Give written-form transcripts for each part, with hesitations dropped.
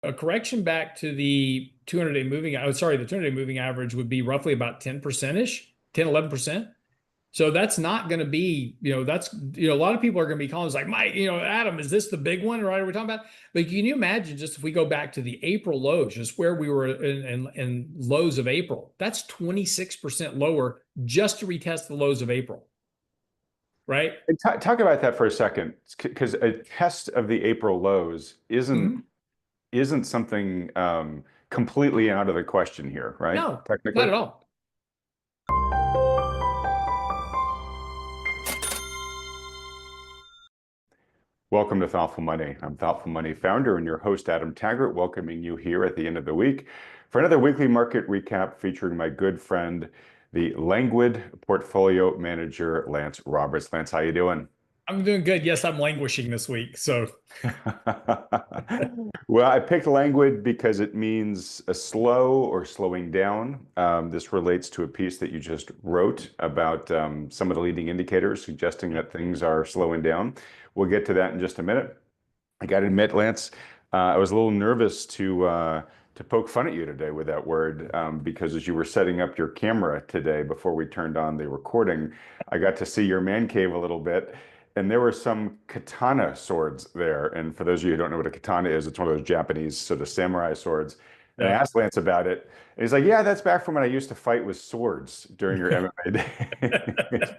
a correction back to the 200-day moving, the 200-day moving average would be roughly about 10%-ish, 10, 11%. So that's not going to be, a lot of people are going to be calling us like, Mike, Adam, is this the big one? Right? Are we talking about? But can you imagine just if we go back to the April lows, just where we were in lows of April, that's 26% lower just to retest the lows of April. Right? And talk about that for a second, because a test of the April lows isn't something completely out of the question here, right? No, Technically, not at all. Welcome to Thoughtful Money. I'm Thoughtful Money founder and your host, Adam Taggart, welcoming you here at the end of the week for another weekly market recap featuring my good friend, the languid portfolio manager, Lance Roberts. Lance, how you doing? I'm doing good. Yes, I'm languishing this week. So, well, I picked languid because it means a slow or slowing down. This relates to a piece that you just wrote about some of the leading indicators suggesting that things are slowing down. We'll get to that in just a minute. I got to admit, Lance, I was a little nervous to poke fun at you today with that word because as you were setting up your camera today before we turned on the recording, I got to see your man cave a little bit. And there were some katana swords there. And for those of you who don't know what a katana is, it's one of those Japanese sort of samurai swords. And I asked Lance about it. And he's like, yeah, that's back from when I used to fight with swords during your MMA days.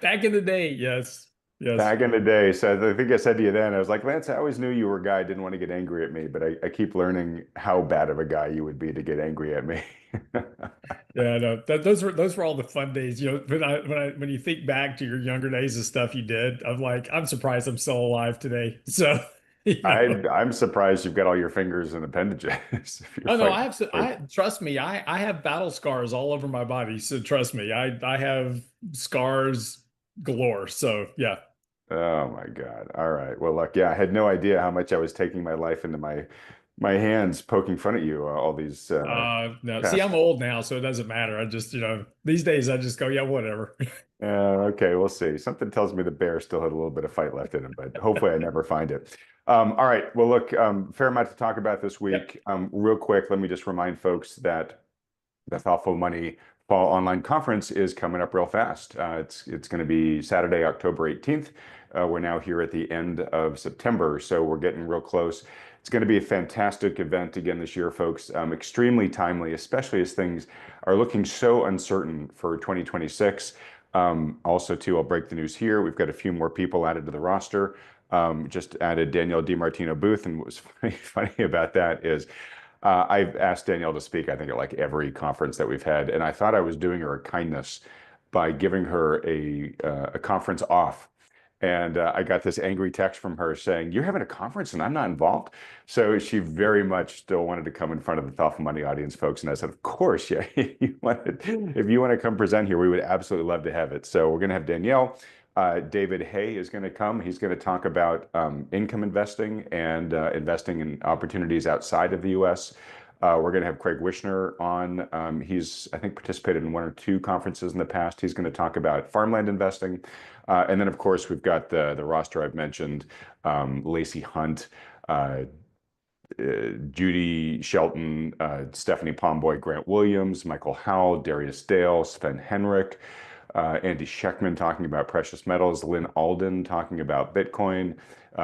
Back in the day, yes. Yes. Back in the day. So I think I said to you then, I was like, Lance, I always knew you were a guy, I didn't want to get angry at me, but I keep learning how bad of a guy you would be to get angry at me. Yeah, no, those were all the fun days. When you think back to your younger days and stuff you did, I'm like, I'm surprised I'm still alive today. So, I'm surprised you've got all your fingers and appendages. Oh no, trust me, I have battle scars all over my body. So trust me, I have scars galore. So yeah. Oh my God. All right. Well, look, yeah, I had no idea how much I was taking my life into my hands poking fun at you all these No, see, past. I'm old now, so it doesn't matter. I just, these days I just go, yeah, whatever. Okay, we'll see. Something tells me the bear still had a little bit of fight left in him, but hopefully I never find it. All right. Well, look, fair amount to talk about this week. Yep. Real quick, let me just remind folks that the Thoughtful Money Fall Online Conference is coming up real fast. It's going to be Saturday, October 18th. We're now here at the end of September, so we're getting real close. It's going to be a fantastic event again this year, folks. Extremely timely, especially as things are looking so uncertain for 2026. Also, too, I'll break the news here. We've got a few more people added to the roster. Just added Danielle DiMartino Booth, and what was funny about that is I've asked Danielle to speak, I think, at like every conference that we've had, and I thought I was doing her a kindness by giving her a conference off. And I got this angry text from her saying, "You're having a conference and I'm not involved." So she very much still wanted to come in front of the Thoughtful Money audience, folks. And I said, "Of course, yeah. If you want to come present here, we would absolutely love to have it." So we're going to have Danielle. David Hay is going to come. He's going to talk about income investing and investing in opportunities outside of the U.S. We're going to have Craig Wishner on. He's, I think, participated in one or two conferences in the past. He's going to talk about farmland investing. And then, of course, we've got the roster I've mentioned, Lacey Hunt, Judy Shelton, Stephanie Pomboy, Grant Williams, Michael Howell, Darius Dale, Sven Henrik, Andy Scheckman talking about precious metals, Lynn Alden talking about Bitcoin,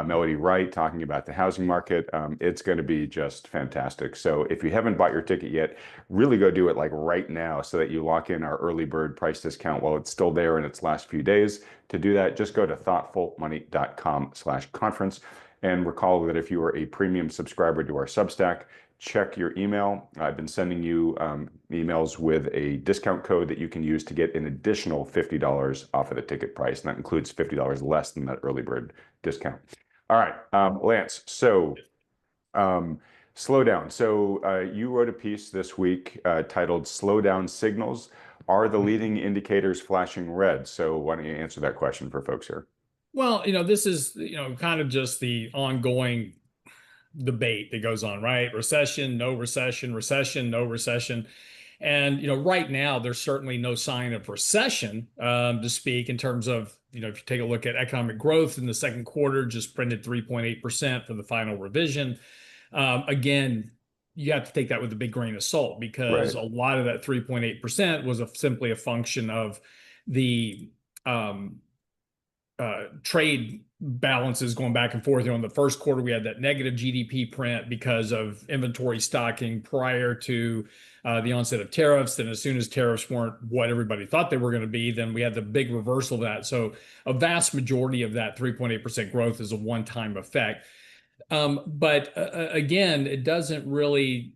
Melody Wright talking about the housing market. It's going to be just fantastic. So if you haven't bought your ticket yet, really go do it like right now so that you lock in our early bird price discount while it's still there in its last few days. To do that, just go to thoughtfulmoney.com/conference. And recall that if you are a premium subscriber to our Substack, check your email. I've been sending you emails with a discount code that you can use to get an additional $50 off of the ticket price. And that includes $50 less than that early bird discount. All right, Lance, so Slowdown. So you wrote a piece this week titled Slowdown Signals. Are the leading indicators flashing red? So why don't you answer that question for folks here? Well, this is, kind of just the ongoing debate that goes on, right? Recession, no recession, recession, no recession. And, right now, there's certainly no sign of recession to speak in terms of, if you take a look at economic growth in the second quarter, just printed 3.8% for the final revision. Again, you have to take that with a big grain of salt, because Right. a lot of that 3.8% was simply a function of the trade balances going back and forth. In the first quarter, we had that negative GDP print because of inventory stocking prior to the onset of tariffs. Then, as soon as tariffs weren't what everybody thought they were going to be, then we had the big reversal of that. So, a vast majority of that 3.8% growth is a one-time effect. But again, it doesn't really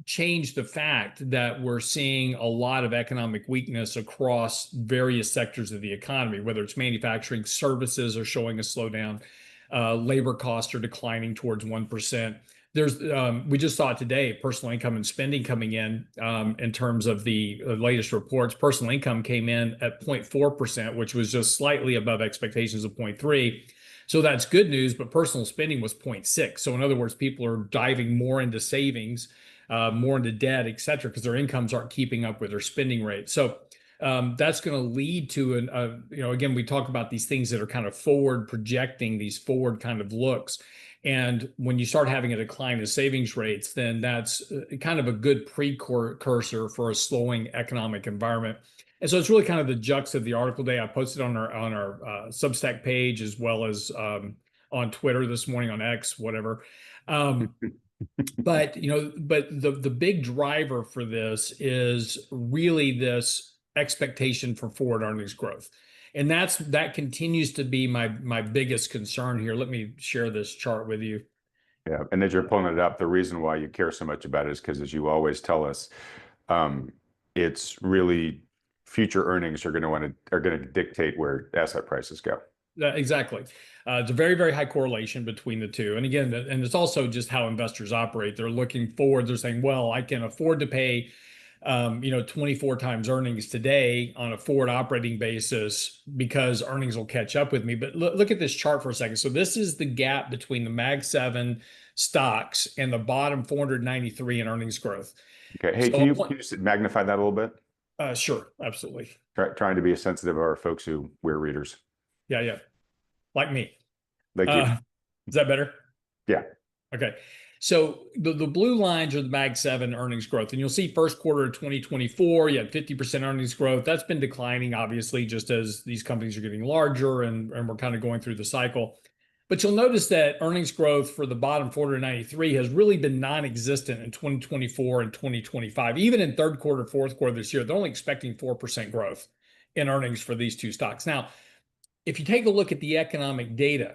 change the fact that we're seeing a lot of economic weakness across various sectors of the economy, whether it's manufacturing, services are showing a slowdown, labor costs are declining towards 1%. We just saw today personal income and spending coming in terms of the latest reports. Personal income came in at 0.4%, which was just slightly above expectations of 0.3. So that's good news, but personal spending was 0.6. So in other words, people are diving more into savings, more into debt, et cetera, because their incomes aren't keeping up with their spending rate. So that's going to lead to again, we talk about these things that are kind of forward projecting, these forward kind of looks. And when you start having a decline in savings rates, then that's kind of a good precursor for a slowing economic environment. And so it's really kind of the jux of the article today. I posted on our Substack page, as well as on Twitter this morning, on X, whatever. But the big driver for this is really this expectation for forward earnings growth. And that continues to be my biggest concern here. Let me share this chart with you. Yeah, and as you're pulling it up, the reason why you care so much about it is because, as you always tell us, it's really future earnings are going to dictate where asset prices go. Exactly. It's a very, very high correlation between the two. And again, and it's also just how investors operate. They're looking forward. They're saying, well, I can afford to pay 24 times earnings today on a forward operating basis because earnings will catch up with me. But look at this chart for a second. So this is the gap between the Mag 7 stocks and the bottom 493 in earnings growth. Okay. Hey, So can you just magnify that a little bit? Sure, absolutely. Trying to be as sensitive of our folks who we're readers. Yeah. Like me. Like you. Is that better? Yeah. Okay. So the blue lines are the Mag 7 earnings growth. And you'll see first quarter of 2024, you had 50% earnings growth. That's been declining, obviously, just as these companies are getting larger and we're kind of going through the cycle. But you'll notice that earnings growth for the bottom 493 has really been non-existent in 2024 and 2025. Even in third quarter, fourth quarter this year, they're only expecting 4% growth in earnings for these two stocks. Now, if you take a look at the economic data,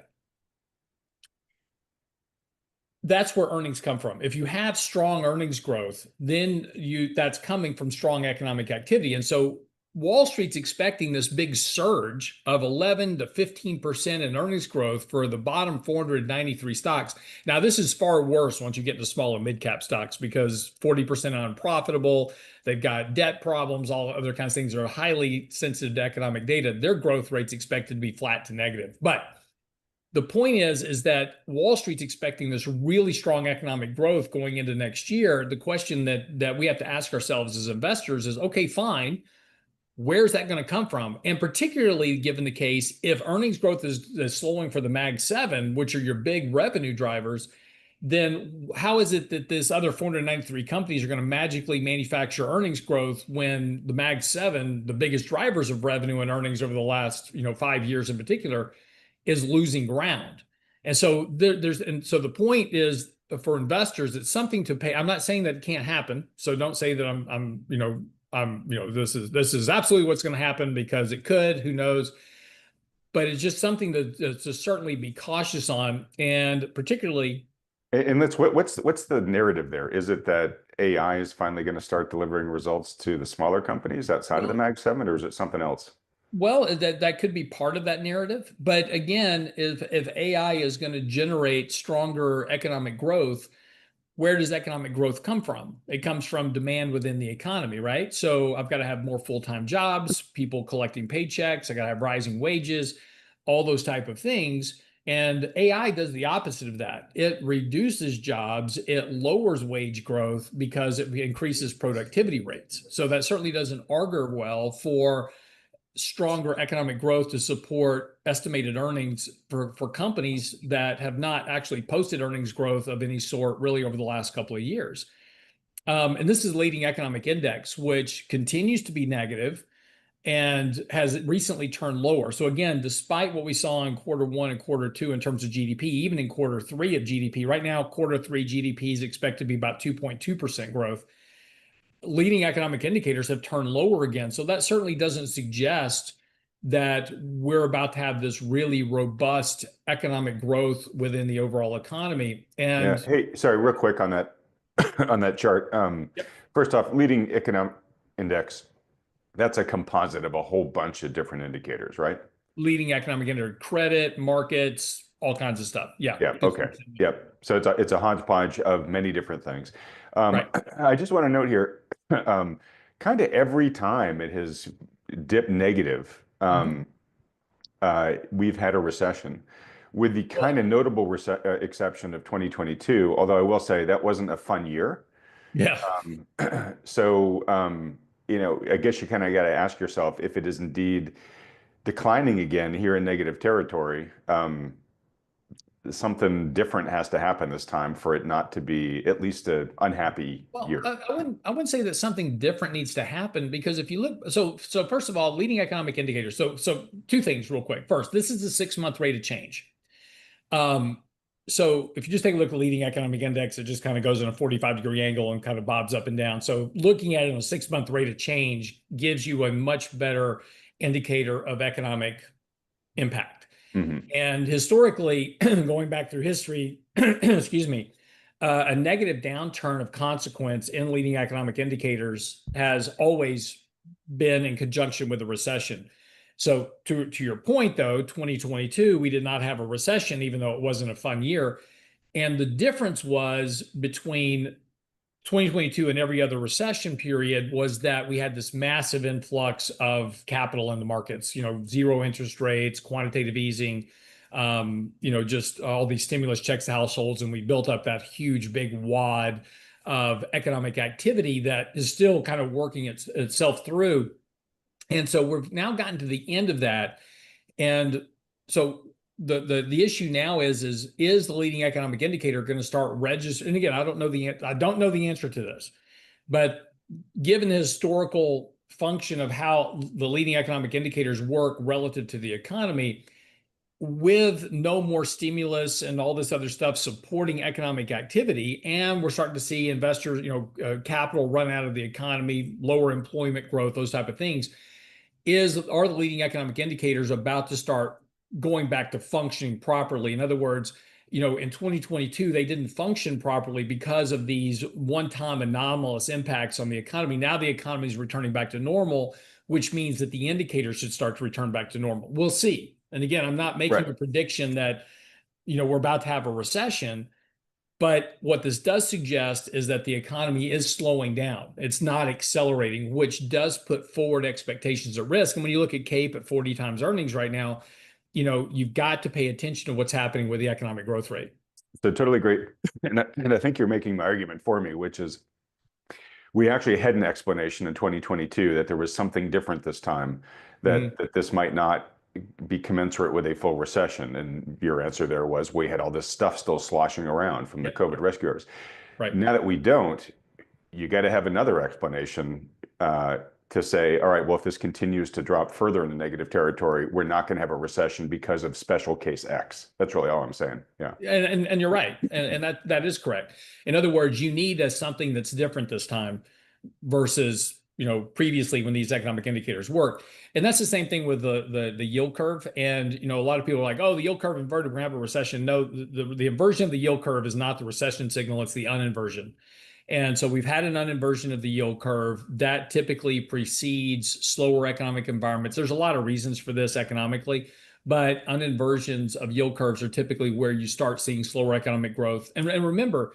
that's where earnings come from. If you have strong earnings growth, then that's coming from strong economic activity. And so Wall Street's expecting this big surge of 11 to 15% in earnings growth for the bottom 493 stocks. Now, this is far worse once you get to small and mid-cap stocks, because 40% unprofitable, they've got debt problems, all other kinds of things that are highly sensitive to economic data. Their growth rate's expected to be flat to negative. But the point is that Wall Street's expecting this really strong economic growth going into next year. The question that we have to ask ourselves as investors is, okay, fine, where's that going to come from? And particularly given the case, if earnings growth is slowing for the Mag 7, which are your big revenue drivers, then how is it that this other 493 companies are going to magically manufacture earnings growth when the Mag 7, the biggest drivers of revenue and earnings over the last 5 years in particular, is losing ground? And so so the point is, for investors, it's something to pay. I'm not saying that it can't happen. So don't say that this is absolutely what's going to happen, because it could, who knows? But it's just something to certainly be cautious on. And particularly, And what's the narrative there? Is it that AI is finally going to start delivering results to the smaller companies outside of the Mag 7, or is it something else? well, that could be part of that narrative. But again, if AI is going to generate stronger economic growth, where does economic growth come from? It comes from demand within the economy, right? So I've got to have more full-time jobs, people collecting paychecks. I got to have rising wages, all those type of things. And AI does the opposite of that. It reduces jobs, it lowers wage growth because it increases productivity rates. So that certainly doesn't augur well for stronger economic growth to support estimated earnings for companies that have not actually posted earnings growth of any sort really over the last couple of years. And this is the leading economic index, which continues to be negative and has recently turned lower. So again, despite what we saw in quarter 1 and quarter 2 in terms of GDP, even in quarter 3 of GDP, right now, quarter 3 GDP is expected to be about 2.2% growth. Leading economic indicators have turned lower again. So that certainly doesn't suggest that we're about to have this really robust economic growth within the overall economy. Yeah. And Hey, sorry, real quick on that on that chart. yep, First off, leading economic index, that's a composite of a whole bunch of different indicators, right? leading economic indicator, credit, markets, all kinds of stuff. Yeah. Yeah. Okay. Yep. So it's a hodgepodge of many different things. Right. I just want to note here, kind of every time it has dipped negative, we've had a recession, with the kind of notable exception of 2022. Although I will say that wasn't a fun year. Yeah. So I guess you kind of got to ask yourself if it is indeed declining again here in negative territory. Something different has to happen this time for it not to be at least an unhappy Well, year. I wouldn't say that something different needs to happen, because if you look, so first of all, leading economic indicators. So two things real quick. First, this is the 6-month rate of change. So if you just take a look at the leading economic index, it just kind of goes in a 45-degree angle and kind of bobs up and down. So looking at it on a 6-month rate of change gives you a much better indicator of economic impact. And historically, going back through history, excuse me, a negative downturn of consequence in leading economic indicators has always been in conjunction with a recession. So to your point, though, 2022, we did not have a recession, even though it wasn't a fun year. And the difference was between 2022 and every other recession period was that we had this massive influx of capital in the markets, zero interest rates, quantitative easing, just all these stimulus checks to households. And we built up that huge, big wad of economic activity that is still kind of working itself through. And so we've now gotten to the end of that. And so the issue now is the leading economic indicator going to start registering? And again, I don't know the answer to this, but given the historical function of how the leading economic indicators work relative to the economy, with no more stimulus and all this other stuff supporting economic activity, and we're starting to see investors, capital run out of the economy, lower employment growth, those type of things, are the leading economic indicators about to start going back to functioning properly? In other words, in 2022, they didn't function properly because of these one-time anomalous impacts on the economy. Now the economy is returning back to normal, which means that the indicators should start to return back to normal. We'll see. And again, I'm not making a prediction that, we're about to have a recession, but what this does suggest is that the economy is slowing down. It's not accelerating, which does put forward expectations at risk. And when you look at CAPE at 40 times earnings right now, you've got to pay attention to what's happening with the economic growth rate. So totally great. And I think you're making my argument for me, which is we actually had an explanation in 2022 that there was something different this time, that this might not be commensurate with a full recession. And your answer there was we had all this stuff still sloshing around from the COVID rescuers. Right. Now that we don't, you got to have another explanation to say, all right, well, if this continues to drop further into negative territory, we're not going to have a recession because of special case X. That's really all I'm saying. Yeah. And you're right. And that is correct. In other words, you need something that's different this time versus previously when these economic indicators work. And that's the same thing with the yield curve. And a lot of people are like, oh, the yield curve inverted, we're gonna have a recession. No, the inversion of the yield curve is not the recession signal, it's the uninversion. And so we've had an uninversion of the yield curve that typically precedes slower economic environments. There's a lot of reasons for this economically, but uninversions of yield curves are typically where you start seeing slower economic growth. And remember,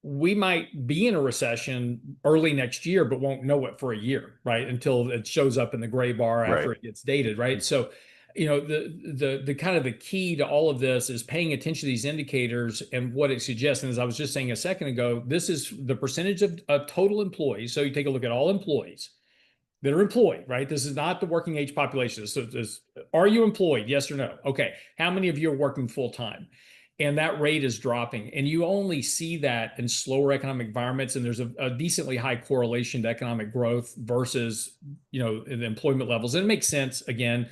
we might be in a recession early next year, but won't know it for a year, right? Until it shows up in the gray bar after it gets dated, right? So, the kind of the key to all of this is paying attention to these indicators and what it suggests. And as I was just saying a second ago, this is the percentage of total employees. So you take a look at all employees, that are employed, right? This is not the working age population. So are you employed? Yes or no? Okay. How many of you are working full time? And that rate is dropping. And you only see that in slower economic environments. And there's a decently high correlation to economic growth versus, the employment levels. And it makes sense. Again,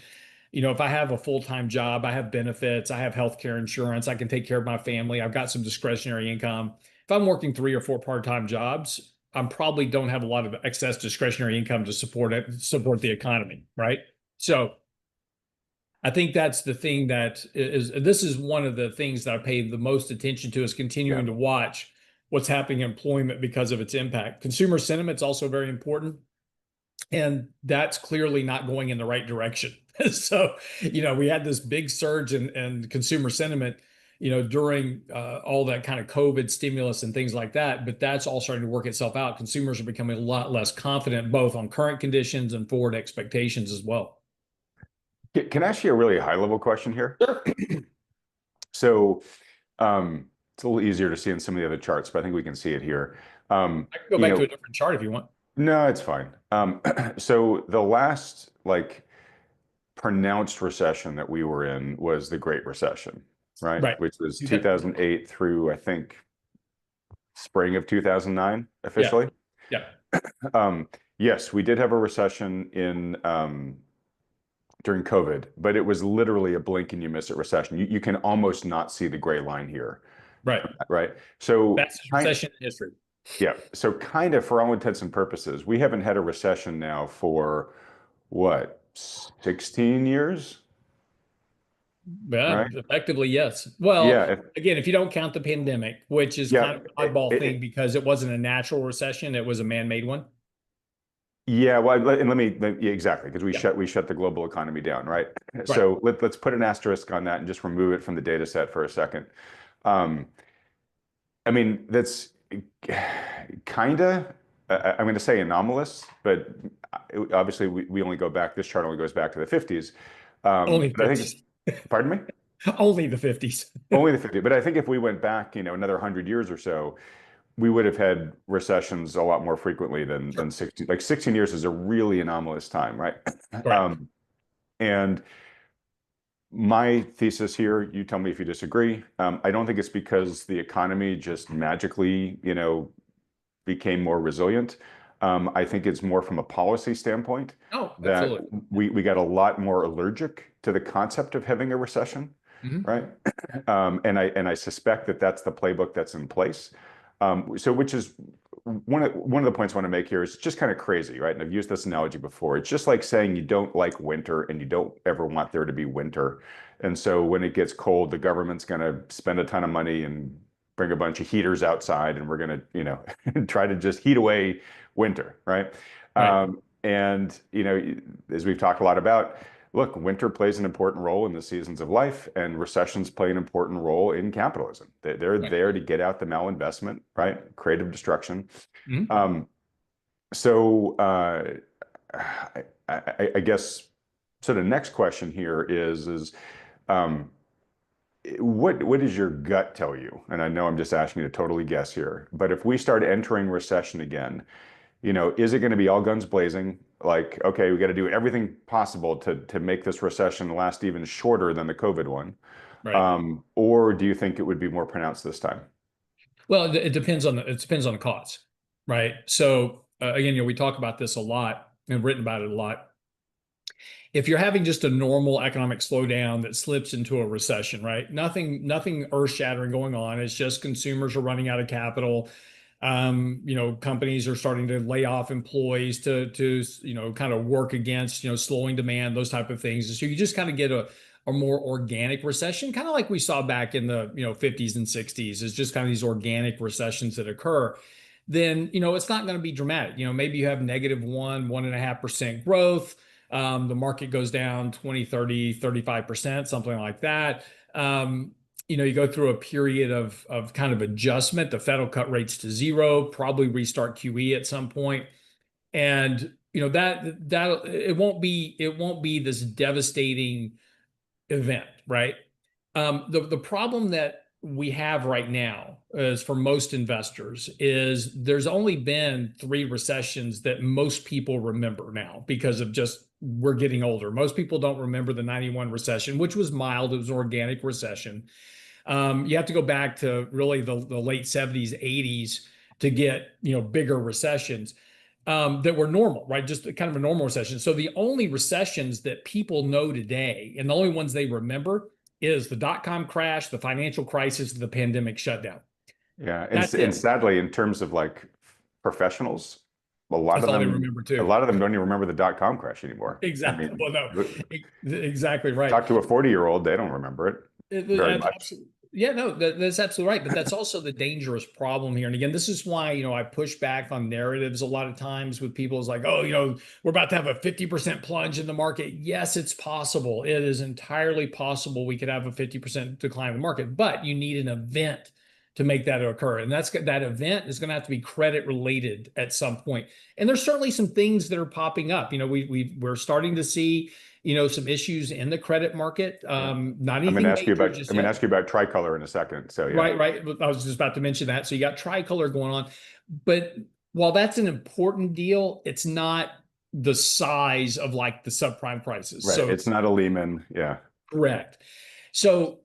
if I have a full-time job, I have benefits, I have healthcare insurance, I can take care of my family, I've got some discretionary income. If I'm working 3 or 4 part-time jobs, I probably don't have a lot of excess discretionary income to support the economy, right? So I think that's the thing this is one of the things that I pay the most attention to, is Yeah. continuing to watch what's happening in employment because of its impact. Consumer sentiment is also very important, and that's clearly not going in the right direction. So, we had this big surge in consumer sentiment, during all that kind of COVID stimulus and things like that. But that's all starting to work itself out. Consumers are becoming a lot less confident, both on current conditions and forward expectations as well. Can I ask you a really high level question here? Sure. So it's a little easier to see in some of the other charts, but I think we can see it here. I can go back to a different chart if you want. No, it's fine. So the last pronounced recession that we were in was the Great Recession, right? Right. Which was 2008 through, I think, spring of 2009 officially. Yeah. Yes, we did have a recession during COVID, but it was literally a blink and you miss it recession. You can almost not see the gray line here. Right. Right. So Fastest recession in history. yeah. So kind of for all intents and purposes, we haven't had a recession now for what, 16 years? Yeah, Right. effectively, yes. Well, Yeah. again, if you don't count the pandemic, which is Yeah. kind of an oddball thing because it wasn't a natural recession, it was a man-made one. Yeah, well, and yeah, exactly, because Yeah. we shut the global economy down, right? Right. So let's put an asterisk on that and just remove it from the data set for a second. I mean, that's kind of, I'm going to say anomalous, but obviously we only go back, this chart only goes back to the 50s. Only the But I 50s. think, pardon me? Only the 50s. Only the 50s. But I think if we went back, another 100 years or so, we would have had recessions a lot more frequently than 16. Like 16 years is a really anomalous time, right? Right. And my thesis here, you tell me if you disagree. I don't think it's because the economy just magically, became more resilient. I think it's more from a policy standpoint Oh, that absolutely. we got a lot more allergic to the concept of having a recession, right? And I suspect that that's the playbook that's in place. So which is one of the points I want to make here is just kind of crazy, right? And I've used this analogy before. It's just like saying you don't like winter and you don't ever want there to be winter. And so when it gets cold, the government's going to spend a ton of money and bring a bunch of heaters outside, and we're going to, try to just heat away winter, right? Right. And, as we've talked a lot about, look, winter plays an important role in the seasons of life, and recessions play an important role in capitalism. They're Right. there to get out the malinvestment, right? Creative destruction. Mhm. So I guess, so the next question here is what does your gut tell you? And I know I'm just asking you to totally guess here, but if we start entering recession again, is it going to be all guns blazing? Like, okay, we got to do everything possible to make this recession last even shorter than the COVID one. Right. Or do you think it would be more pronounced this time? Well, it depends on the cause, right? So again, we talk about this a lot and written about it a lot. If you're having just a normal economic slowdown that slips into a recession, right? Nothing earth-shattering going on. It's just consumers are running out of capital. Companies are starting to lay off employees to kind of work against, slowing demand, those type of things. And so you just kind of get a more organic recession, kind of like we saw back in the 50s and 60s. It's just kind of these organic recessions that occur. Then it's not going to be dramatic. Maybe you have -1.5% growth. The market goes down 20, 30, 35%, something like that. You go through a period of kind of adjustment. The Fed will cut rates to zero, probably restart QE at some point. And that it won't be this devastating event, right? The problem that we have right now is for most investors is there's only been 3 recessions that most people remember now because of just we're getting older. Most people don't remember the 91 recession, which was mild. It was an organic recession. You have to go back to really the late 70s, 80s to get, bigger recessions that were normal, right? Just kind of a normal recession. So the only recessions that people know today and the only ones they remember is the dot-com crash, the financial crisis, the pandemic shutdown. Yeah, That's and it. sadly, in terms of like professionals, That's all they remember a too. lot of them don't even remember the dot-com crash anymore. I Exactly. mean, Well, no, exactly right. talk to a 40-year-old, they don't remember it very much. Absolutely. Yeah, no, that's absolutely right. But that's also the dangerous problem here. And again, this is why, I push back on narratives a lot of times with people is like, oh, we're about to have a 50% plunge in the market. Yes, it's possible. It is entirely possible we could have a 50% decline in the market, but you need an event to make that occur. And that event is going to have to be credit related at some point. And there's certainly some things that are popping up. We're starting to see some issues in the credit market. Yeah. Not anything major just I'm going to yet. ask you about Tricolor in a second. So yeah. Right, right. I was just about to mention that. So you got Tricolor going on, but while that's an important deal, it's not the size of like the subprime prices. Right. So It's not a Lehman. Yeah. correct. So,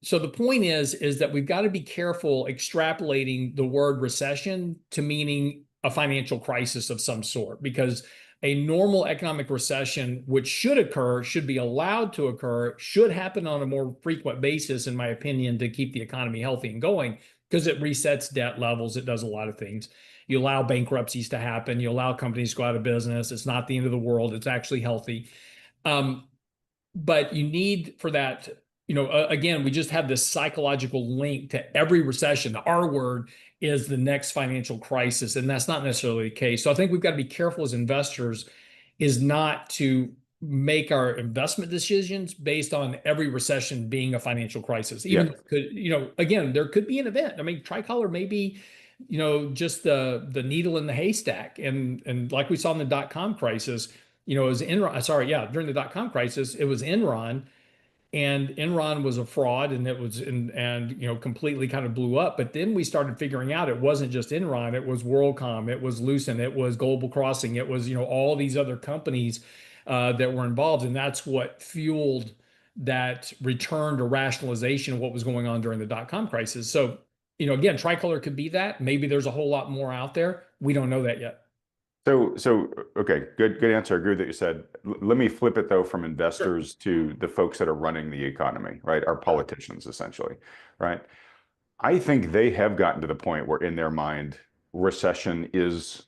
so the point is that we've got to be careful extrapolating the word recession to meaning a financial crisis of some sort, because a normal economic recession, which should occur, should be allowed to occur, should happen on a more frequent basis, in my opinion, to keep the economy healthy and going, because it resets debt levels. It does a lot of things. You allow bankruptcies to happen. You allow companies to go out of business. It's not the end of the world. It's actually healthy. Um, but you need for that, again, we just have this psychological link to every recession. The R word is the next financial crisis, and that's not necessarily the case. So I think we've got to be careful as investors is not to make our investment decisions based on every recession being a financial crisis. Even Yeah. though it could, again, there could be an event. I mean, Tricolor may be, just the needle in the haystack. And like we saw in the dot-com crisis, it was Enron. Sorry, yeah, during the dot-com crisis, it was Enron, and Enron was a fraud, and it was and completely kind of blew up. But then we started figuring out it wasn't just Enron; it was WorldCom, it was Lucent, it was Global Crossing, it was all these other companies that were involved, and that's what fueled that return to rationalization of what was going on during the dot-com crisis. So again, Tricolor could be that. Maybe there's a whole lot more out there. We don't know that yet. So okay, good answer. I agree with that you said. Let me flip it though from Sure. investors to the folks that are running the economy, right? Our politicians, essentially, right? I think they have gotten to the point where in their mind, recession is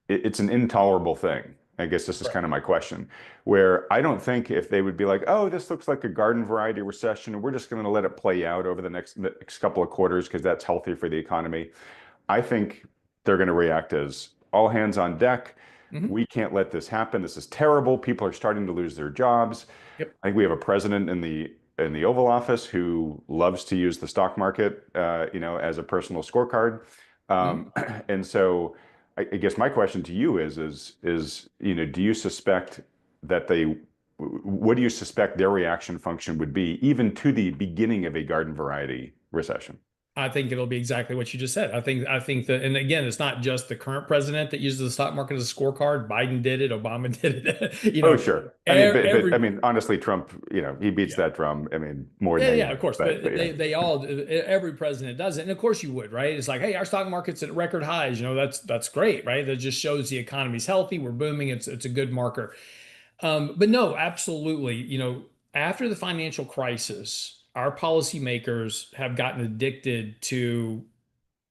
it's an intolerable thing. I guess this is Right. kind of my question, where I don't think if they would be like, oh, this looks like a garden variety recession, and we're just going to let it play out over the next couple of quarters because that's healthy for the economy. I think they're going to react as all hands on deck. Hmm. We can't let this happen. This is terrible. People are starting to lose their jobs. Yep. I think we have a president in the Oval Office who loves to use the stock market, as a personal scorecard. Hmm. And so, I guess my question to you do you suspect that what do you suspect their reaction function would be, even to the beginning of a garden variety recession? I think it'll be exactly what you just said. I think that, and again, it's not just the current president that uses the stock market as a scorecard. Biden did it. Obama did it. Oh, sure. I mean, but I Every mean, honestly, Trump, he beats yeah, that drum. I mean, more than yeah, yeah, anyone. of course. But But yeah, they all every president does it, and of course you would, right? It's like, hey, our stock market's at record highs. That's great, right? That just shows the economy's healthy. We're booming. It's a good marker. But no, absolutely. After the financial crisis, our policymakers have gotten addicted to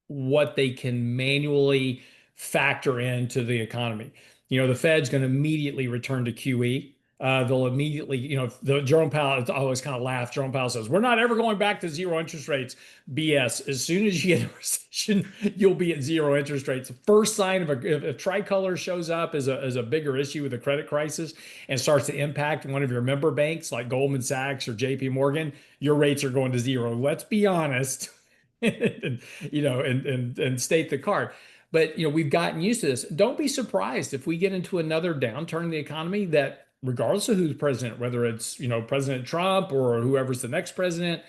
what they can manually factor into the economy. The Fed's going to immediately return to QE. They'll immediately, Jerome Powell always kind of laugh. Jerome Powell says, we're not ever going back to zero interest rates. BS. As soon as you get a recession, you'll be at zero interest rates. The first sign of if Tricolor shows up as a bigger issue with a credit crisis and starts to impact one of your member banks like Goldman Sachs or JP Morgan, your rates are going to zero. Let's be honest. and, and state the card. But we've gotten used to this. Don't be surprised if we get into another downturn in the economy that regardless of who's president, whether it's President Trump or whoever's the next president,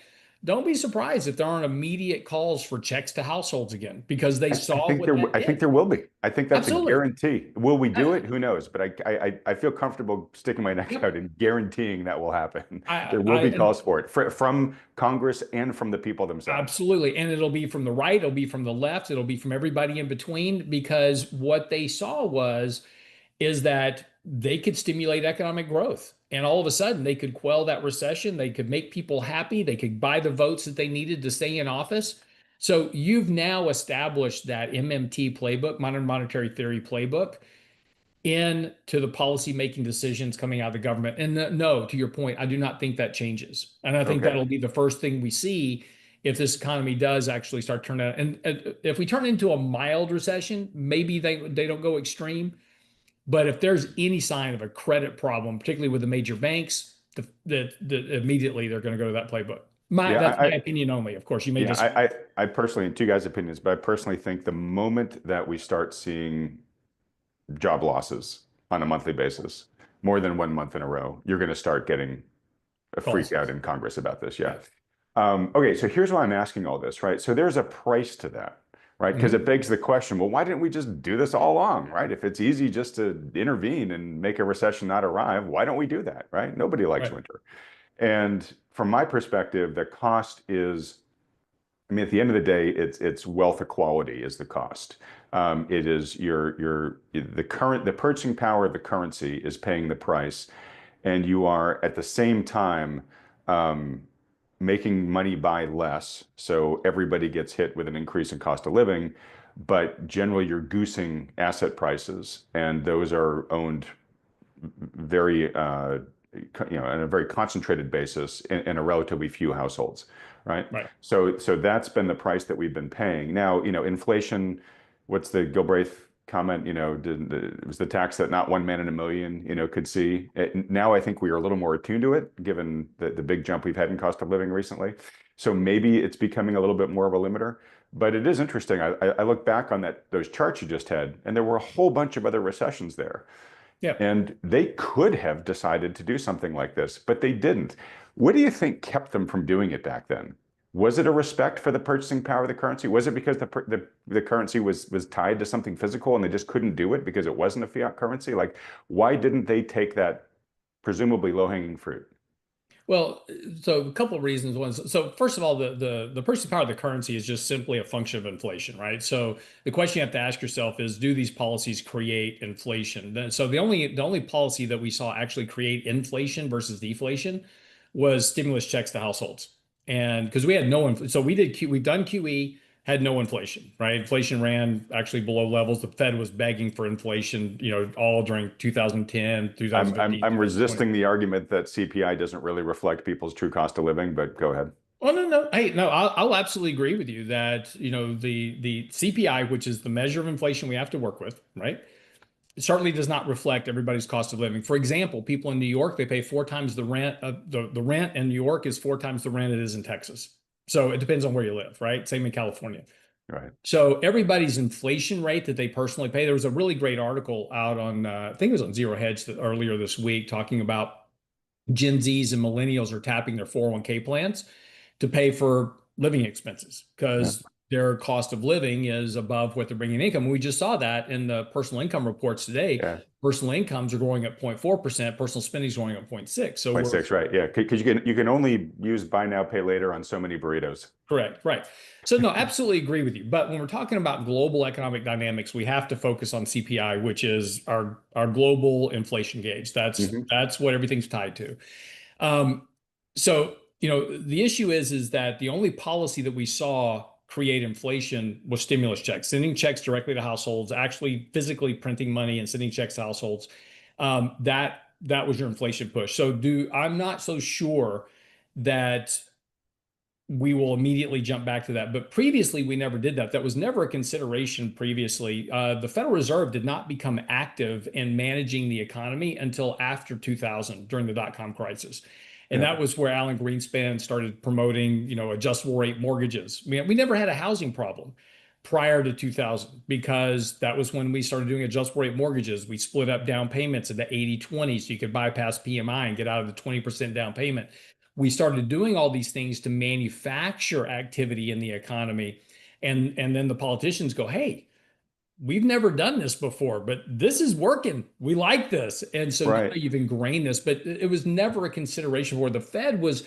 don't be surprised if there aren't immediate calls for checks to households again because they I saw think what there, that I think did. there will be. I think that's a Absolutely. guarantee. Will we do it? Who knows? But I feel comfortable sticking my neck Yep. out and guaranteeing that will happen. I, There will I, be and calls for it from Congress and from the people themselves. Absolutely. And it'll be from the right, it'll be from the left, it'll be from everybody in between because what they saw is that they could stimulate economic growth. And all of a sudden they could quell that recession, they could make people happy, they could buy the votes that they needed to stay in office. So you've now established that MMT playbook, modern monetary theory playbook, into the policy making decisions coming out of the government. And no, to your point, I do not think that changes. And I think Okay. that'll be the first thing we see if this economy does actually start turning out. And if we turn into a mild recession, maybe they don't go extreme. But if there's any sign of a credit problem, particularly with the major banks, immediately they're going to go to that playbook. Yeah, That's my opinion only. Of course, you may yeah, disagree. I personally, and two guys' opinions, but I personally think the moment that we start seeing job losses on a monthly basis, more than 1 month in a row, you're going to start getting a freak Calls. out in Congress about this. Yeah. Yeah. Okay, so here's why I'm asking all this, right? So there's a price to that, right? Because it Mhm. begs the question, well, why didn't we just do this all along, right? If it's easy just to intervene and make a recession not arrive, why don't we do that, right? Nobody likes Right. winter. And from my perspective, the cost is, I mean, at the end of the day, it's wealth equality is the cost. It is the purchasing power of the currency is paying the price, and you are at the same time um, making money by less, so everybody gets hit with an increase in cost of living, but generally you're goosing asset prices, and those are owned very on a very concentrated basis in a relatively few households, right? Right. So that's been the price that we've been paying. Now, inflation, what's the Gilbraith comment? It was the tax that not one man in a million, could see. Now I think we are a little more attuned to it, given the big jump we've had in cost of living recently. So maybe it's becoming a little bit more of a limiter. But it is interesting. I look back on those charts you just had, and there were a whole bunch of other recessions there. Yeah. And they could have decided to do something like this, but they didn't. What do you think kept them from doing it back then? Was it a respect for the purchasing power of the currency? Was it because the currency was tied to something physical and they just couldn't do it because it wasn't a fiat currency? Like, why didn't they take that presumably low-hanging fruit? Well, so a couple of reasons. One, so first of all, the purchasing power of the currency is just simply a function of inflation, right? So the question you have to ask yourself is, do these policies create inflation? So the only policy that we saw actually create inflation versus deflation was stimulus checks to households, and because we had so we've done QE, had no inflation, right? Inflation ran actually below levels. The Fed was begging for inflation, all during 2010, I'm 2020. resisting the argument that CPI doesn't really reflect people's true cost of living, but go ahead. Oh no, no. Hey, no, I'll absolutely agree with you that, the CPI, which is the measure of inflation we have to work with, right? It certainly does not reflect everybody's cost of living. For example, people in New York, they pay four times the rent. The rent in New York is four times the rent it is in Texas. So it depends on where you live, right? Same in California. Right. So everybody's inflation rate that they personally pay. There was a really great article out on, I think it was on Zero Hedge earlier this week, talking about Gen Zs and millennials are tapping their 401k plans to pay for living expenses Yeah. because their cost of living is above what they're bringing in income. We just saw that in the personal income reports today. Yeah. Personal incomes are growing at 0.4%, personal spending is growing at 0.6. So Point we're six, right? Yeah, because you can only use buy now, pay later on so many burritos. correct, right. So no, absolutely agree with you. But when we're talking about global economic dynamics, we have to focus on CPI, which is our global inflation gauge. That's Hmm. that's what everything's tied to. Um, so, the issue is that the only policy that we saw create inflation was stimulus checks, sending checks directly to households, actually physically printing money and sending checks to households. That was your inflation push. So I'm not so sure that we will immediately jump back to that. But previously, we never did that. That was never a consideration previously. The Federal Reserve did not become active in managing the economy until after 2000 during the dot-com crisis. And Yeah. that was where Alan Greenspan started promoting, adjustable rate mortgages. We never had a housing problem prior to 2000 because that was when we started doing adjustable rate mortgages. We split up down payments into 80/20 so you could bypass PMI and get out of the 20% down payment. we started doing all these things to manufacture activity in the economy. And then the politicians go, hey, we've never done this before, but this is working. We like this. And so now Right. you've ingrained this, but it was never a consideration for the Fed was,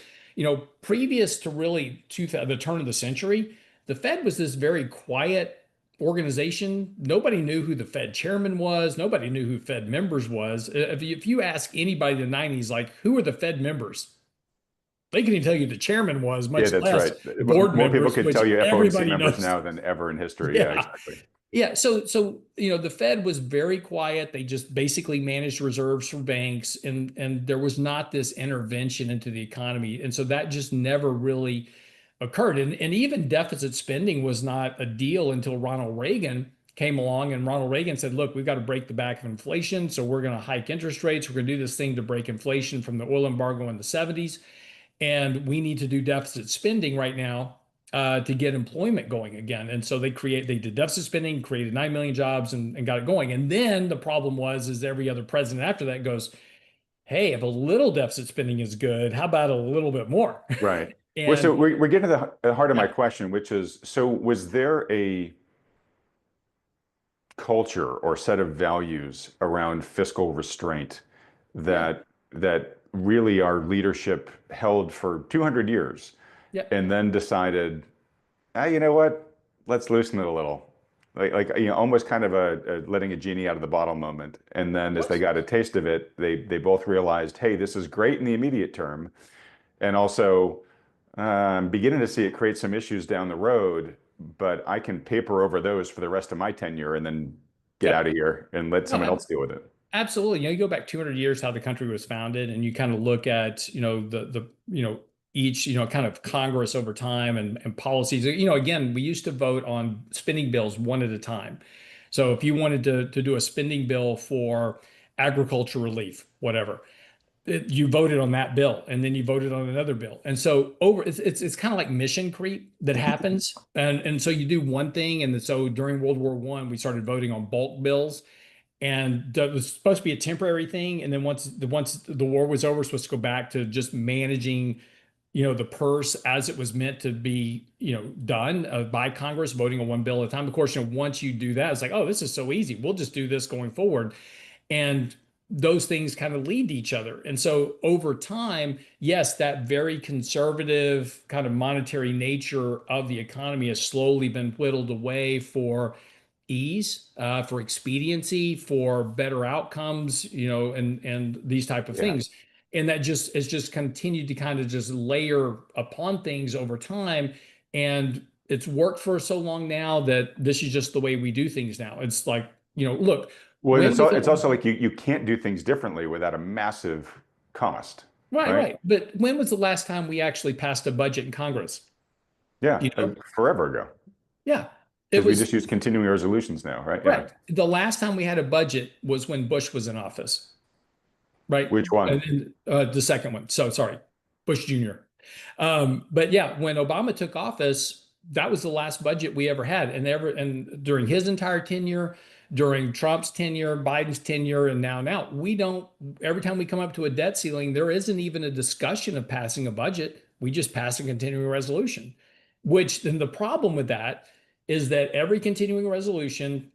previous to really the turn of the century, the Fed was this very quiet organization. Nobody knew who the Fed chairman was. Nobody knew who Fed members was. If you ask anybody in the 90s, like, who are the Fed members? They couldn't even tell you the chairman was, Yeah, much that's less right. board More people members, could which tell you FOMC everybody members knows. now than ever in history. Yeah, Yeah. exactly. Yeah, so the Fed was very quiet. They just basically managed reserves for banks, and there was not this intervention into the economy, and so that just never really occurred. And even deficit spending was not a deal until Ronald Reagan came along, and Ronald Reagan said, "Look, we've got to break the back of inflation, so we're going to hike interest rates. We're going to do this thing to break inflation from the oil embargo in the 70s, and we need to do deficit spending right now." To get employment going again. And so they did deficit spending, created 9 million jobs and got it going. And then the problem is every other president after that goes, hey, if a little deficit spending is good, how about a little bit more? Right. Well, so And we're getting to the heart of my yeah, question, which is, so was there a culture or set of values around fiscal restraint yeah, that really our leadership held for 200 years yeah. and then decided, ah, you know what? Let's loosen it a little. Almost kind of a letting a genie out of the bottle moment. And then as they Was. got a taste of it, they both realized, hey, this is great in the immediate term. And also, I'm beginning to see it create some issues down the road, but I can paper over those for the rest of my tenure and then get out Yep. of here and let No, someone else deal with it. absolutely. You go back 200 years how the country was founded, and you kind of look at, each, kind of Congress over time and policies. Again, we used to vote on spending bills one at a time. So if you wanted to do a spending bill for agriculture relief, whatever, you voted on that bill, and then you voted on another bill. And so it's kind of like mission creep that happens. And so you do one thing, and so during World War I, we started voting on bulk bills, and that was supposed to be a temporary thing. And then once the war was over, supposed to go back to just managing, the purse as it was meant to be, done by Congress, voting on one bill at a time. Of course, once you do that, it's like, oh, this is so easy. We'll just do this going forward. And those things kind of lead to each other. And so over time, yes, that very conservative kind of monetary nature of the economy has slowly been whittled away for ease, for expediency, for better outcomes, and these type of Yeah. things. And that just has just continued to kind of just layer upon things over time. And it's worked for so long now that this is just the way we do things now. It's like, look, Well, and when was it's the also like you can't do things differently without a massive cost, right, right? right. But when was the last time we actually passed a budget in Congress? Yeah, You know? forever ago. Yeah. It Because we was just use continuing resolutions now, right? Yeah. correct. The last time we had a budget was when Bush was in office, right? Which one? And then the second one. So sorry, Bush Jr. But yeah, when Obama took office, that was the last budget we ever had. And during his entire tenure, during Trump's tenure, Biden's tenure, and now we don't, every time we come up to a debt ceiling, there isn't even a discussion of passing a budget. We just pass a continuing resolution, which then the problem with that is that every continuing resolution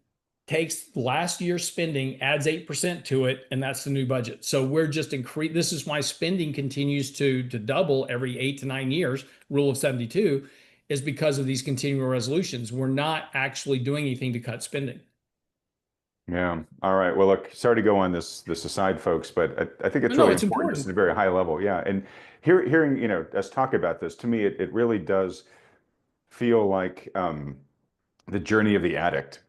takes last year's spending, adds 8% to it, and that's the new budget. So we're just increase. This is why spending continues to double every 8 to 9 years. Rule of 72 is because of these continuing resolutions. We're not actually doing anything to cut spending. Yeah. All right. Well, look, sorry to go on this aside, folks, but I think it's No, really it's important just important. at a very high level. Yeah. And hearing, us talk about this, to me, it really does feel like the journey of the addict,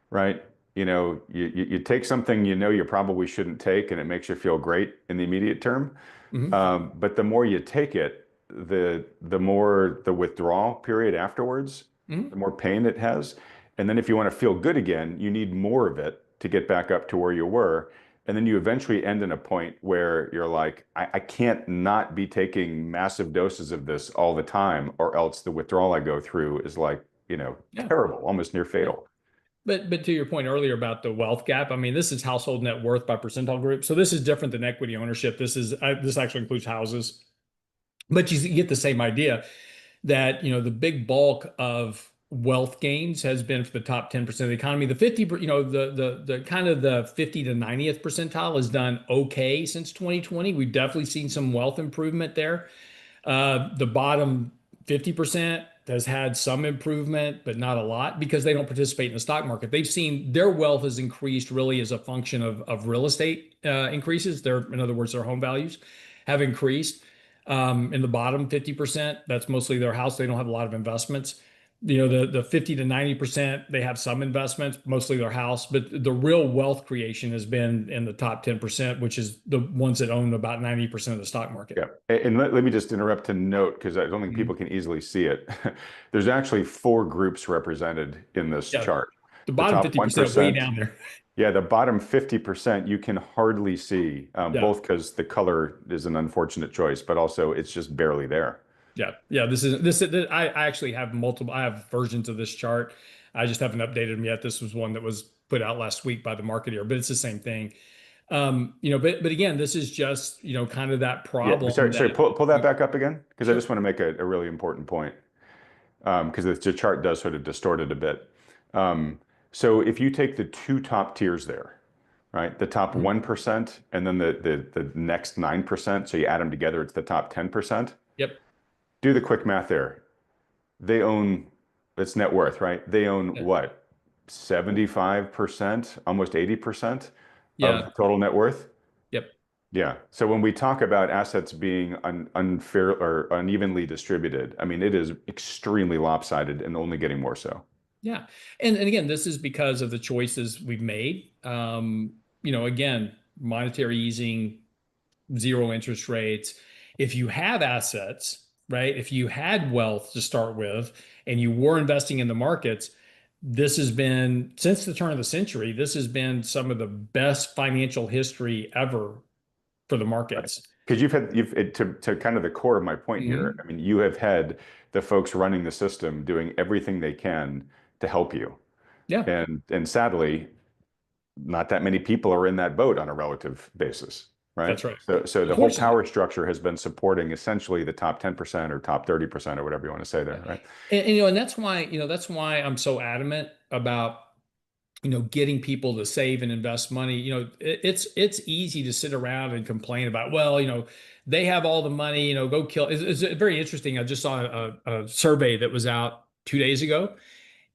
right? You take something you probably shouldn't take, and it makes you feel great in the immediate term. Mhm. But the more you take it, the more the withdrawal period afterwards, the Mhm. more pain it has. And then if you want to feel good again, you need more of it to get back up to where you were. And then you eventually end in a point where you're like, I can't not be taking massive doses of this all the time, or else the withdrawal I go through is like, Yeah. terrible, almost near Yeah. fatal. But to your point earlier about the wealth gap, I mean, this is household net worth by percentile group. So this is different than equity ownership. This actually includes houses. But you get the same idea that, the big bulk of wealth gains has been for the top 10% of the economy. The 50, the kind of the 50 to 90th percentile has done okay since 2020. We've definitely seen some wealth improvement there. The bottom 50% has had some improvement, but not a lot because they don't participate in the stock market. They've seen their wealth has increased really as a function of real estate increases. In other words, their home values have increased. In the bottom 50%, that's mostly their house. They don't have a lot of investments. The 50 to 90%, they have some investments, mostly their house, but the real wealth creation has been in the top 10%, which is the ones that own about 90% of the stock market. Yeah. And let me just interrupt to note, because I don't think Mhm. people can easily see it. There's actually four groups represented in this Yeah. chart. The The bottom top 50% way 1%, down there. yeah, the bottom 50% you can hardly see, Yeah. both because the color is an unfortunate choice, but also it's just barely there. Yeah. Yeah. I actually have multiple, I have versions of this chart. I just haven't updated them yet. This was one that was put out last week by the marketeer, but it's the same thing. But again, this is just, kind of that Yeah, problem sorry, that, pull that back up again, because I just sure. want to make a really important point, because the chart does sort of distort it a bit. Um, so if you take the two top tiers there, right, the top Mhm. 1% and then the next 9%, so you add them together, it's the top 10%. Yep. Do the quick math there. They own, it's net worth, right? They own Yeah. what? 75%, almost 80% of Yeah. total net worth? Yep. Yeah. So when we talk about assets being unfair or unevenly distributed, I mean, it is extremely lopsided and only getting more so. Yeah. And again, this is because of the choices we've made. Again, monetary easing, zero interest rates. If you have assets, right? If you had wealth to start with and you were investing in the markets, this has been, since the turn of the century, this has been some of the best financial history ever for the Right. markets. Because to kind of the core of my point here, Mhm. I mean, you have had the folks running the system doing everything they can to help you. Yeah, And sadly, not that many people are in that boat on a relative basis, right? that's right. So the whole Unfortunately. power structure has been supporting essentially the top 10% or top 30% or whatever you want to say there, right? And that's why I'm so adamant about getting people to save and invest money. It's easy to sit around and complain about, well, they have all the money, go kill. It's very interesting. I just saw a survey that was out 2 days ago,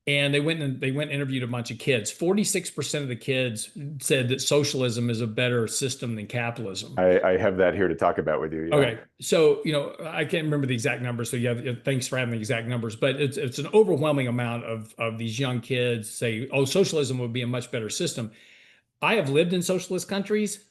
and they went and interviewed a bunch of kids. 46% of the kids said that socialism is a better system than capitalism. I have that here to talk about with you. Yeah. Okay, so I can't remember the exact numbers. So thanks for having the exact numbers, but it's an overwhelming amount of these young kids say, "Oh, socialism would be a much better system." I have lived in socialist countries.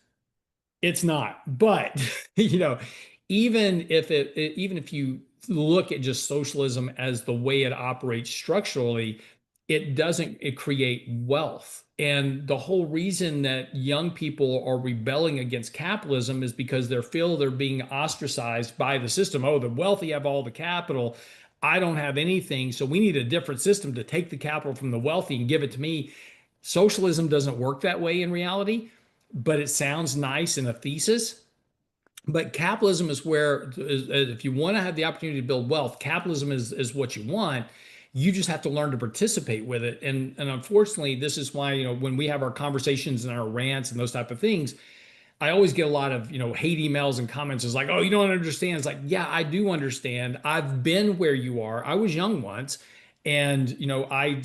It's not. But even if you look at just socialism as the way it operates structurally, it create wealth. And the whole reason that young people are rebelling against capitalism is because they feel they're being ostracized by the system. Oh, the wealthy have all the capital. I don't have anything. So we need a different system to take the capital from the wealthy and give it to me. Socialism doesn't work that way in reality, but it sounds nice in a thesis. But capitalism is where, if you want to have the opportunity to build wealth, capitalism is what you want. You just have to learn to participate with it. And unfortunately, this is why, when we have our conversations and our rants and those type of things, I always get a lot of, hate emails and comments. It's like, oh, you don't understand. It's like, yeah, I do understand. I've been where you are. I was young once, and I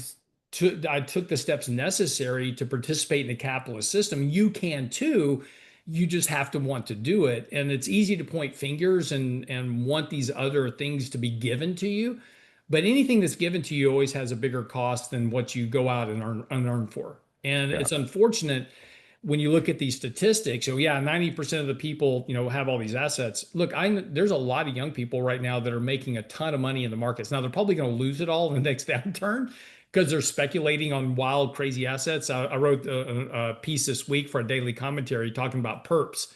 took the steps necessary to participate in the capitalist system. You can too. You just have to want to do it. And it's easy to point fingers and want these other things to be given to you. But anything that's given to you always has a bigger cost than what you go out and earn for. And Yeah. it's unfortunate when you look at these statistics. So yeah, 90% of the people, have all these assets. Look, there's a lot of young people right now that are making a ton of money in the markets. Now they're probably going to lose it all in the next downturn because they're speculating on wild, crazy assets. I wrote a piece this week for a daily commentary talking about perps,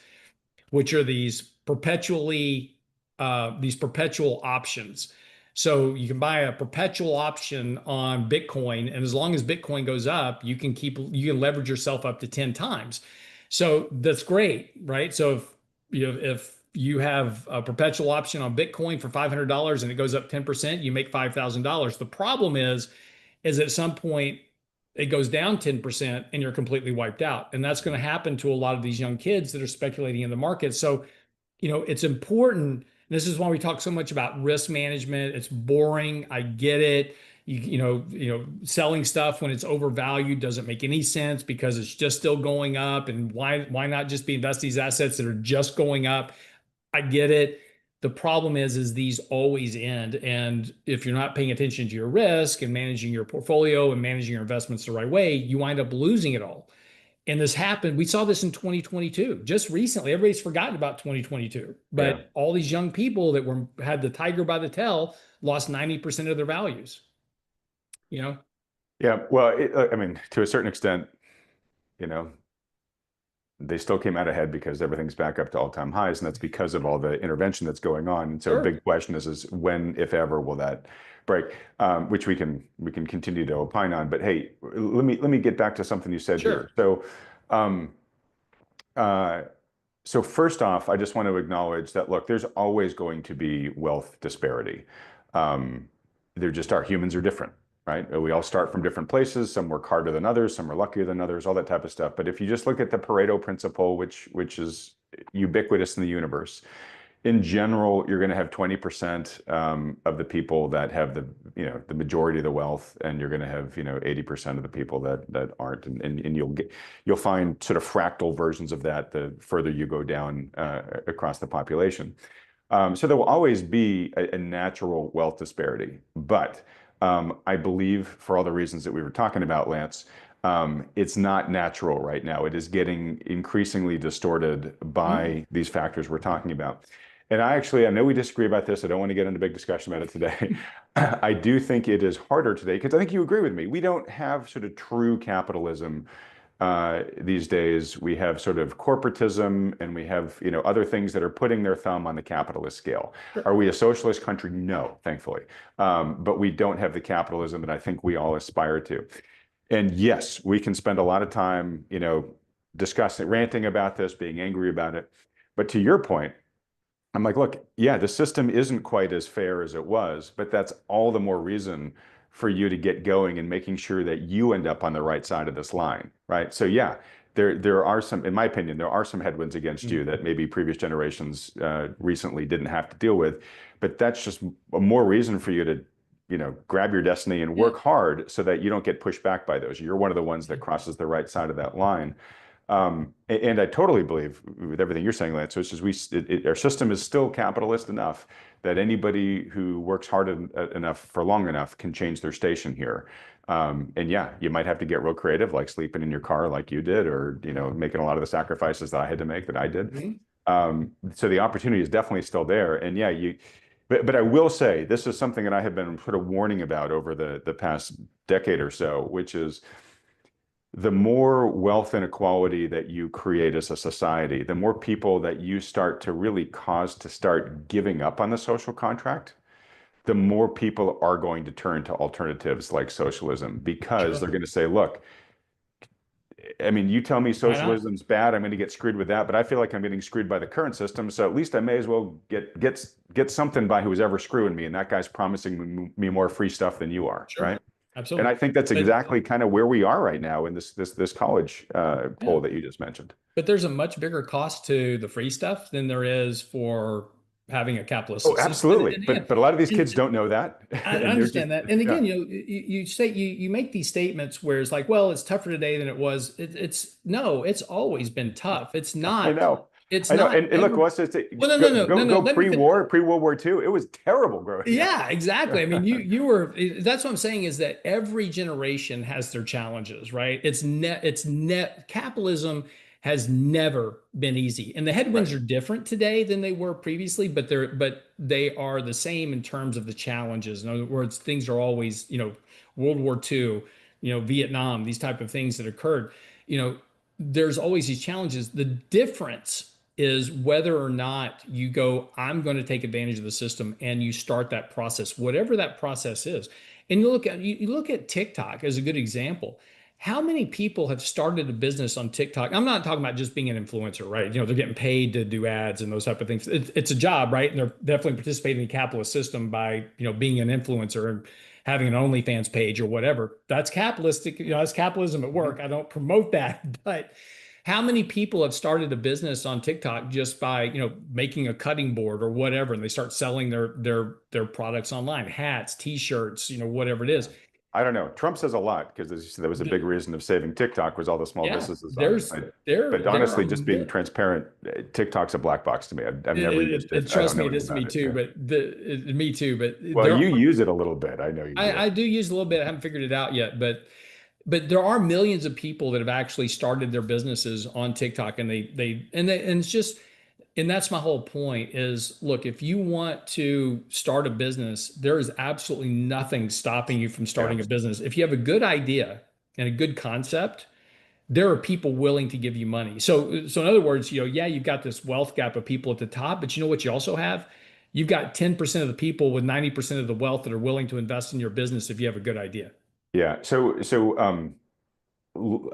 which are these perpetual options. So you can buy a perpetual option on Bitcoin, and as long as Bitcoin goes up, you can leverage yourself up to 10 times. So that's great, right? So if you have a perpetual option on Bitcoin for $500 and it goes up 10%, you make $5,000. The problem is at some point it goes down 10% and you're completely wiped out. And that's going to happen to a lot of these young kids that are speculating in the market. So, it's important. This is why we talk so much about risk management. It's boring. I get it. Selling stuff when it's overvalued doesn't make any sense because it's just still going up. And why not just be invest these assets that are just going up? I get it. The problem is these always end. And if you're not paying attention to your risk and managing your portfolio and managing your investments the right way, you wind up losing it all. And this happened. We saw this in 2022, just recently. Everybody's forgotten about 2022, Yeah. but all these young people that had the tiger by the tail lost 90% of their values. Yeah. Well, I mean, to a certain extent, you know, they still came out ahead because everything's back up to all-time highs, and that's because of all the intervention that's going on. And so Sure. a big question is when, if ever, will that break? Which we can continue to opine on. But hey, let me get back to something you said Sure. here. Um, so first off, I just want to acknowledge that, look, there's always going to be wealth disparity. There just are. Humans are different, right? We all start from different places. Some work harder than others. Some are luckier than others, all that type of stuff. But if you just look at the Pareto principle, which is ubiquitous in the universe, in general, you're going to have 20% of the people that have the majority of the wealth, and you're going to have 80% of the people that aren't, and you'll find sort of fractal versions of that the further you go down across the population. So there will always be a natural wealth disparity, but I believe for all the reasons that we were talking about, Lance, it's not natural right now. It is getting increasingly distorted by these factors we're talking about. And I know we disagree about this. I don't want to get into a big discussion about it today. I do think it is harder today because I think you agree with me. We don't have sort of true capitalism these days. We have sort of corporatism, and we have other things that are putting their thumb on the capitalist scale. Sure. Are we a socialist country? No, thankfully. But we don't have the capitalism that I think we all aspire to. And yes, we can spend a lot of time, discussing, ranting about this, being angry about it. But to your point, I'm like, look, yeah, the system isn't quite as fair as it was, but that's all the more reason for you to get going and making sure that you end up on the right side of this line, right? So yeah, there are some, in my opinion, there are some headwinds against you that maybe previous generations recently didn't have to deal with, but that's just more reason for you to grab your destiny and work hard so that you don't get pushed back by those. You're one of the ones that crosses the right side of that line. And I totally believe with everything you're saying, Lance. So it's just our system is still capitalist enough that anybody who works hard enough for long enough can change their station here. And yeah, you might have to get real creative, like sleeping in your car like you did, or making a lot of the sacrifices that I had to make that I did. So the opportunity is definitely still there. And yeah, but I will say this is something that I have been sort of warning about over the past decade or so, which is the more wealth inequality that you create as a society, the more people that you start to really cause to start giving up on the social contract, the more people are going to turn to alternatives like socialism, because they're going to say, look, I mean, you tell me socialism's bad, I'm going to get screwed with that, but I feel like I'm getting screwed by the current system, so at least I may as well get something by who's ever screwing me, and that guy's promising me more free stuff than you are, right? Absolutely. And I think that's exactly kind of where we are right now in this college poll that you just mentioned. But there's a much bigger cost to the free stuff than there is for having a capitalist Oh, system. absolutely. But a lot of these kids don't know that. I understand that. And again, you say you make these statements where it's like, well, it's tougher today than it was. It's always been tough. It's not. I know. It's I know. not. And look, let's just go pre-war, pre-World War II. It was terrible growing up. Yeah, exactly. I mean, that's what I'm saying is that every generation has their challenges, right? Capitalism has never been easy. And the headwinds are different today than they were previously, but they are the same in terms of the challenges. In other words, things are always, World War II, Vietnam, these type of things that occurred, there's always these challenges. The difference is whether or not you go, I'm going to take advantage of the system, and you start that process, whatever that process is. And you look at TikTok as a good example. how many people have started a business on TikTok? I'm not talking about just being an influencer, right? You know, they're getting paid to do ads and those type of things. It's a job, right? And they're definitely participating in the capitalist system by, you know, being an influencer and having an OnlyFans page or whatever. That's capitalistic, you know, that's capitalism at Mhm. work. I don't promote that, but how many people have started a business on TikTok just by, you know, making a cutting board or whatever, and they start selling their products online, hats, t-shirts, you know, whatever it Yeah. is. I don't know. Trump says a lot because as you said, that was a big reason of saving TikTok was all the small Yeah, businesses on it. But there honestly, are just being transparent, TikTok's a black box to me. I've never used it. I don't trust know me, it anything is me about it. too, Yeah. but me too, but Well, there you are, use it a little bit. I know you do. I do use a little bit. I haven't figured it out yet, but there are millions of people that have actually started their businesses on TikTok, and and it's just, and that's my whole point is, look, if you want to start a business, there is absolutely nothing stopping you from Yeah. starting a business. If you have a good idea and a good concept, there are people willing to give you money. So in other words, you know, yeah, you've got this wealth gap of people at the top, but you know what you also have? You've got 10% of the people with 90% of the wealth that are willing to invest in your business if you have a good idea. Yeah.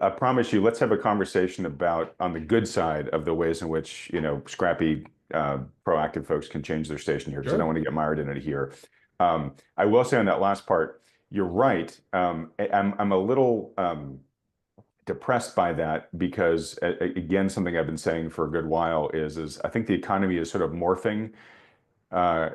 I promise you, let's have a conversation about on the good side of the ways in which, scrappy, proactive folks can change their station here, because I don't Sure. want to get mired in it here. I will say on that last part, you're right. I'm a little depressed by that because, again, something I've been saying for a good while is I think the economy is sort of morphing uh,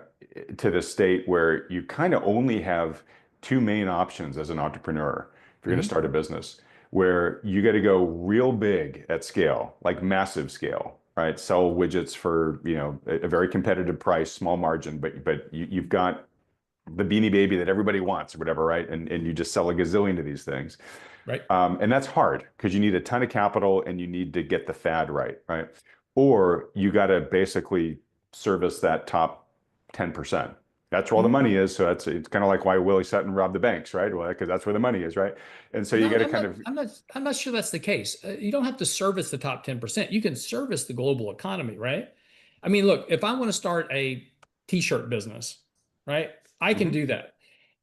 to the state where you kind of only have two main options as an entrepreneur if you're going to Mhm. start a business, where you got to go real big at scale, like massive scale, right? Sell widgets for, a very competitive price, small margin, but you've got the beanie baby that everybody wants or whatever, right? And you just sell a gazillion of these things. Right. And that's hard because you need a ton of capital and you need to get the fad right, right? Or you got to basically service that top 10%. That's where all the Mhm. money is. So it's kind of like why Willie Sutton robbed the banks, right? Well, because that's where the money is, right? And so you No, got to kind of, I'm not sure that's the case. You don't have to service the top 10%. You can service the global economy, right? I mean, look, if I want to start a t-shirt business, right? I can Mhm. do that.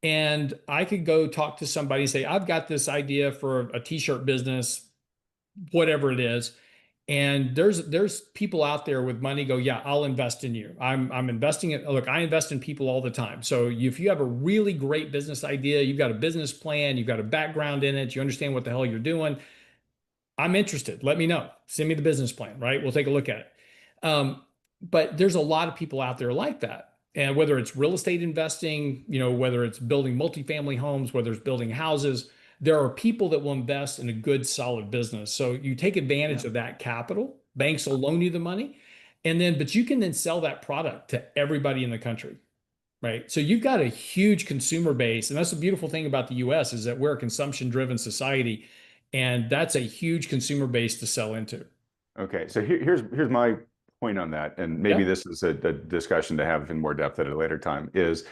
And I could go talk to somebody and say, I've got this idea for a t-shirt business, whatever it is. And there's people out there with money go, yeah, I'll invest in you. I'm investing in, look, I invest in people all the time. So if you have a really great business idea, you've got a business plan, you've got a background in it, you understand what the hell you're doing, I'm interested. Let me know. Send me the business plan, right? We'll take a look at it. But there's a lot of people out there like that. And whether it's real estate investing, you know, whether it's building multifamily homes, whether it's building houses, there are people that will invest in a good, solid business. So you take Yeah. advantage of that capital. Banks will loan you the money. And then, but you can then sell that product to everybody in the country, right? So you've got a huge consumer base. And that's the beautiful thing about the US is that we're a consumption driven society. And that's a huge consumer base to sell into. Okay. So here's my point on that. And maybe Yeah, this is a discussion to have in more depth at a later time is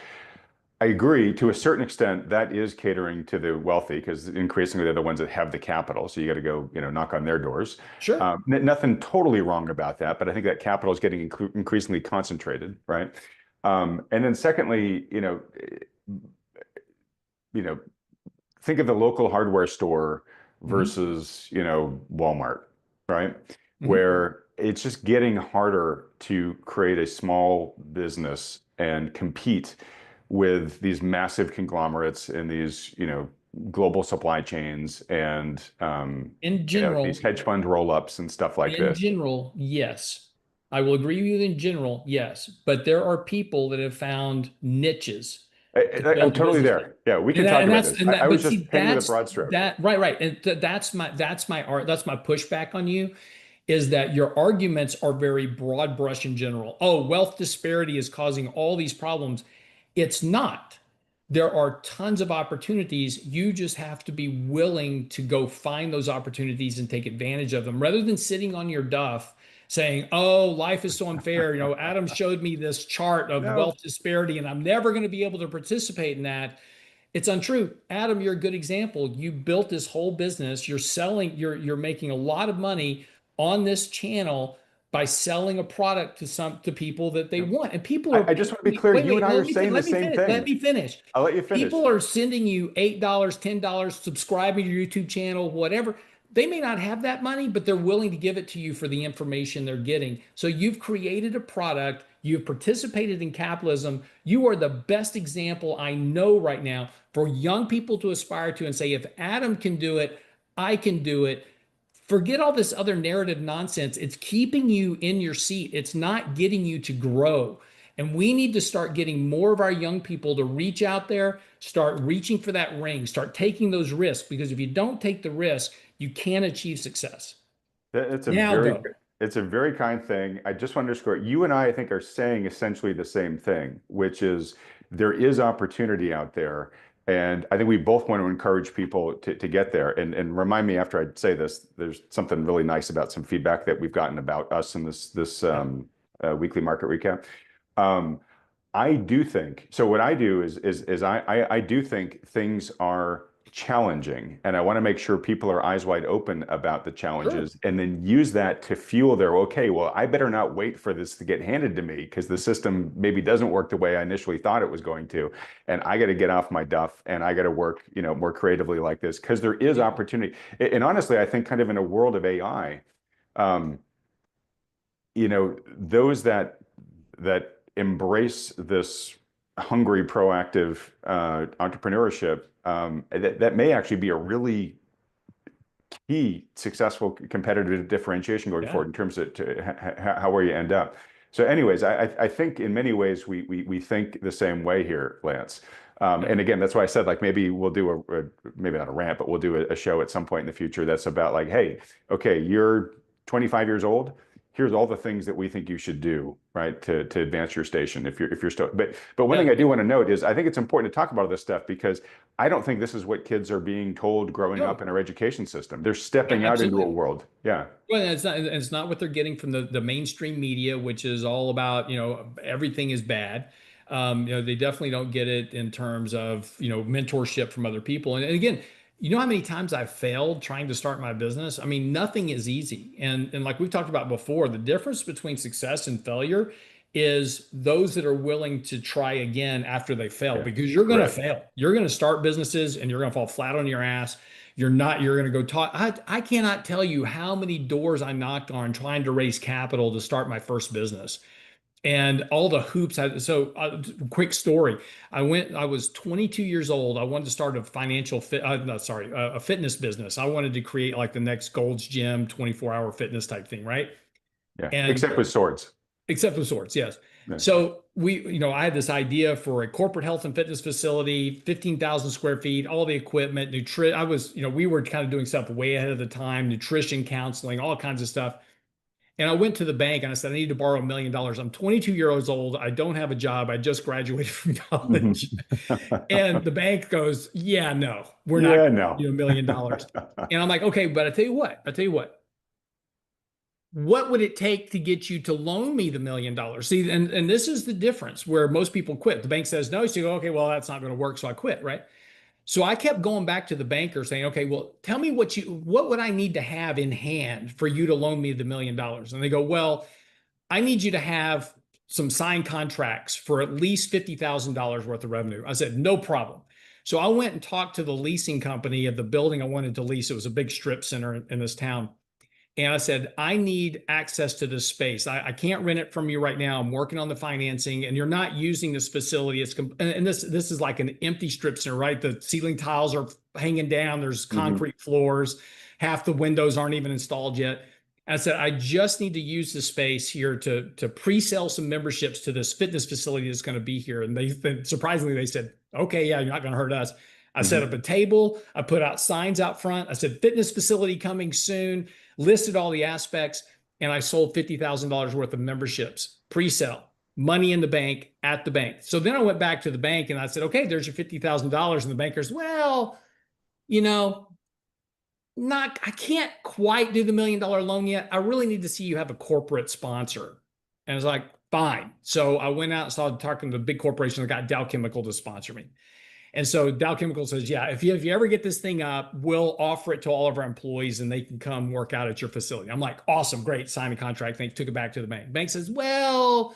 I agree to a certain extent that is catering to the wealthy because increasingly they're the ones that have the capital. So you got to go, knock on their doors. sure. Nothing totally wrong about that, but I think that capital is getting increasingly concentrated, right? And then secondly, you know, think of the local hardware store Hmm. versus, Walmart, right? Hmm. Where it's just getting harder to create a small business and compete with these massive conglomerates and these, global supply chains and, In these general, hedge fund roll-ups and stuff like in this. general, yes. I will agree with you in general, yes. But there are people that have found niches to I'm build a totally business in. there. Yeah, we can talk And about that's this. and I that, but was just see, painting with a broad stroke. right. And that's my art, that's my pushback on you, is that your arguments are very broad brush in general. Oh, wealth disparity is causing all these problems. It's not. There are tons of opportunities. You just have to be willing to go find those opportunities and take advantage of them rather than sitting on your duff saying, oh, life is so unfair. You know, Adam showed me this chart of No, wealth disparity and I'm never going to be able to participate in that. It's untrue. Adam, you're a good example. You built this whole business. You're selling, you're making a lot of money on this channel by selling a product to people that they Yep. want. And people are, I just want to be wait, clear. You and wait, I are saying the let me same finish. Let thing. me finish. I'll let you finish. People are sending you $8, $10, subscribing to your YouTube channel, whatever. They may not have that money, but they're willing to give it to you for the information they're getting. So you've created a product, you've participated in capitalism. You are the best example I know right now for young people to aspire to and say, if Adam can do it, I can do it. Forget all this other narrative nonsense. It's keeping you in your seat. It's not getting you to grow. And we need to start getting more of our young people to reach out there, start reaching for that ring, start taking those risks. Because if you don't take the risk, you can't achieve success. It's a Now very, go. it's a very kind thing. I just want to underscore, you and I think, are saying essentially the same thing, which is there is opportunity out there. And I think we both want to encourage people to get there. And remind me after I say this, there's something really nice about some feedback that we've gotten about us in this Yeah. weekly market recap. Um, I do think so. What I do is I do think things are challenging, and I want to make sure people are eyes wide open about the Sure. challenges, and then use that to fuel their okay. Well, I better not wait for this to get handed to me because the system maybe doesn't work the way I initially thought it was going to, and I got to get off my duff and I got to work, more creatively like this because there is opportunity. And honestly, I think kind of in a world of AI, um, those that embrace this hungry, proactive entrepreneurship, that may actually be a really key successful competitive differentiation going Yeah. forward in terms of how where you end up. So, anyways, I think in many ways we think the same way here, Lance. Yeah. And again, that's why I said like maybe we'll do maybe not a rant, but we'll do a show at some point in the future that's about like, hey, okay, you're 25 years old. Here's all the things that we think you should do, right, to advance your station if you're still. But one thing Yeah. I do want to note is I think it's important to talk about this stuff because I don't think this is what kids are being told growing up No, in our education system. They're stepping out into a absolutely. world. Yeah. Well, it's not what they're getting from the mainstream media, which is all about, everything is bad. They definitely don't get it in terms of, mentorship from other people. And again, you know how many times I've failed trying to start my business? I mean, nothing is easy. And like we've talked about before, the difference between success and failure is those that are willing to try again after they fail, Yeah. because you're going to Correct. fail. You're going to start businesses and you're going to fall flat on your ass. You're going to go talk. I cannot tell you how many doors I knocked on trying to raise capital to start my first business and all the hoops. Quick story. I was 22 years old. I wanted to start a no, sorry, a fitness business. I wanted to create like the next Gold's Gym 24-hour fitness type thing, right? Yeah. And Except with swords. except for sorts, yes. Yeah. So I had this idea for a corporate health and fitness facility, 15,000 square feet, all the equipment, we were kind of doing stuff way ahead of the time, nutrition, counseling, all kinds of stuff. And I went to the bank and I said, I need to borrow $1 million. I'm 22 years old. I don't have a job. I just graduated from Mhm. college. And the bank goes, yeah, no, we're not Yeah, going to give no. you $1 million. And I'm like, okay, but I tell you what would it take to get you to loan me the $1 million? See, and this is the difference where most people quit. The bank says no, so you go, okay, well, that's not going to work, so I quit, right? So I kept going back to the banker saying, okay, well, tell me what would I need to have in hand for you to loan me the $1 million? And they go, well, I need you to have some signed contracts for at least $50,000 worth of revenue. I said, no problem. So I went and talked to the leasing company of the building I wanted to lease. It was a big strip center in this town. And I said, I need access to this space. I can't rent it from you right now. I'm working on the financing, and you're not using this facility. And this is like an empty strip center, right? The ceiling tiles are hanging down. There's Mhm. concrete floors. Half the windows aren't even installed yet. I said, I just need to use the space here to pre-sell some memberships to this fitness facility that's going to be here. And surprisingly, they said, okay, yeah, you're not going to hurt us. I set Mhm. up a table. I put out signs out front. I said, fitness facility coming soon, listed all the aspects, and I sold $50,000 worth of memberships, pre-sale, money in the bank at the bank. So then I went back to the bank and I said, okay, there's your $50,000. And the banker's, well, you know, I can't quite do the $1 million loan yet. I really need to see you have a corporate sponsor. And I was like, fine. So I went out and started talking to the big corporation that got Dow Chemical to sponsor me. And so Dow Chemical says, yeah, if you ever get this thing up, we'll offer it to all of our employees and they can come work out at your facility. I'm like, awesome, great, sign a contract. They took it back to the bank. Bank says, well,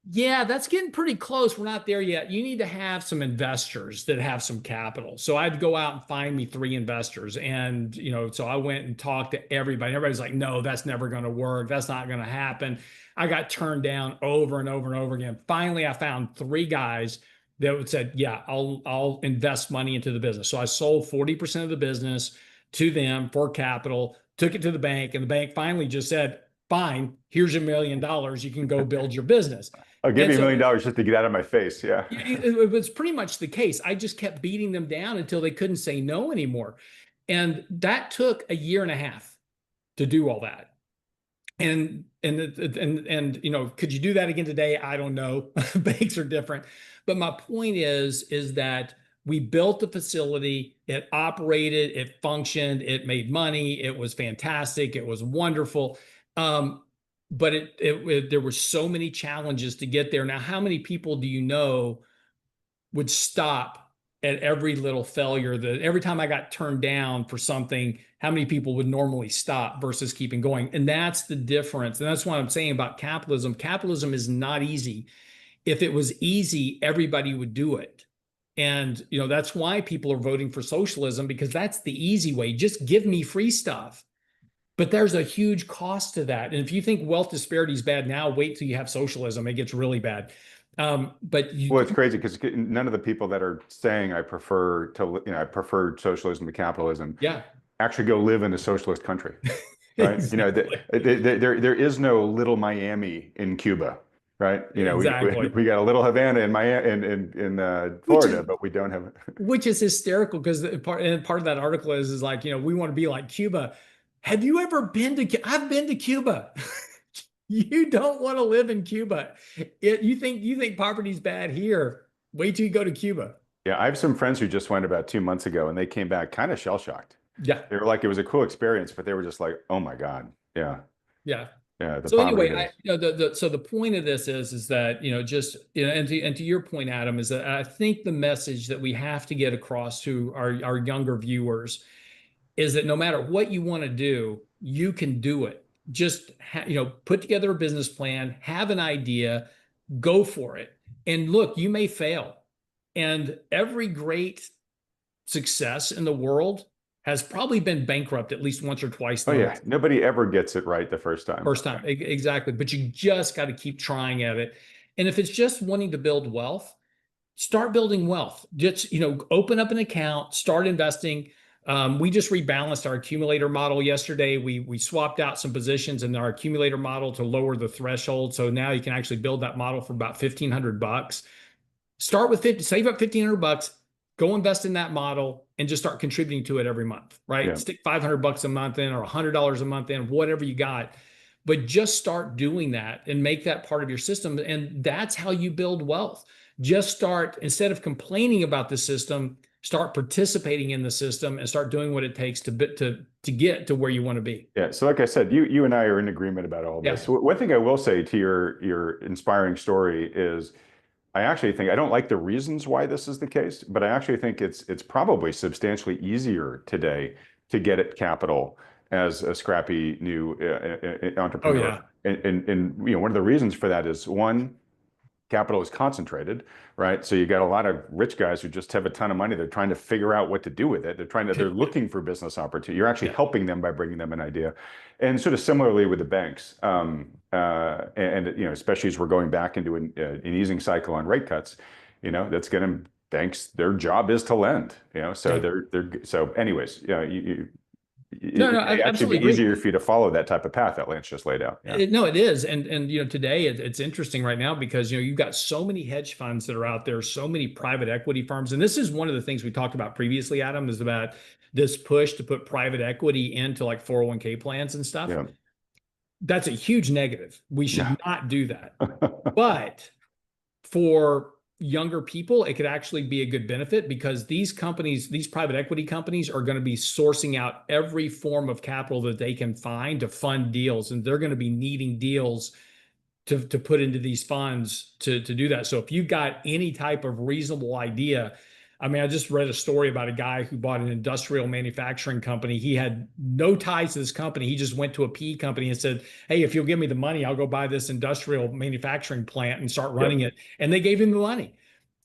yeah, that's getting pretty close. We're not there yet. You need to have some investors that have some capital. So I'd go out and find me 3 investors. And, so I went and talked to everybody. Everybody's like, no, that's never going to work. That's not going to happen. I got turned down over and over and over again. Finally, I found 3 guys that said, yeah, I'll invest money into the business. So I sold 40% of the business to them for capital, took it to the bank, and the bank finally just said, fine, here's $1 million. You can go build your business. I'll give And you $1 so million just to get out of my face. Yeah. it was pretty much the case. I just kept beating them down until they couldn't say no anymore. And that took a year and a half to do all that. And could you do that again today? I don't know. Banks are different. But my point is that we built the facility, it operated, it functioned, it made money, it was fantastic, it was wonderful. But there were so many challenges to get there. Now, how many people do you know would stop at every little failure? That every time I got turned down for something, how many people would normally stop versus keeping going? And that's the difference. And that's what I'm saying about capitalism. Capitalism is not easy. If it was easy, everybody would do it. And that's why people are voting for socialism, because that's the easy way. Just give me free stuff. But there's a huge cost to that. And if you think wealth disparity is bad now, wait till you have socialism. It gets really bad. Well, it's crazy because none of the people that are saying I prefer socialism to capitalism, yeah, actually go live in a socialist country, right? Exactly. There is no little Miami in Cuba, right? Exactly. We got a little Havana in Miami in Florida, but we don't have. Which is hysterical, because part of that article is like, we want to be like Cuba. Have you ever been to? I've been to Cuba. You don't want to live in Cuba. You think poverty's bad here. Wait till you go to Cuba. Yeah, I have some friends who just went about 2 months ago, and they came back kind of shell-shocked. Yeah. They were like, it was a cool experience, but they were just like, oh my God. Yeah. Yeah. Yeah. So anyway, so the point of this is that, and to your point, Adam, is that I think the message that we have to get across to our younger viewers is that no matter what you want to do, you can do it. Just put together a business plan, have an idea, go for it. And look, you may fail. And every great success in the world has probably been bankrupt at least once or twice. Oh yeah, nobody ever gets it right the first time. Exactly. But you just got to keep trying at it. And if it's just wanting to build wealth, start building wealth. Just open up an account, start investing. We just rebalanced our accumulator model yesterday. We swapped out some positions in our accumulator model to lower the threshold. So now you can actually build that model for about $1,500. Start with save up $1,500, go invest in that model, and just start contributing to it every month, right? Yeah. Stick $500 a month in, or $100 a month in, whatever you got. But just start doing that and make that part of your system. And that's how you build wealth. Just start, instead of complaining about the system, start participating in the system and start doing what it takes to get to where you want to be. Yeah. So like I said, you and I are in agreement about all this. Yeah. One thing I will say to your inspiring story is, I actually think, I don't like the reasons why this is the case, but I actually think it's probably substantially easier today to get at capital as a scrappy new entrepreneur. Oh, yeah. And one of the reasons for that is, one, capital is concentrated, right? So you got a lot of rich guys who just have a ton of money. They're trying to figure out what to do with it. They're looking for business opportunity. You're actually helping them by bringing them an idea. And sort of similarly with the banks, especially as we're going back into an easing cycle on rate cuts, that's going to, banks, their job is to lend, so so anyways, absolutely be easier for you to follow that type of path that Lance just laid out. Yeah. No, it is. And today it's interesting right now because, you've got so many hedge funds that are out there, so many private equity firms. And this is one of the things we talked about previously, Adam, is about this push to put private equity into like 401k plans and stuff. Yeah. That's a huge negative. We should not do that. But for younger people, it could actually be a good benefit, because these companies, these private equity companies, are going to be sourcing out every form of capital that they can find to fund deals. And they're going to be needing deals to put into these funds to do that. So if you've got any type of reasonable idea, I mean, I just read a story about a guy who bought an industrial manufacturing company. He had no ties to this company. He just went to a PE company and said, "Hey, if you'll give me the money, I'll go buy this industrial manufacturing plant and start running Yep. it." And they gave him the money.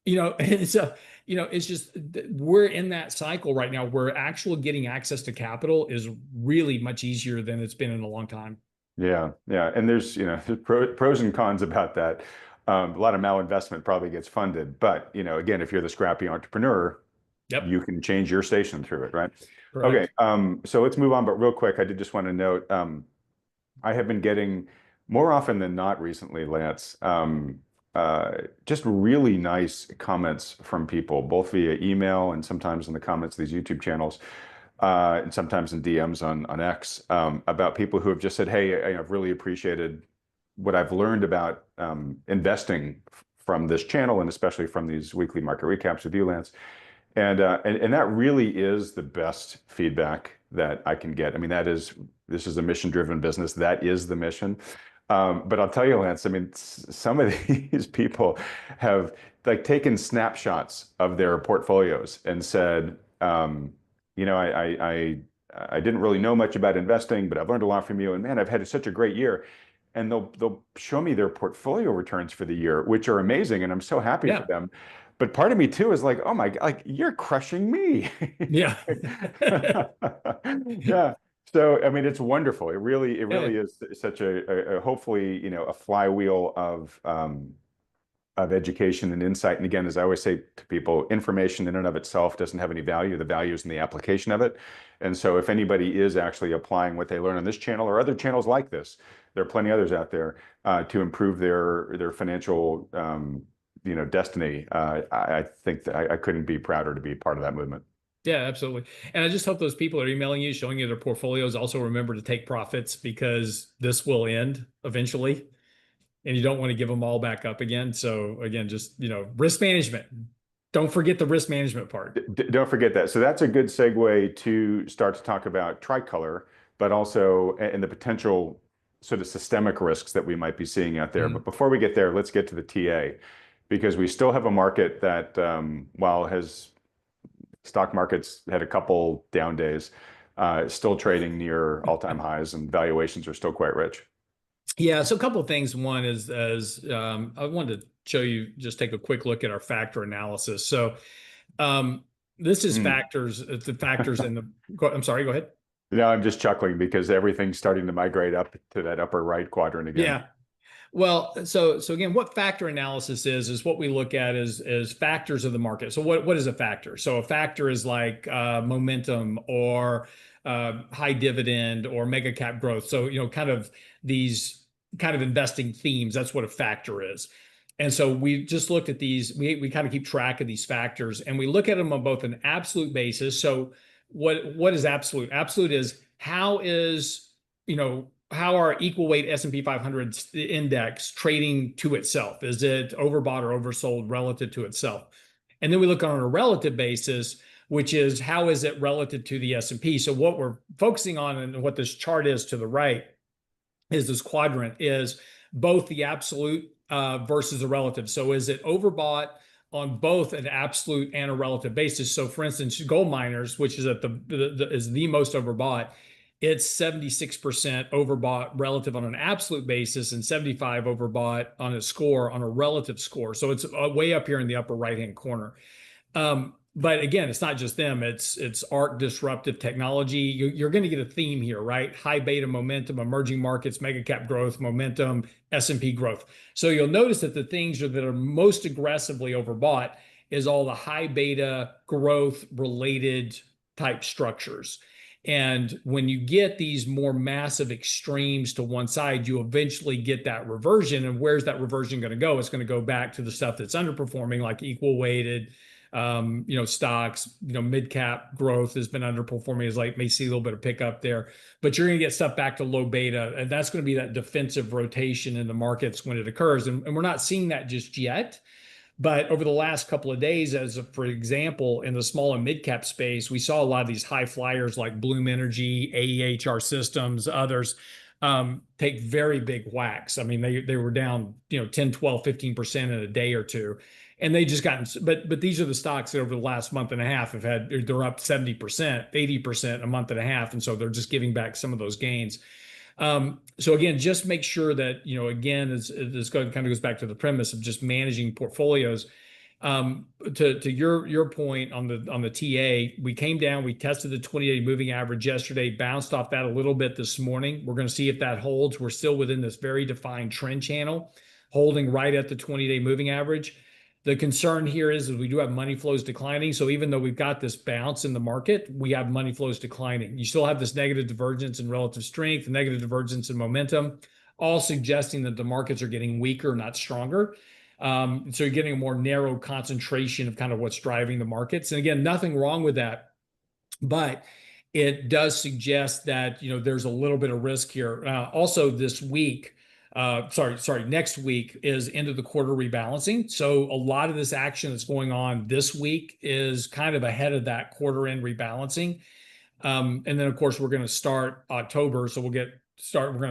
And so, it's just we're in that cycle right now where actual getting access to capital is really much easier than it's been in a long time. Yeah, yeah, and there's there's pros and cons about that. A lot of malinvestment probably gets funded, but again, if you're the scrappy entrepreneur, Yep, you can change your station through it, right? Okay, correct. so let's move on. But real quick, I did just want to note, I have been getting more often than not recently, Lance, just really nice comments from people, both via email and sometimes in the comments of these YouTube channels, and sometimes in DMs on X, about people who have just said, "Hey, I've really appreciated what I've learned about investing from this channel, and especially from these weekly market recaps with you, Lance." And that really is the best feedback that I can get. I mean, this is a mission-driven business. That is the mission. But I'll tell you, Lance, I mean, some of these people have like taken snapshots of their portfolios and said, I didn't really know much about investing, but I've learned a lot from you. And man, I've had such a great year. And they'll show me their portfolio returns for the year, which are amazing, and I'm so happy for Yeah, them. But part of me too is like, oh my God, like you're crushing me. yeah, Yeah. So I mean, it's wonderful. It yeah, really is such a hopefully, a flywheel of education and insight. And again, as I always say to people, information in and of itself doesn't have any value. The value is in the application of it. And so if anybody is actually applying what they learn on this channel or other channels like this, there are plenty others out there to improve their financial destiny. I think that I couldn't be prouder to be part of that movement. yeah, absolutely. And I just hope those people that are emailing you, showing you their portfolios, also remember to take profits because this will end eventually, and you don't want to give them all back up again. So again, just risk management. Don't forget the risk management part. Don't forget that. So that's a good segue to start to talk about Tricolor, but also and the potential sort of systemic risks that we might be seeing out there. Mhm. But before we get there, let's get to the TA, because we still have a market that, while has stock markets had a couple down days, still trading near all-time highs, and valuations are still quite rich. Yeah, so a couple of things. One is as I wanted to show you, just take a quick look at our factor analysis. So this is Mm. factors, the factors in the, I'm sorry, go ahead. No, I'm just chuckling because everything's starting to migrate up to that upper right quadrant again. Yeah. Well, so again, what factor analysis is what we look at as factors of the market. So what is a factor? So a factor is like momentum or high dividend or mega cap growth. So kind of these kind of investing themes. That's what a factor is. And so we just looked at these. We kind of keep track of these factors, and we look at them on both an absolute basis. So what is absolute? Absolute is how our equal weight S&P 500 index trading to itself? Is it overbought or oversold relative to itself? And then we look on a relative basis, which is how is it relative to the S&P? So what we're focusing on and what this chart is to the right is this quadrant is both the absolute versus the relative. So is it overbought on both an absolute and a relative basis? So for instance, gold miners, which is at is the most overbought, it's 76% overbought relative on an absolute basis and 75 overbought on a score on a relative score. So it's way up here in the upper right hand corner. But again, it's not just them. It's ARK disruptive technology. You're going to get a theme here, right? High beta momentum, emerging markets, mega cap growth, momentum, S&P growth. So you'll notice that the things that are most aggressively overbought is all the high beta growth related type structures. And when you get these more massive extremes to one side, you eventually get that reversion. And where's that reversion going to go? It's going to go back to the stuff that's underperforming, like equal weighted, stocks. Mid cap growth has been underperforming. Is like may see a little bit of pickup there, but you're going to get stuff back to low beta, and that's going to be that defensive rotation in the markets when it occurs. And we're not seeing that just yet. But over the last couple of days, for example, in the small and mid cap space, we saw a lot of these high flyers like Bloom Energy, AEHR Systems, others take very big whacks. I mean, they were down, 10, 12, 15% in a day or two. and they just gotten, but these are the stocks that over the last month and a half have had, they're up 70%, 80% a month and a half. And so they're just giving back some of those gains. So again, just make sure that, again, this kind of goes back to the premise of just managing portfolios. To your point on the TA, we came down, we tested the 20-day moving average yesterday, bounced off that a little bit this morning. We're going to see if that holds. We're still within this very defined trend channel, holding right at the 20-day moving average. The concern here is we do have money flows declining. So even though we've got this bounce in the market, we have money flows declining. You still have this negative divergence in relative strength, negative divergence in momentum, all suggesting that the markets are getting weaker, not stronger. So you're getting a more narrow concentration of kind of what's driving the markets. And again, nothing wrong with that, but it does suggest that, there's a little bit of risk here. Also this week, next week is end of the quarter rebalancing. So a lot of this action that's going on this week is kind of ahead of that quarter end rebalancing. And then of course we're going to start October. So we're going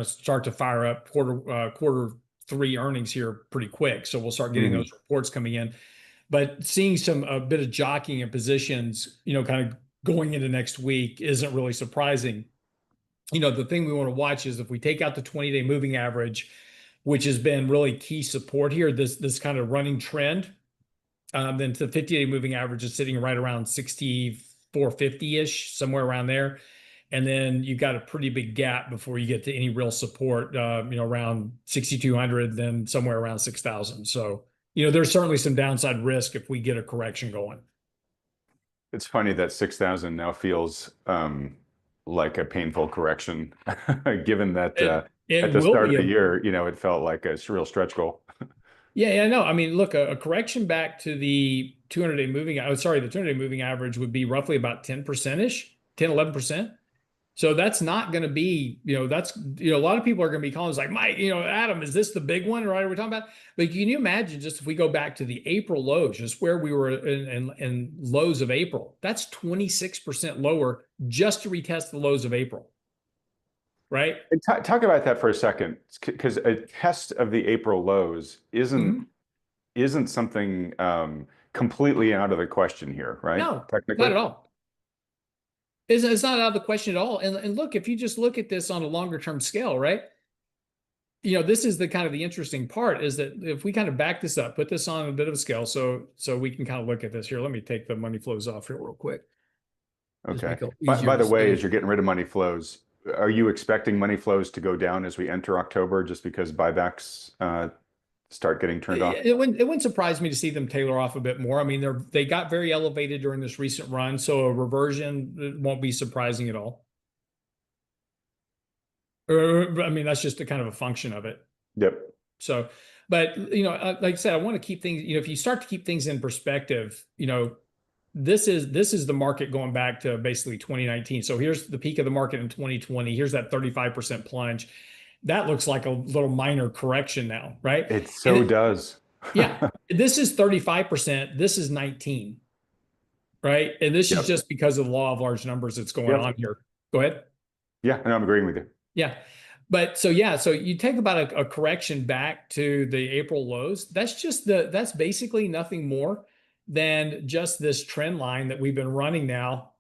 to start to fire up quarter three earnings here pretty quick. So we'll start getting those reports coming in, but seeing a bit of jockeying in positions, kind of going into next week isn't really surprising. The thing we want to watch is if we take out the 20-day moving average, which has been really key support here, this kind of running trend, then the 50-day moving average is sitting right around 6450-ish, somewhere around there. And then you've got a pretty big gap before you get to any real support, around 6,200, then somewhere around 6,000. So, there's certainly some downside risk if we get a correction going. It's funny that 6,000 now feels like a painful correction, given that at the start of the year, it felt like a real stretch goal. Yeah, no. I mean, look, a correction back to the 200-day moving, the 200-day moving average would be roughly about 10%-ish, 10, 11%. So that's not going to be, a lot of people are going to be calling us like, Mike, Adam, is this the big one, right? We're talking about, but can you imagine just if we go back to the April lows, just where we were in lows of April, that's 26% lower just to retest the lows of April, right? And talk about that for a second, because a test of the April lows isn't something completely out of the question here, right? No, technically, not at all. It's not out of the question at all. And look, if you just look at this on a longer term scale, right? This is the kind of the interesting part is that if we kind of back this up, put this on a bit of a scale, so we can kind of look at this here. Let me take the money flows off here real quick. Okay. By the way, as you're getting rid of money flows, are you expecting money flows to go down as we enter October just because buybacks start getting turned off? It wouldn't surprise me to see them tailor off a bit more. I mean, they got very elevated during this recent run, so a reversion won't be surprising at all. I mean, that's just a kind of a function of it. Yep. So, but like I said, I want to keep things. If you start to keep things in perspective, this is the market going back to basically 2019. So here's the peak of the market in 2020. Here's that 35% plunge. That looks like a little minor correction now, right? It does. Yeah. This is 35%. This is 19. Right. And this is just because of the law of large numbers that's going on here. Go ahead. Yeah, no, I'm agreeing with you. Yeah. But so you take about a correction back to the April lows. That's basically nothing more than just this trend line that we've been running now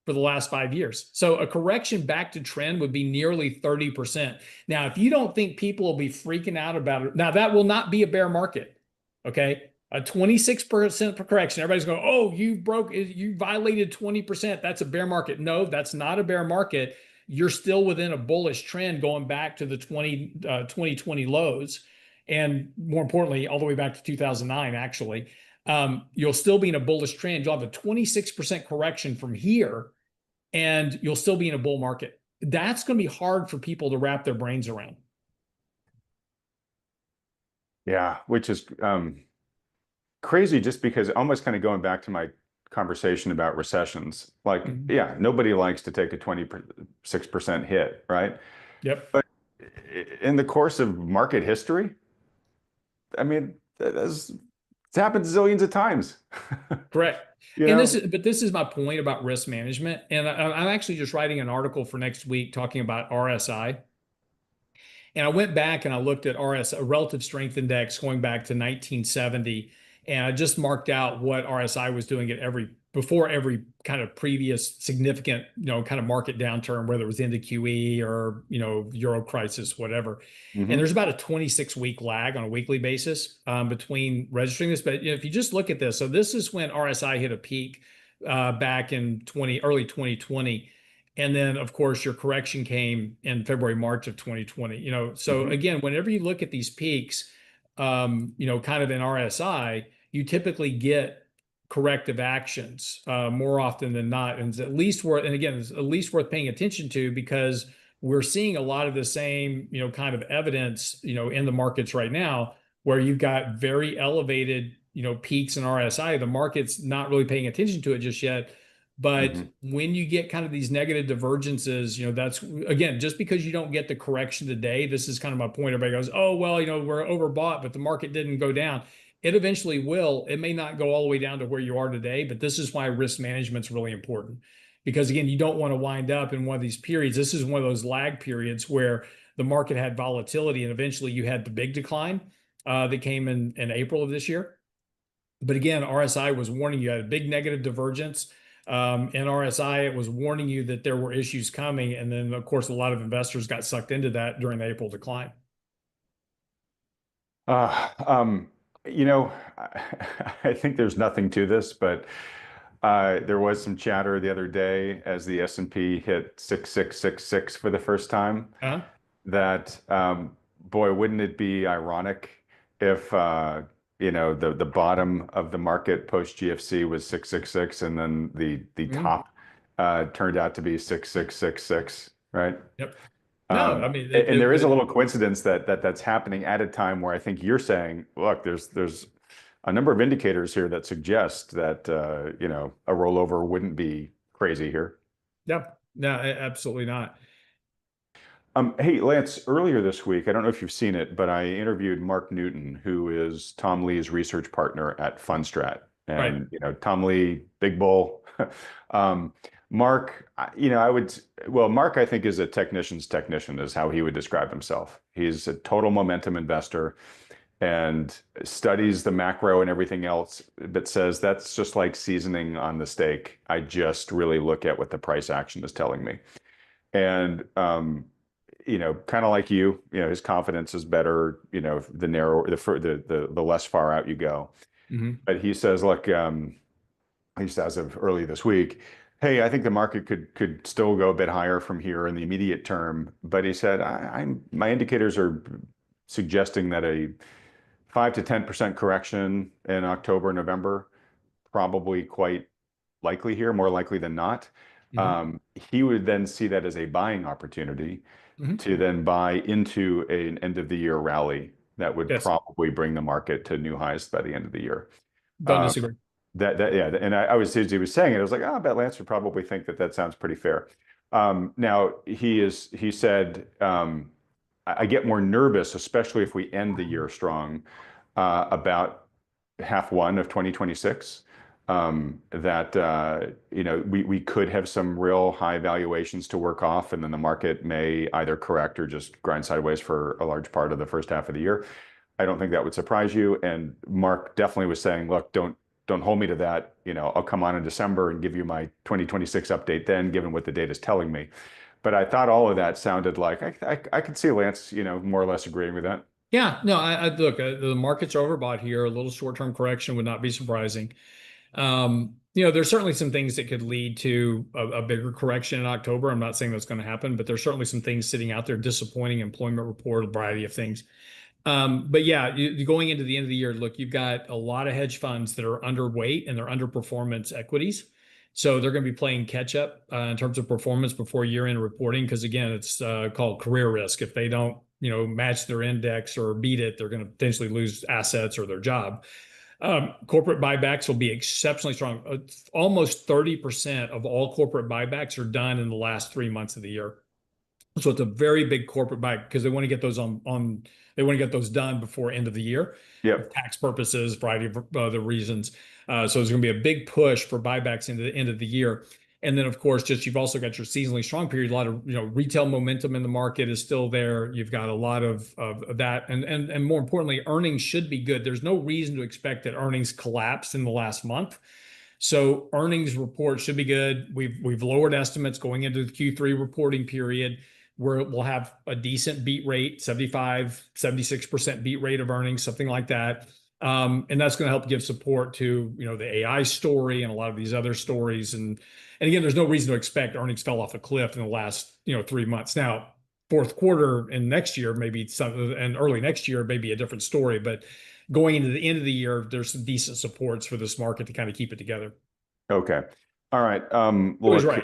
for the last 5 years. So a correction back to trend would be nearly 30%. Now, if you don't think people will be freaking out about it, now that will not be a bear market. Okay. A 26% correction. Everybody's going, oh, you violated 20%. That's a bear market. No, that's not a bear market. You're still within a bullish trend going back to the 2020 lows. And more importantly, all the way back to 2009, actually. You'll still be in a bullish trend. You'll have a 26% correction from here, and you'll still be in a bull market. That's going to be hard for people to wrap their brains around. Yeah, which is crazy, just because almost kind of going back to my conversation about recessions, like, yeah, nobody likes to take a 26% hit, right? Yep. But in the course of market history, I mean, it's happened zillions of times. Correct. But this is my point about risk management. And I'm actually just writing an article for next week talking about RSI. And I went back and I looked at RSI, Relative Strength Index, going back to 1970. And I just marked out what RSI was doing at before every kind of previous significant, kind of market downturn, whether it was into QE or, Euro crisis, whatever. And Hmm. there's about a 26-week lag on a weekly basis between registering this. But if you just look at this, so this is when RSI hit a peak back in early 2020. And then, of course, your correction came in February, March of 2020. So Hmm. again, whenever you look at these peaks, kind of in RSI, you typically get corrective actions more often than not. And it's at least worth, and again, it's at least worth paying attention to because we're seeing a lot of the same, kind of evidence, in the markets right now, where you've got very elevated, peaks in RSI. The market's not really paying attention to it just yet. But Hmm. when you get kind of these negative divergences, that's again, just because you don't get the correction today, this is kind of my point. Everybody goes, oh, well, we're overbought, but the market didn't go down. It eventually will. It may not go all the way down to where you are today, but this is why risk management is really important. Because again, you don't want to wind up in one of these periods. This is one of those lag periods where the market had volatility and eventually you had the big decline that came in April of this year. But again, RSI was warning you had a big negative divergence. And RSI, it was warning you that there were issues coming. And then, of course, a lot of investors got sucked into that during the April decline. Uh, um, you know, I think there's nothing to this, but there was some chatter the other day as the S&P hit 6666 for the first time Huh? that, boy, wouldn't it be ironic if, the bottom of the market post GFC was 666 and then the Mhm. top turned out to be 6666, right? Yep. No, Um, I mean, and there is a little coincidence that's happening at a time where I think you're saying, look, there's a number of indicators here that suggest that a rollover wouldn't be crazy here. yeah, no, absolutely not. Hey, Lance, earlier this week, I don't know if you've seen it, but I interviewed Mark Newton, who is Tom Lee's research partner at Fundstrat. Right. And, Tom Lee, big bull. Um, Mark, Mark, I think is a technician's technician, is how he would describe himself. He's a total momentum investor and studies the macro and everything else, but says that's just like seasoning on the steak. I just really look at what the price action is telling me. And kind of like his confidence is better, the narrower, the less far out you go. Hmm. But he says, look, at least as of early this week, hey, I think the market could still go a bit higher from here in the immediate term. But he said, my indicators are suggesting that a 5 to 10% correction in October, November, probably quite likely here, more likely than not. Hmm. He would then see that as a buying opportunity Hmm. to then buy into an end of the year rally that would Yes. probably bring the market to new highs by the end of the year. Don't Um, disagree. yeah, and I was as he was saying it, I was like, oh, I bet Lance would probably think that sounds pretty fair. Now he said, I get more nervous, especially if we end the year strong, about half one of 2026. That we could have some real high valuations to work off, and then the market may either correct or just grind sideways for a large part of the first half of the year. I don't think that would surprise you. And Mark definitely was saying, look, don't hold me to that. I'll come on in December and give you my 2026 update then, given what the data is telling me. But I thought all of that sounded like I could see Lance, more or less agreeing with that. Yeah, no, I look, the market's overbought here. A little short-term correction would not be surprising. There's certainly some things that could lead to a bigger correction in October. I'm not saying that's going to happen, but there's certainly some things sitting out there, disappointing employment report, a variety of things. But yeah, going into the end of the year, look, you've got a lot of hedge funds that are underweight and they're underperformance equities. So they're going to be playing catch up in terms of performance before year-end reporting. Because again, it's called career risk. If they don't, match their index or beat it, they're going to potentially lose assets or their job. Corporate buybacks will be exceptionally strong. Almost 30% of all corporate buybacks are done in the last 3 months of the year. So it's a very big corporate buy because they want to get those they want to get those done before end of the year for Yep. tax purposes, variety of other reasons. So there's going to be a big push for buybacks into the end of the year. And then, of course, just you've also got your seasonally strong period. A lot of retail momentum in the market is still there. You've got a lot of that, and more importantly, earnings should be good. There's no reason to expect that earnings collapsed in the last month. So earnings report should be good. We've lowered estimates going into the Q3 reporting period, where we'll have a decent beat rate, 75-76% beat rate of earnings, something like that. And that's going to help give support to the AI story and a lot of these other stories. And again, there's no reason to expect earnings fell off a cliff in the last 3 months. Now, fourth quarter and next year, and early next year, maybe a different story. But going into the end of the year, there's some decent supports for this market to kind of keep it together. Okay. All right. Look, right.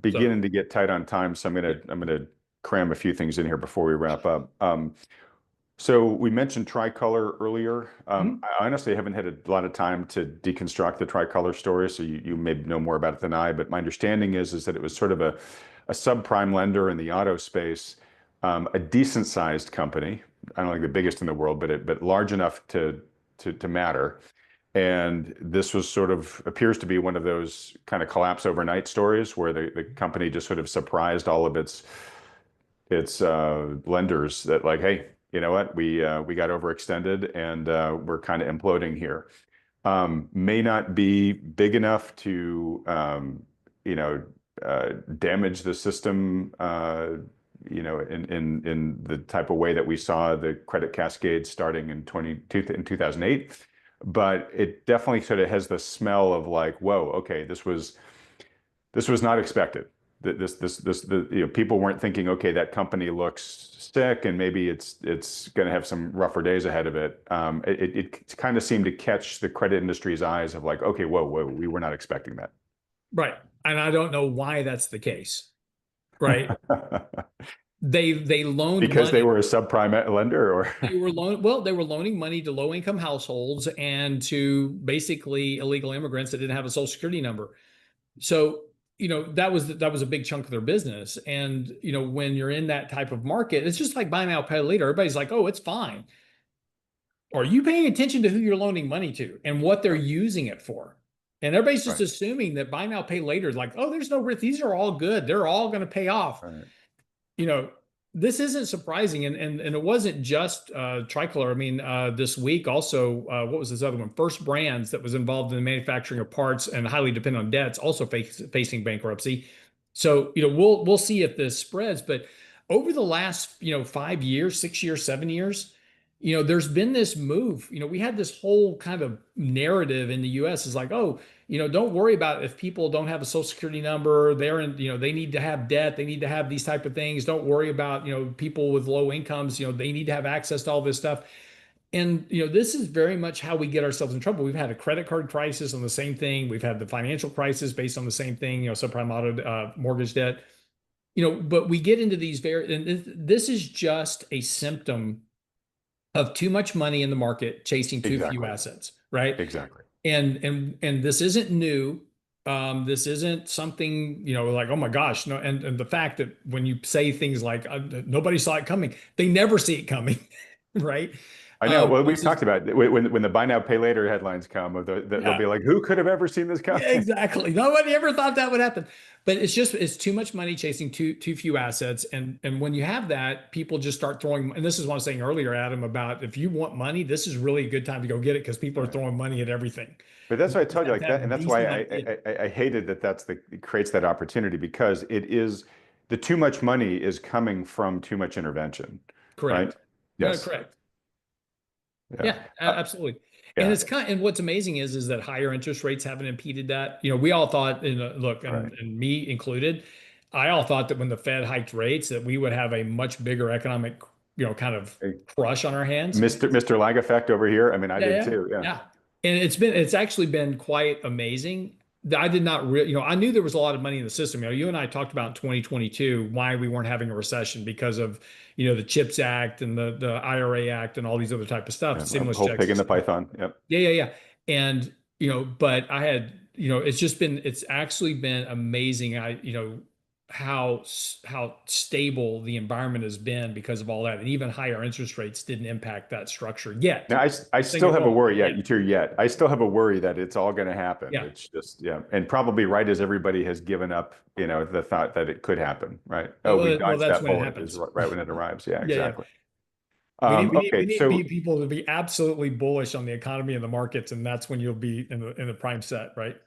Beginning to get tight on time, so I'm gonna cram a few things in here before we wrap up. So we mentioned Tricolor earlier. I honestly haven't had a lot of time to deconstruct the Tricolor story, so you may know more about it than I. But my understanding is that it was sort of a subprime lender in the auto space, a decent sized company. I don't think the biggest in the world, but large enough to matter. And this was sort of appears to be one of those kind of collapse overnight stories where the company just sort of surprised all of its lenders that, like, hey, you know what, we got overextended and we're kind of imploding here. May not be big enough to damage the system, in the type of way that we saw the credit cascade starting in 2008. But it definitely sort of has the smell of like, whoa, okay, this was not expected. People weren't thinking, okay, that company looks sick and maybe it's going to have some rougher days ahead of it. It kind of seemed to catch the credit industry's eyes of like, okay, whoa, we were not expecting that. Right. And I don't know why that's the case. Right. They loaned because money. They were a subprime lender, or they were loaning money to low income households and to basically illegal immigrants that didn't have a social security number. So that was a big chunk of their business. And when you're in that type of market, it's just like buy now, pay later. Everybody's like, oh, it's fine. Are you paying attention to who you're loaning money to and what they're using it for? And everybody's just assuming that buy now, pay later is like, oh, there's no risk. These are all good. They're all going to pay off. Right. This isn't surprising. And it wasn't just Tricolor. I mean, this week also, what was this other one? First Brands, that was involved in the manufacturing of parts and highly dependent on debts, also facing bankruptcy. So, we'll see if this spreads. But over the last, 5 years, 6 years, 7 years, there's been this move. We had this whole kind of narrative in the US is like, oh, don't worry about if people don't have a social security number, they're in, they need to have debt, they need to have these type of things. Don't worry about, people with low incomes, they need to have access to all this stuff. And, this is very much how we get ourselves in trouble. We've had a credit card crisis on the same thing. We've had the financial crisis based on the same thing, subprime auto mortgage debt, but we get into these and this is just a symptom of too much money in the market chasing too few assets, right? Exactly. And this isn't new. This isn't something, like, oh my gosh, no. And the fact that when you say things like nobody saw it coming, they never see it coming, right? I know. Well, we've talked about it. When the buy now, pay later headlines come, they'll be like, who could have ever seen this coming? Yeah, exactly. Nobody ever thought that would happen. But it's too much money chasing too few assets. And when you have that, people just start throwing, and this is what I was saying earlier, Adam, about if you want money, this is really a good time to go get it because people are throwing money at everything. But that's why I told you like that. And that's why I hated that it creates that opportunity, because it is the too much money is coming from too much intervention. Correct. Right? Yes. No, correct. Yeah. Yeah, absolutely. And it's and what's amazing is that higher interest rates haven't impeded that. We all thought, look, and me included, I all thought that when the Fed hiked rates that we would have a much bigger economic, kind of crush on our hands. Mr. Lag effect over here. I mean, I did too. Yeah. And it's actually been quite amazing. I did not really, I knew there was a lot of money in the system. You and I talked about in 2022 why we weren't having a recession because of, the CHIPS Act and the IRA Act and all these other type of stuff. Stimulus whole checks. pig in the python. Yep. Yeah. And, but I had, it's actually been amazing. how stable the environment has been because of all that, and even higher interest rates didn't impact that structure yet. Now, I I think still it have a will. worry. Yeah, Yeah, you too yet. I still have a worry that it's all going to happen. yeah. It's just, yeah. And probably right as everybody has given up, the thought that it could happen, right? Oh, we Well, dodged that's that when it bullet is happens. right when it arrives. Yeah, Yeah, yeah. exactly. We Okay, need so people to be absolutely bullish on the economy and the markets, and that's when you'll be in the prime set, right?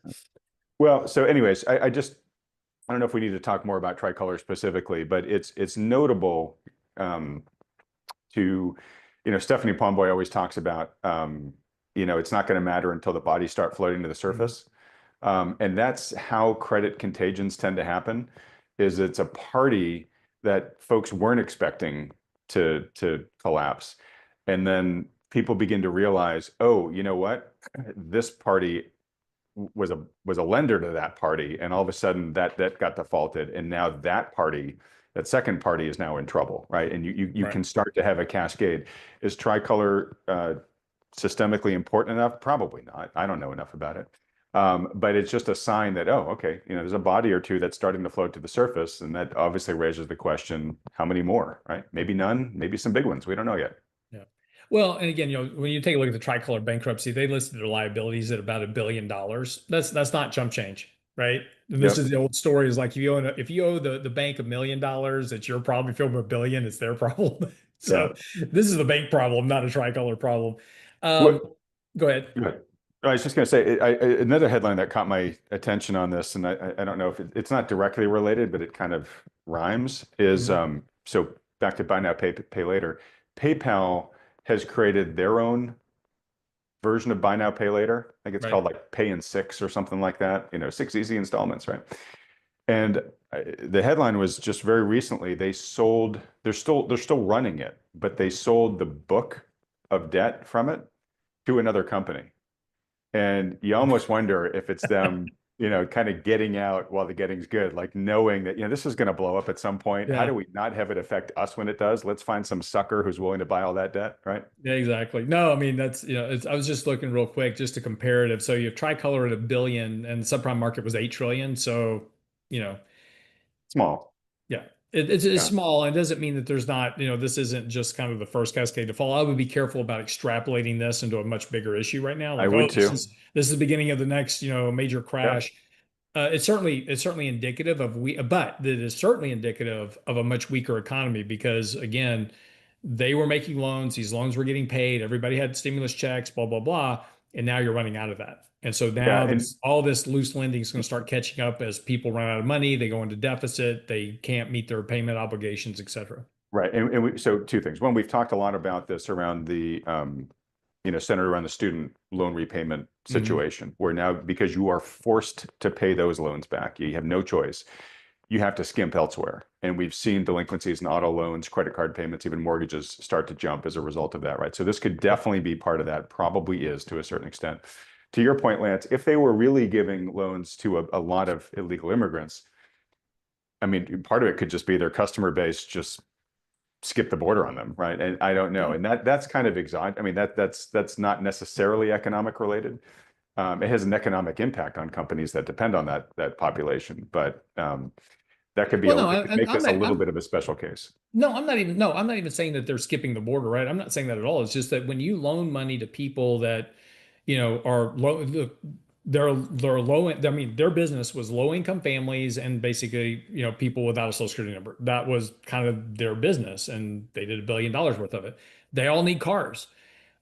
well, so anyways, I don't know if we need to talk more about Tricolor specifically, but it's notable um, to, Stephanie Pomboy always talks about, it's not going to matter until the bodies start floating to the Mhm. surface. And that's how credit contagions tend to happen, is it's a party that folks weren't expecting to collapse. And then people begin to realize, oh, you know what? This party was a lender to that party, and all of a sudden that got defaulted, and now that second party is now in trouble, right? And you Right. can start to have a cascade. Is Tricolor systemically important enough? Probably not. I don't know enough about it. But it's just a sign that, oh, okay, there's a body or two that's starting to float to the surface, and that obviously raises the question, how many more, right? Maybe none, maybe some big ones. We don't know yet. Yeah. Well, and again, when you take a look at the Tricolor bankruptcy, they listed their liabilities at about $1 billion. That's not chump change, right? And this is Yep. the old story: is like if you owe the bank $1 million, it's your problem. If you owe them $1 billion, it's their problem. Yeah. So this is the bank problem, not a Tricolor problem. What Go ahead. Good. I was just going to say, another headline that caught my attention on this, and I don't know if it's not directly related, but it kind of rhymes, is Mhm. so back to buy now, pay later. PayPal has created their own version of buy now, pay later. I think it's Right. called like Pay in Six or something like that, 6 easy installments, right? And the headline was just very recently they're still running it, but they sold the book of debt from it to another company. And you almost wonder if it's them, kind of getting out while the getting's good, like knowing that, this is going to blow up at some point. How Yeah. do we not have it affect us when it does? Let's find some sucker who's willing to buy all that debt, right? Yeah, exactly. No, I mean that's I was just looking real quick just to comparative. So you have Tricolor at $1 billion, and the subprime market was 8 trillion. So you know, Small. yeah, it's Yeah, small, and it doesn't mean that there's not, this isn't just kind of the first cascade to fall. I would be careful about extrapolating this into a much bigger issue right now. I Like, would oh, this too. is this is the beginning of the next, major Yeah. crash. It's certainly indicative of but it is certainly indicative of a much weaker economy because again, they were making loans, these loans were getting paid, everybody had stimulus checks, blah blah blah, and now you're running out of that. And so Yeah. now And this all this loose lending is going to start catching up as people run out of money, they go into deficit, they can't meet their payment obligations, et cetera. right. So two things. One, we've talked a lot about this around the centered around the student loan repayment Mhm. situation, where now because you are forced to pay those loans back, you have no choice. You have to skimp elsewhere. And we've seen delinquencies in auto loans, credit card payments, even mortgages start to jump as a result of that, right? So this could definitely be part of that, probably is to a certain extent. To your point, Lance, if they were really giving loans to a lot of illegal immigrants, I mean, part of it could just be their customer base just skip the border on them, right? And I don't know. Yeah. And that's kind of exotic. I mean, that's not necessarily economic related. It has an economic impact on companies that depend on that population, but that could be Well, no, it could make I'm this a not, little bit of a special case. no, I'm not even saying that they're skipping the border, right? I'm not saying that at all. It's just that when you loan money to people that, are low, look, they're low, I mean, their business was low income families and basically, people without a social security number. That was kind of their business, and they did $1 billion worth of it. They all need cars.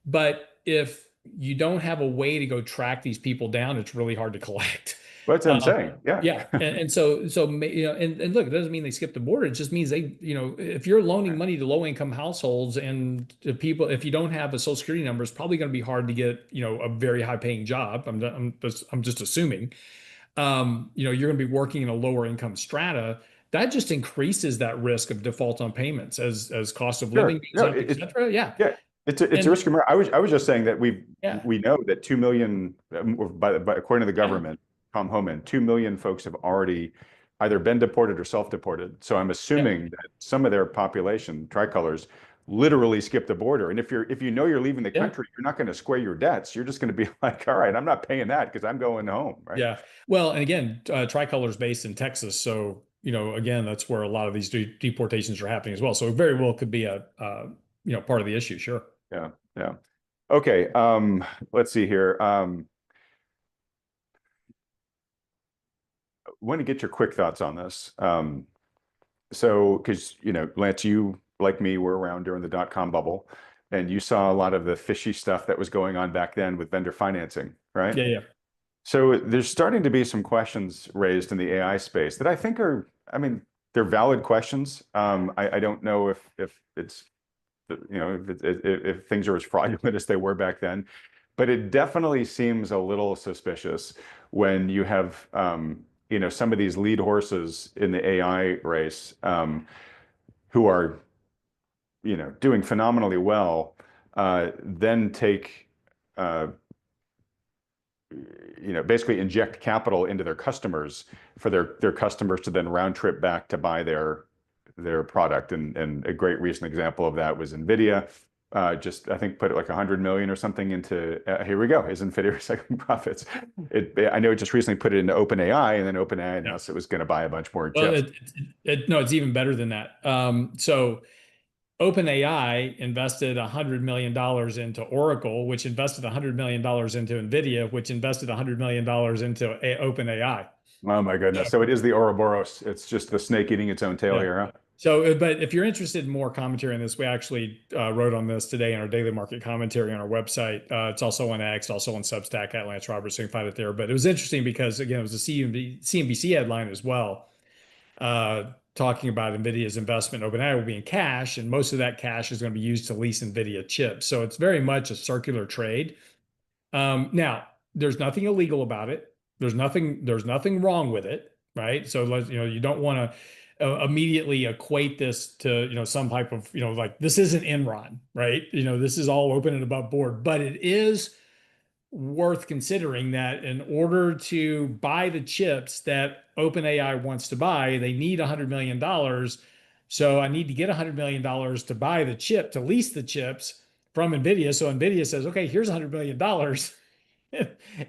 But if you don't have a way to go track these people down, it's really hard to collect. But that's what I'm saying. Yeah. Yeah, and so and look, it doesn't mean they skip the border. It just means they, if you're loaning money to low income households and to people, if you don't have a social security number, it's probably going to be hard to get, a very high paying job. I'm just assuming. You're going to be working in a lower income strata. That just increases that risk of default on payments as cost of living Sure. goes No, up, et cetera. Yeah, yeah, it's a and risk. I was just saying that yeah, we know that 2 million, by according to the yeah, government, Tom Homan, 2 million folks have already either been deported or self-deported. So I'm yeah, assuming that some of their population, tricolors, literally skip the border. And if you're leaving the yeah. country, you're not going to square your debts. You're just going to be like, all right, I'm not paying that because I'm going home, right? Yeah. Well, and again, Tricolor's based in Texas, so again, that's where a lot of these deportations are happening as well. So it very well could be a part of the issue. Sure. Yeah. Yeah. Okay. Let's see here. Want to get your quick thoughts on this. So, because, Lance, you, like me, were around during the dot-com bubble, and you saw a lot of the fishy stuff that was going on back then with vendor financing, right? Yeah. Yeah. So there's starting to be some questions raised in the AI space that I think are, I mean, they're valid questions. I don't know if it's, if things are as fraudulent as they were back then, but it definitely seems a little suspicious when you have, some of these lead horses in the AI race, who are, doing phenomenally well, then take, uh, basically inject capital into their customers for their customers to then round trip back to buy their product. And a great recent example of that was Nvidia. Just, I think, put it like 100 million or something into, here we go, is Nvidia recycling profits. I know it just recently put it into OpenAI, and then OpenAI Yeah. announced it was going to buy a bunch more Well, chips. no, it's even better than that. So OpenAI invested $100 million into Oracle, which invested $100 million into Nvidia, which invested $100 million into OpenAI. Oh my goodness. So it is the Ouroboros. It's just the snake eating its own tail Yeah. here, huh? So, but if you're interested in more commentary on this, we actually wrote on this today in our daily market commentary on our website. It's also on X, also on Substack at Lance Roberts, so you can find it there. But it was interesting because, again, it was a CNBC headline as well, talking about NVIDIA's investment in OpenAI will be in cash, and most of that cash is going to be used to lease NVIDIA chips. So it's very much a circular trade. Now, there's nothing illegal about it. There's nothing wrong with it, right? So you don't want to immediately equate this to, some type of, like this isn't Enron, right? This is all open and above board, but it is worth considering that in order to buy the chips that OpenAI wants to buy, they need $100 million. So I need to get $100 million to buy the chip, to lease the chips from NVIDIA. So NVIDIA says, okay, here's $100 million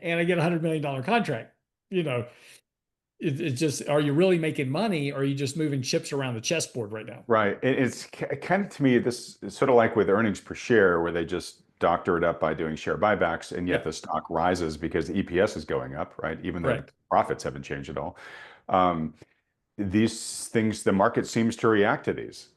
and I get a $100 million contract. It's just, are you really making money, or are you just moving chips around the chessboard right now? Right. It's kind of, to me, this is sort of like with earnings per share, where they just doctor it up by doing share buybacks, and yet Yeah, the stock rises because the EPS is going up, right? Even though the correct. profits haven't changed at all. Um, these things, the market seems to react to these.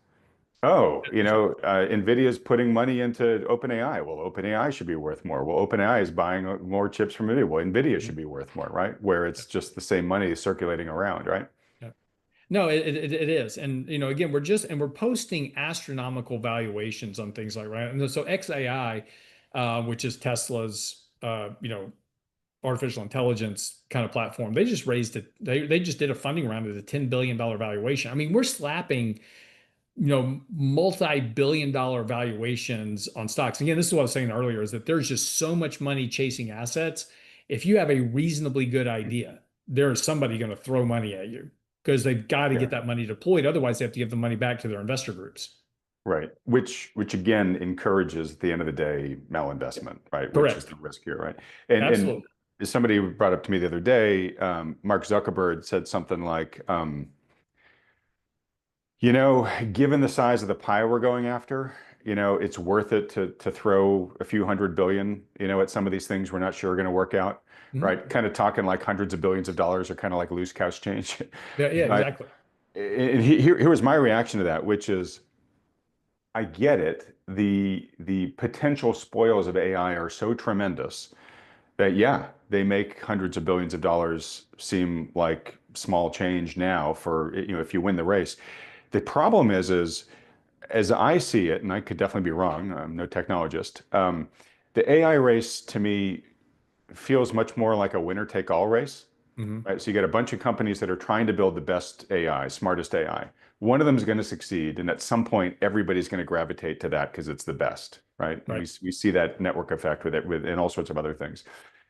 Oh, Nvidia is putting money into OpenAI. Well, OpenAI should be worth more. Well, OpenAI is buying more chips from Nvidia. Well, Nvidia should be worth more, right? Where it's just the same money circulating around, right? Yeah. No, it is. And again, we're posting astronomical valuations on things like, right. And so XAI, which is Tesla's artificial intelligence kind of platform, they just raised it. They just did a funding round at a $10 billion valuation. I mean, we're slapping, multi-billion dollar valuations on stocks. Again, this is what I was saying earlier, is that there's just so much money chasing assets. If you have a reasonably good idea, there is somebody going to throw money at you because they've got to Yeah. get that money deployed. Otherwise, they have to give the money back to their investor groups. Right. Which again encourages, at the end of the day, malinvestment, right? Which is Correct. the risk here, right? And Absolutely. somebody brought up to me the other day, Mark Zuckerberg said something like, given the size of the pie we're going after, it's worth it to throw a few hundred billion, at some of these things we're not sure are going to work out, Mhm. right? Kind of talking like hundreds of billions of dollars are kind of like loose couch change. Yeah, yeah, But exactly. here was my reaction to that, which is, I get it. The potential spoils of AI are so tremendous that, yeah, they make hundreds of billions of dollars seem like small change now for, if you win the race. The problem is as I see it, and I could definitely be wrong, I'm no technologist, the AI race to me feels much more like a winner take all race. Hmm. Right? So you got a bunch of companies that are trying to build the best AI, smartest AI. One of them is going to succeed, and at some point, everybody's going to gravitate to that because it's the best, right? And Right. we see that network effect with it, and all sorts of other things.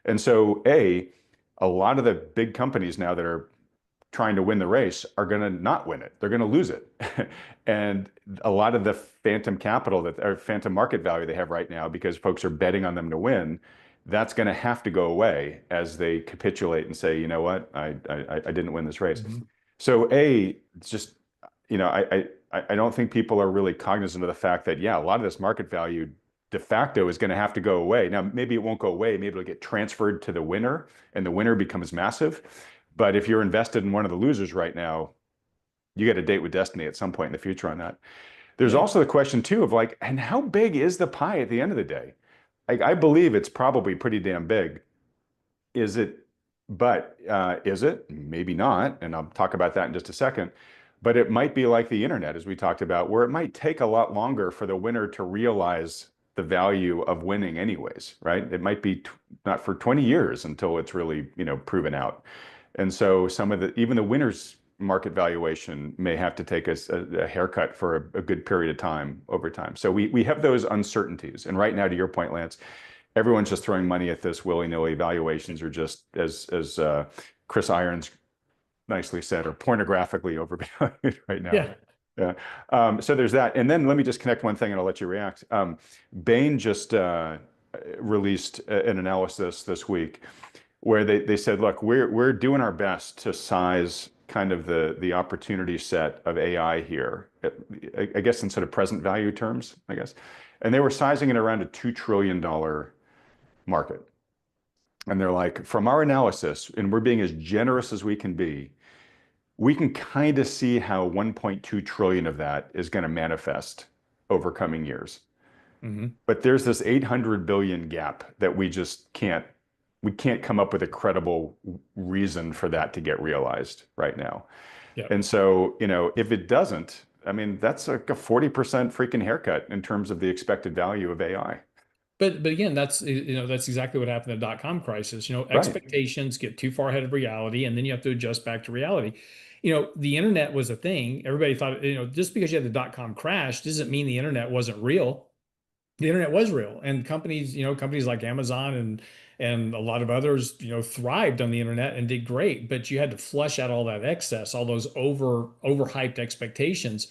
And so, a lot of the big companies now that are trying to win the race are going to not win it. They're going to lose it. And a lot of the phantom capital or phantom market value they have right now, because folks are betting on them to win, that's going to have to go away as they capitulate and say, you know what, I didn't win this race. Mhm. So it's just, I don't think people are really cognizant of the fact that, yeah, a lot of this market value de facto is going to have to go away. Now, maybe it won't go away. Maybe it'll get transferred to the winner and the winner becomes massive. But if you're invested in one of the losers right now, you get a date with destiny at some point in the future on that. There's Yeah. also the question too of like, and how big is the pie at the end of the day? I believe it's probably pretty damn big. Is it? But is it? Maybe not. And I'll talk about that in just a second. But it might be like the internet, as we talked about, where it might take a lot longer for the winner to realize the value of winning anyways, right? It might be not for 20 years until it's really, proven out. And so even the winner's market valuation may have to take a haircut for a good period of time over time. So we have those uncertainties. And right now, to your point, Lance, everyone's just throwing money at this willy-nilly. Valuations are just, as Chris Irons nicely said, are pornographically overvalued right now. Yeah. Yeah. So there's that. And then let me just connect one thing and I'll let you react. Bain just released an analysis this week where they said, look, we're doing our best to size kind of the opportunity set of AI here, I guess in sort of present value terms, I guess. And they were sizing it around a $2 trillion market. And they're like, from our analysis, and we're being as generous as we can be, we can kind of see how 1.2 trillion of that is going to manifest over coming years. Mm-hmm. But there's this 800 billion gap that we can't come up with a credible reason for that to get realized right now. Yeah. And so, if it doesn't, I mean, that's like a 40% freaking haircut in terms of the expected value of AI. But again, that's exactly what happened in the dot-com crisis. Right. Expectations get too far ahead of reality, and then you have to adjust back to reality. The internet was a thing. Everybody thought, just because you had the dot-com crash doesn't mean the internet wasn't real. The internet was real, and companies like Amazon and a lot of others, thrived on the internet and did great. But you had to flush out all that excess, all those overhyped expectations.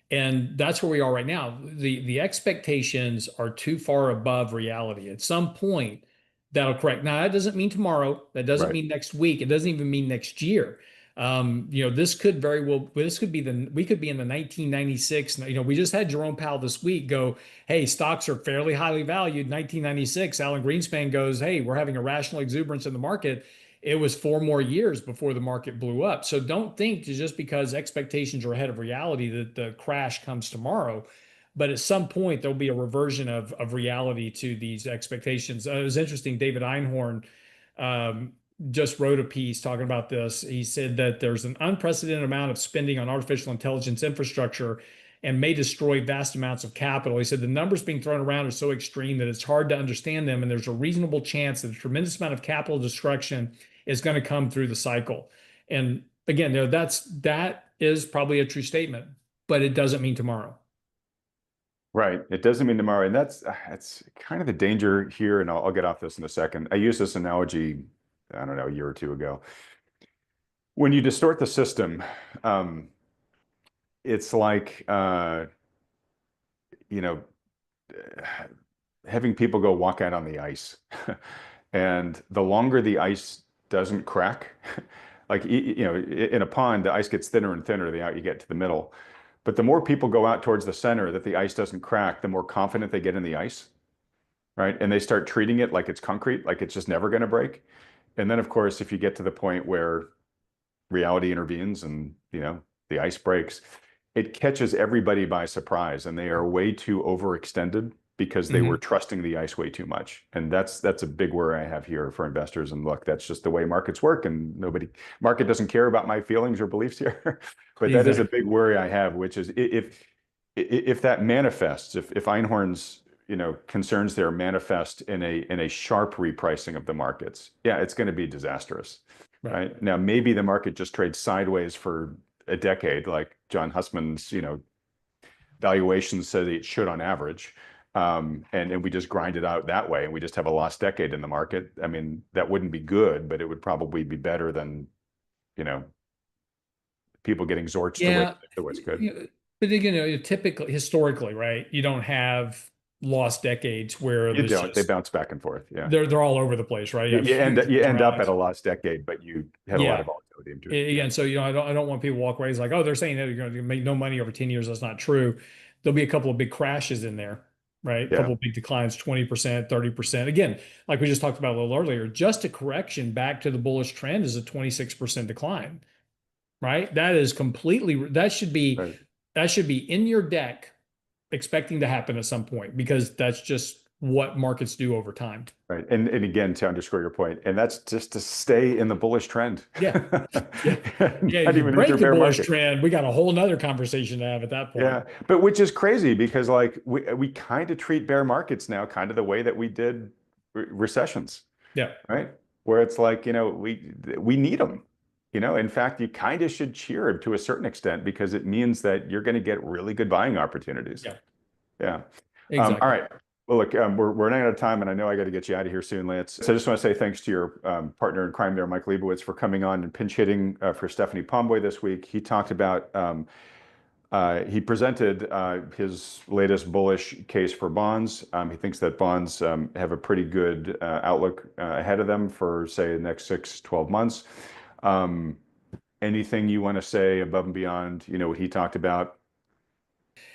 And that's where we are right now. The expectations are too far above reality. At some point, that'll correct. Now, that doesn't mean tomorrow. That doesn't Right. mean next week. It doesn't even mean next year. This could very well, this could be we could be in the 1996. We just had Jerome Powell this week go, hey, stocks are fairly highly valued. 1996, Alan Greenspan goes, hey, we're having irrational exuberance in the market. It was 4 more years before the market blew up. So don't think just because expectations are ahead of reality that the crash comes tomorrow. But at some point, there'll be a reversion of reality to these expectations. It was interesting. David Einhorn um, just wrote a piece talking about this. He said that there's an unprecedented amount of spending on artificial intelligence infrastructure and may destroy vast amounts of capital. He said the numbers being thrown around are so extreme that it's hard to understand them, and there's a reasonable chance that a tremendous amount of capital destruction is going to come through the cycle. And again, that is probably a true statement, but it doesn't mean tomorrow. Right. It doesn't mean tomorrow. And that's kind of the danger here. And I'll get off this in a second. I used this analogy, I don't know, a year or two ago. When you distort the system, it's like, you know, having people go walk out on the ice. And the longer the ice doesn't crack, like, in a pond, the ice gets thinner and thinner the out you get to the middle. But the more people go out towards the center that the ice doesn't crack, the more confident they get in the ice, right? And they start treating it like it's concrete, like it's just never going to break. And then, of course, if you get to the point where reality intervenes and, the ice breaks, it catches everybody by surprise and they are way too overextended because they were Mhm. trusting the ice way too much. And that's a big worry I have here for investors. And look, that's just the way markets work, and market doesn't care about my feelings or beliefs here. But that is a Exactly. big worry I have, which is if that manifests, if Einhorn's concerns there manifest in a sharp repricing of the markets, yeah, it's going to be disastrous. Right. Right now, maybe the market just trades sideways for a decade, like John Hussman's, valuations said it should on average. And we just grind it out that way, and we just have a lost decade in the market. I mean, that wouldn't be good, but it would probably be better than, you know, people getting zorched the way Yeah. the West could. But again, typically, historically, right, you don't have lost decades where You there's don't. They just bounce back and forth. Yeah. they're all over the place, right? You You, have you end huge you end up at rallies. a lost decade, but you had a lot of Yeah. volatility into it. Yeah. Again, so I don't want people to walk away. It's like, oh, they're saying that you're going to make no money over 10 years. That's not true. There'll be a couple of big crashes in there, right? A Yeah. couple of big declines, 20%, 30%. Again, like we just talked about a little earlier, just a correction back to the bullish trend is a 26% decline, right? That is completely Right. that should be in your deck expecting to happen at some point because that's just what markets do over time. Right. And again, to underscore your point, and that's just to stay in the bullish trend. Yeah. Yeah. Yeah. Not You even break enter the bear bullish market. trend. We got a whole nother conversation to have at that point. Yeah. But which is crazy because like we kind of treat bear markets now kind of the way that we did recessions, Yeah. right? Where it's like, we need them. In fact, you kind of should cheer to a certain extent because it means that you're going to get really good buying opportunities. Yeah. Yeah. All Exactly. right. Well, look, we're running out of time, and I know I got to get you out of here soon, Lance. So I just want to say thanks to your partner in crime there, Mike Leibowitz, for coming on and pinch hitting for Stephanie Pomboy this week. He talked about, he presented his latest bullish case for bonds. He thinks that bonds have a pretty good outlook ahead of them for, say, the next 6, 12 months. Anything you want to say above and beyond, what he talked about?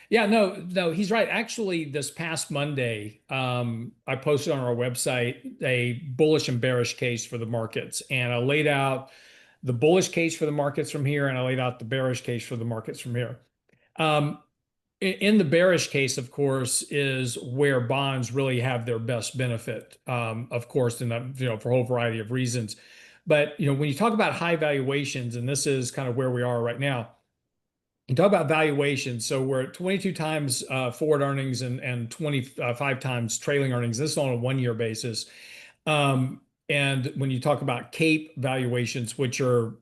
Yeah, no, he's right. Actually, this past Monday, I posted on our website a bullish and bearish case for the markets, and I laid out the bullish case for the markets from here, and I laid out the bearish case for the markets from here. Um, in the bearish case, of course, is where bonds really have their best benefit, of course, and for a whole variety of reasons. But when you talk about high valuations, and this is kind of where we are right now. You talk about valuation. So we're at 22 times forward earnings and 25 times trailing earnings. This is on a 1 year basis. And when you talk about CAPE valuations, which are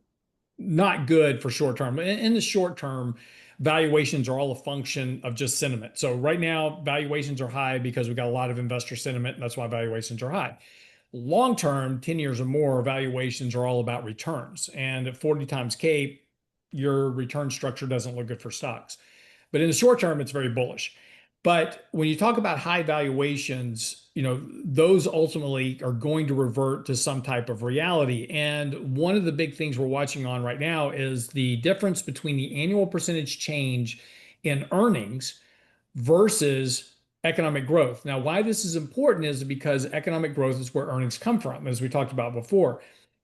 not good for short term, in the short term, valuations are all a function of just sentiment. So right now, valuations are high because we've got a lot of investor sentiment, and that's why valuations are high. Long term, 10 years or more, valuations are all about returns. And at 40 times CAPE, your return structure doesn't look good for stocks. But in the short term, it's very bullish. But when you talk about high valuations, those ultimately are going to revert to some type of reality. And one of the big things we're watching on right now is the difference between the annual percentage change in earnings versus economic growth. Now, why this is important is because economic growth is where earnings come from, as we talked about before.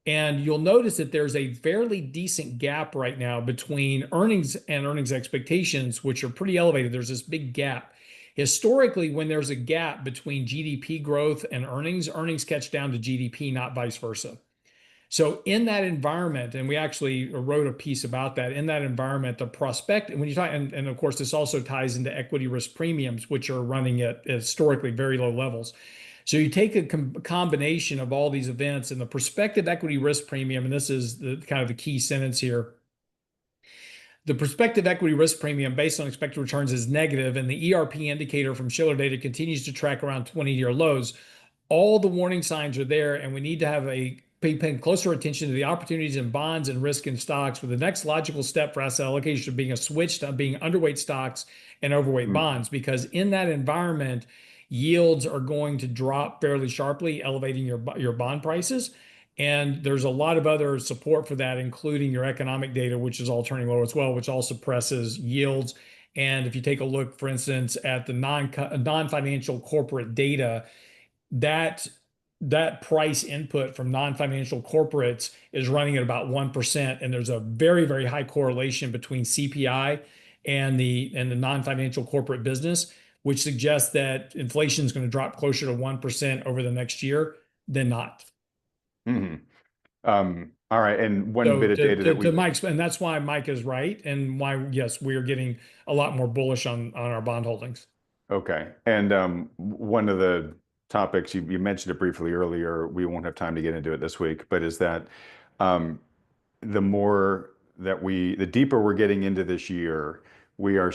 And you'll notice that there's a fairly decent gap right now between earnings and earnings expectations, which are pretty elevated. There's this big gap. Historically, when there's a gap between GDP growth and earnings catch down to GDP, not vice versa. So in that environment, and we actually wrote a piece about that, in that environment, the prospect, when you talk, and of course, this also ties into equity risk premiums, which are running at historically very low levels. So you take a combination of all these events and the prospective equity risk premium, and this is kind of the key sentence here. The prospective equity risk premium based on expected returns is negative, and the ERP indicator from Shiller data continues to track around 20-year lows. All the warning signs are there, and we need to have paying closer attention to the opportunities in bonds and risk in stocks, with the next logical step for asset allocation being a switch to being underweight stocks and overweight bonds, because in that environment, yields are going to drop fairly sharply, elevating your bond prices. And there's a lot of other support for that, including your economic data, which is all turning lower as well, which all suppresses yields. And if you take a look, for instance, at the non-financial corporate data, that price input from non-financial corporates is running at about 1%. And there's a very, very high correlation between CPI and the non-financial corporate business, which suggests that inflation is going to drop closer to 1% over the next year than not. Mm-hmm. All right. And one So bit of data that to we, Mike's, and that's why Mike is right, and why, yes, we are getting a lot more bullish on our bond holdings. okay. And one of the topics you mentioned it briefly earlier, we won't have time to get into it this week, but is that um, the deeper we're getting into this year, we are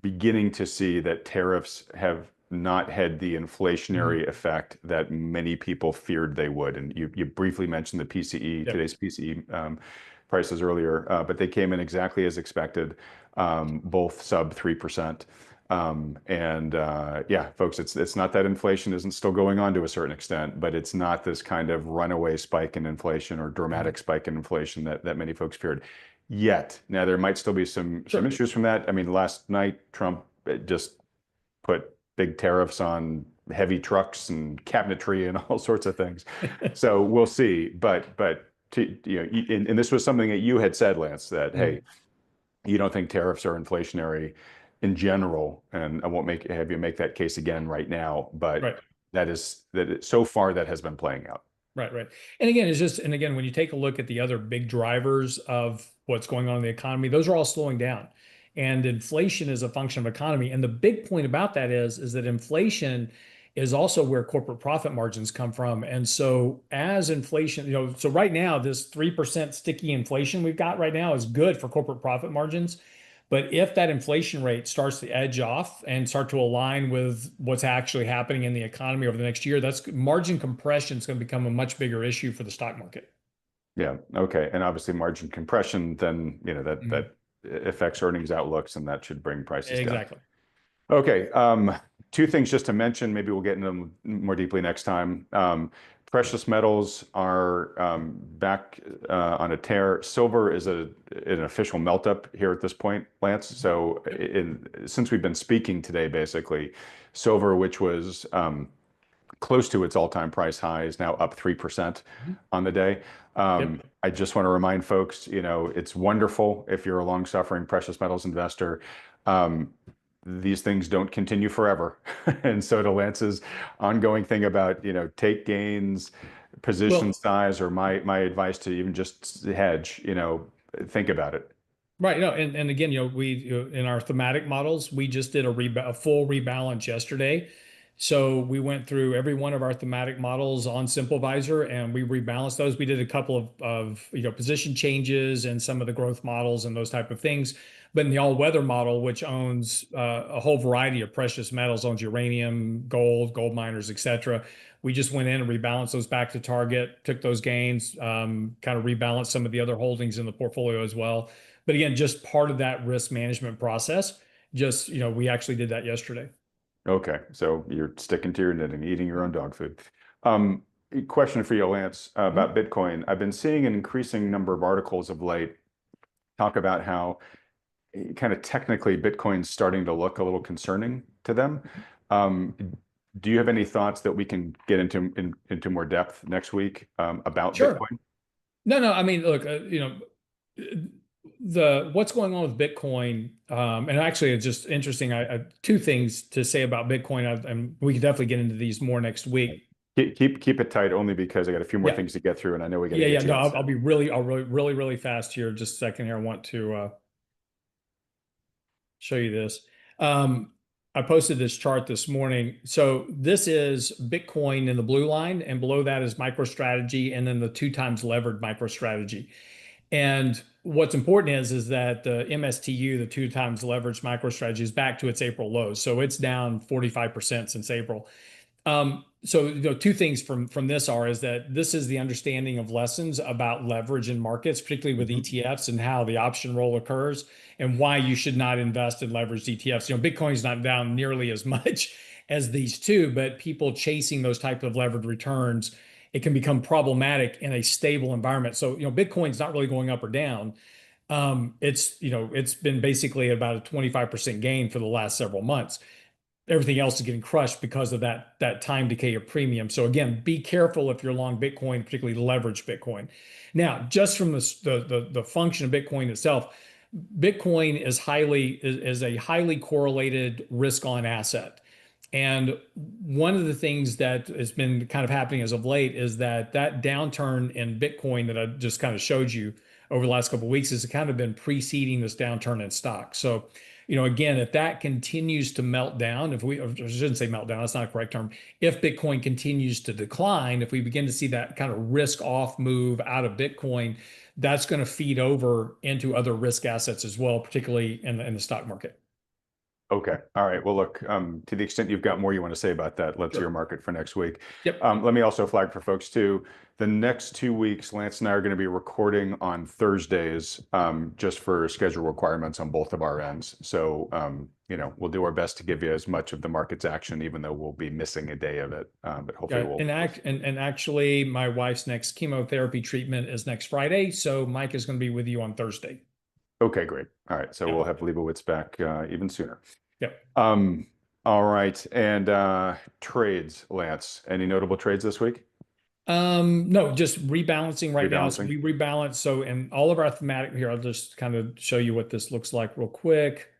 beginning to see that tariffs have not had the inflationary effect that many people feared they would. And you briefly mentioned the PCE, Yep. today's PCE prices earlier, but they came in exactly as expected, both sub 3%. Yeah, folks, it's not that inflation isn't still going on to a certain extent, but it's not this kind of runaway spike in inflation or Mhm. dramatic spike in inflation that many folks feared yet. Now there might still be some Sure. issues from that. I mean, last night Trump just put big tariffs on heavy trucks and cabinetry and all sorts of things. So we'll see. But and this was something that you had said, Lance, that hey, Mhm. you don't think tariffs are inflationary in general, and I won't have you make that case again right now, but Right. so far that has been playing out. Right, right. And again, when you take a look at the other big drivers of what's going on in the economy, those are all slowing down. And inflation is a function of economy. And the big point about that is that inflation is also where corporate profit margins come from. And so as inflation, so right now, this 3% sticky inflation we've got right now is good for corporate profit margins. But if that inflation rate starts to edge off and start to align with what's actually happening in the economy over the next year, that's margin compression is going to become a much bigger issue for the stock market. Yeah. Okay. And obviously margin compression, then Mhm. that affects earnings outlooks, and that should bring prices down. Exactly. Okay. Two things just to mention. Maybe we'll get into them more deeply next time. Precious metals are back on a tear. Silver is an official melt up here at this point, Lance. So Yep. since we've been speaking today, basically, silver, which was close to its all-time price high, is now up 3% Mhm. on the day. Yep. I just want to remind folks, it's wonderful if you're a long-suffering precious metals investor. Um, these things don't continue forever. And so to Lance's ongoing thing about, take gains, position Well, size, or my advice to even just hedge, think about it. right. No, and again, in our thematic models, we just did a full rebalance yesterday. So we went through every one of our thematic models on SimpleVisor and we rebalanced those. We did a couple of position changes and some of the growth models and those type of things. But in the all-weather model, which owns a whole variety of precious metals, owns uranium, gold miners, et cetera, we just went in and rebalanced those back to target, took those gains, kind of rebalanced some of the other holdings in the portfolio as well. But again, just part of that risk management process. Just, we actually did that yesterday. Okay, so you're sticking to your knitting, eating your own dog food. Um, Question for you, Lance, about Mhm. Bitcoin. I've been seeing an increasing number of articles of late talk about how kind of technically Bitcoin's starting to look a little concerning to them. Um, do you have any thoughts that we can get into more depth next week about Sure. Bitcoin? No, no. I mean, look, the what's going on with Bitcoin, and actually, it's just interesting. I two things to say about Bitcoin, and we can definitely get into these more next week. Keep it tight, only because I got a few more Yeah, things to get through, and I know we got to yeah, yeah. get you No, on I'll set. be really fast here. Just a second here. I want to show you this. Um, I posted this chart this morning. So this is Bitcoin in the blue line, and below that is MicroStrategy, and then the 2 times levered MicroStrategy. And what's important is that the MSTU, the 2 times leveraged MicroStrategy, is back to its April lows. So it's down 45% since April. So two things from this is that this is the understanding of lessons about leverage in markets, particularly with Mhm. ETFs and how the option roll occurs and why you should not invest in leveraged ETFs. Bitcoin's not down nearly as much as these two, but people chasing those type of levered returns, it can become problematic in a stable environment. So, Bitcoin's not really going up or down. It's been basically about a 25% gain for the last several months. Everything else is getting crushed because of that time decay of premium. So again, be careful if you're long Bitcoin, particularly leveraged Bitcoin. Now, just from the function of Bitcoin itself, Bitcoin is a highly correlated risk on asset. And one of the things that has been kind of happening as of late is that downturn in Bitcoin that I just kind of showed you over the last couple of weeks has kind of been preceding this downturn in stock. So, again, if that continues to melt down, I shouldn't say melt down, that's not a correct term. If Bitcoin continues to decline, if we begin to see that kind of risk off move out of Bitcoin, that's going to feed over into other risk assets as well, particularly in the stock market. Okay. All right. Well, look, to the extent you've got more you want to say about that, let's Sure. earmark it for next week. Yep. Let me also flag for folks too, the next 2 weeks, Lance and I are going to be recording on Thursdays, just for schedule requirements on both of our ends. So, we'll do our best to give you as much of the market's action, even though we'll be missing a day of it. But hopefully Yeah, we'll. and actually, my wife's next chemotherapy treatment is next Friday, so Mike is going to be with you on Thursday. Okay, great. All right. So Yeah. we'll have Leibowitz back even sooner. Yep. All right. And trades, Lance. Any notable trades this week? No, just rebalancing right now. So Rebalancing? we rebalance. So in all of our thematic here, I'll just kind of show you what this looks like real quick.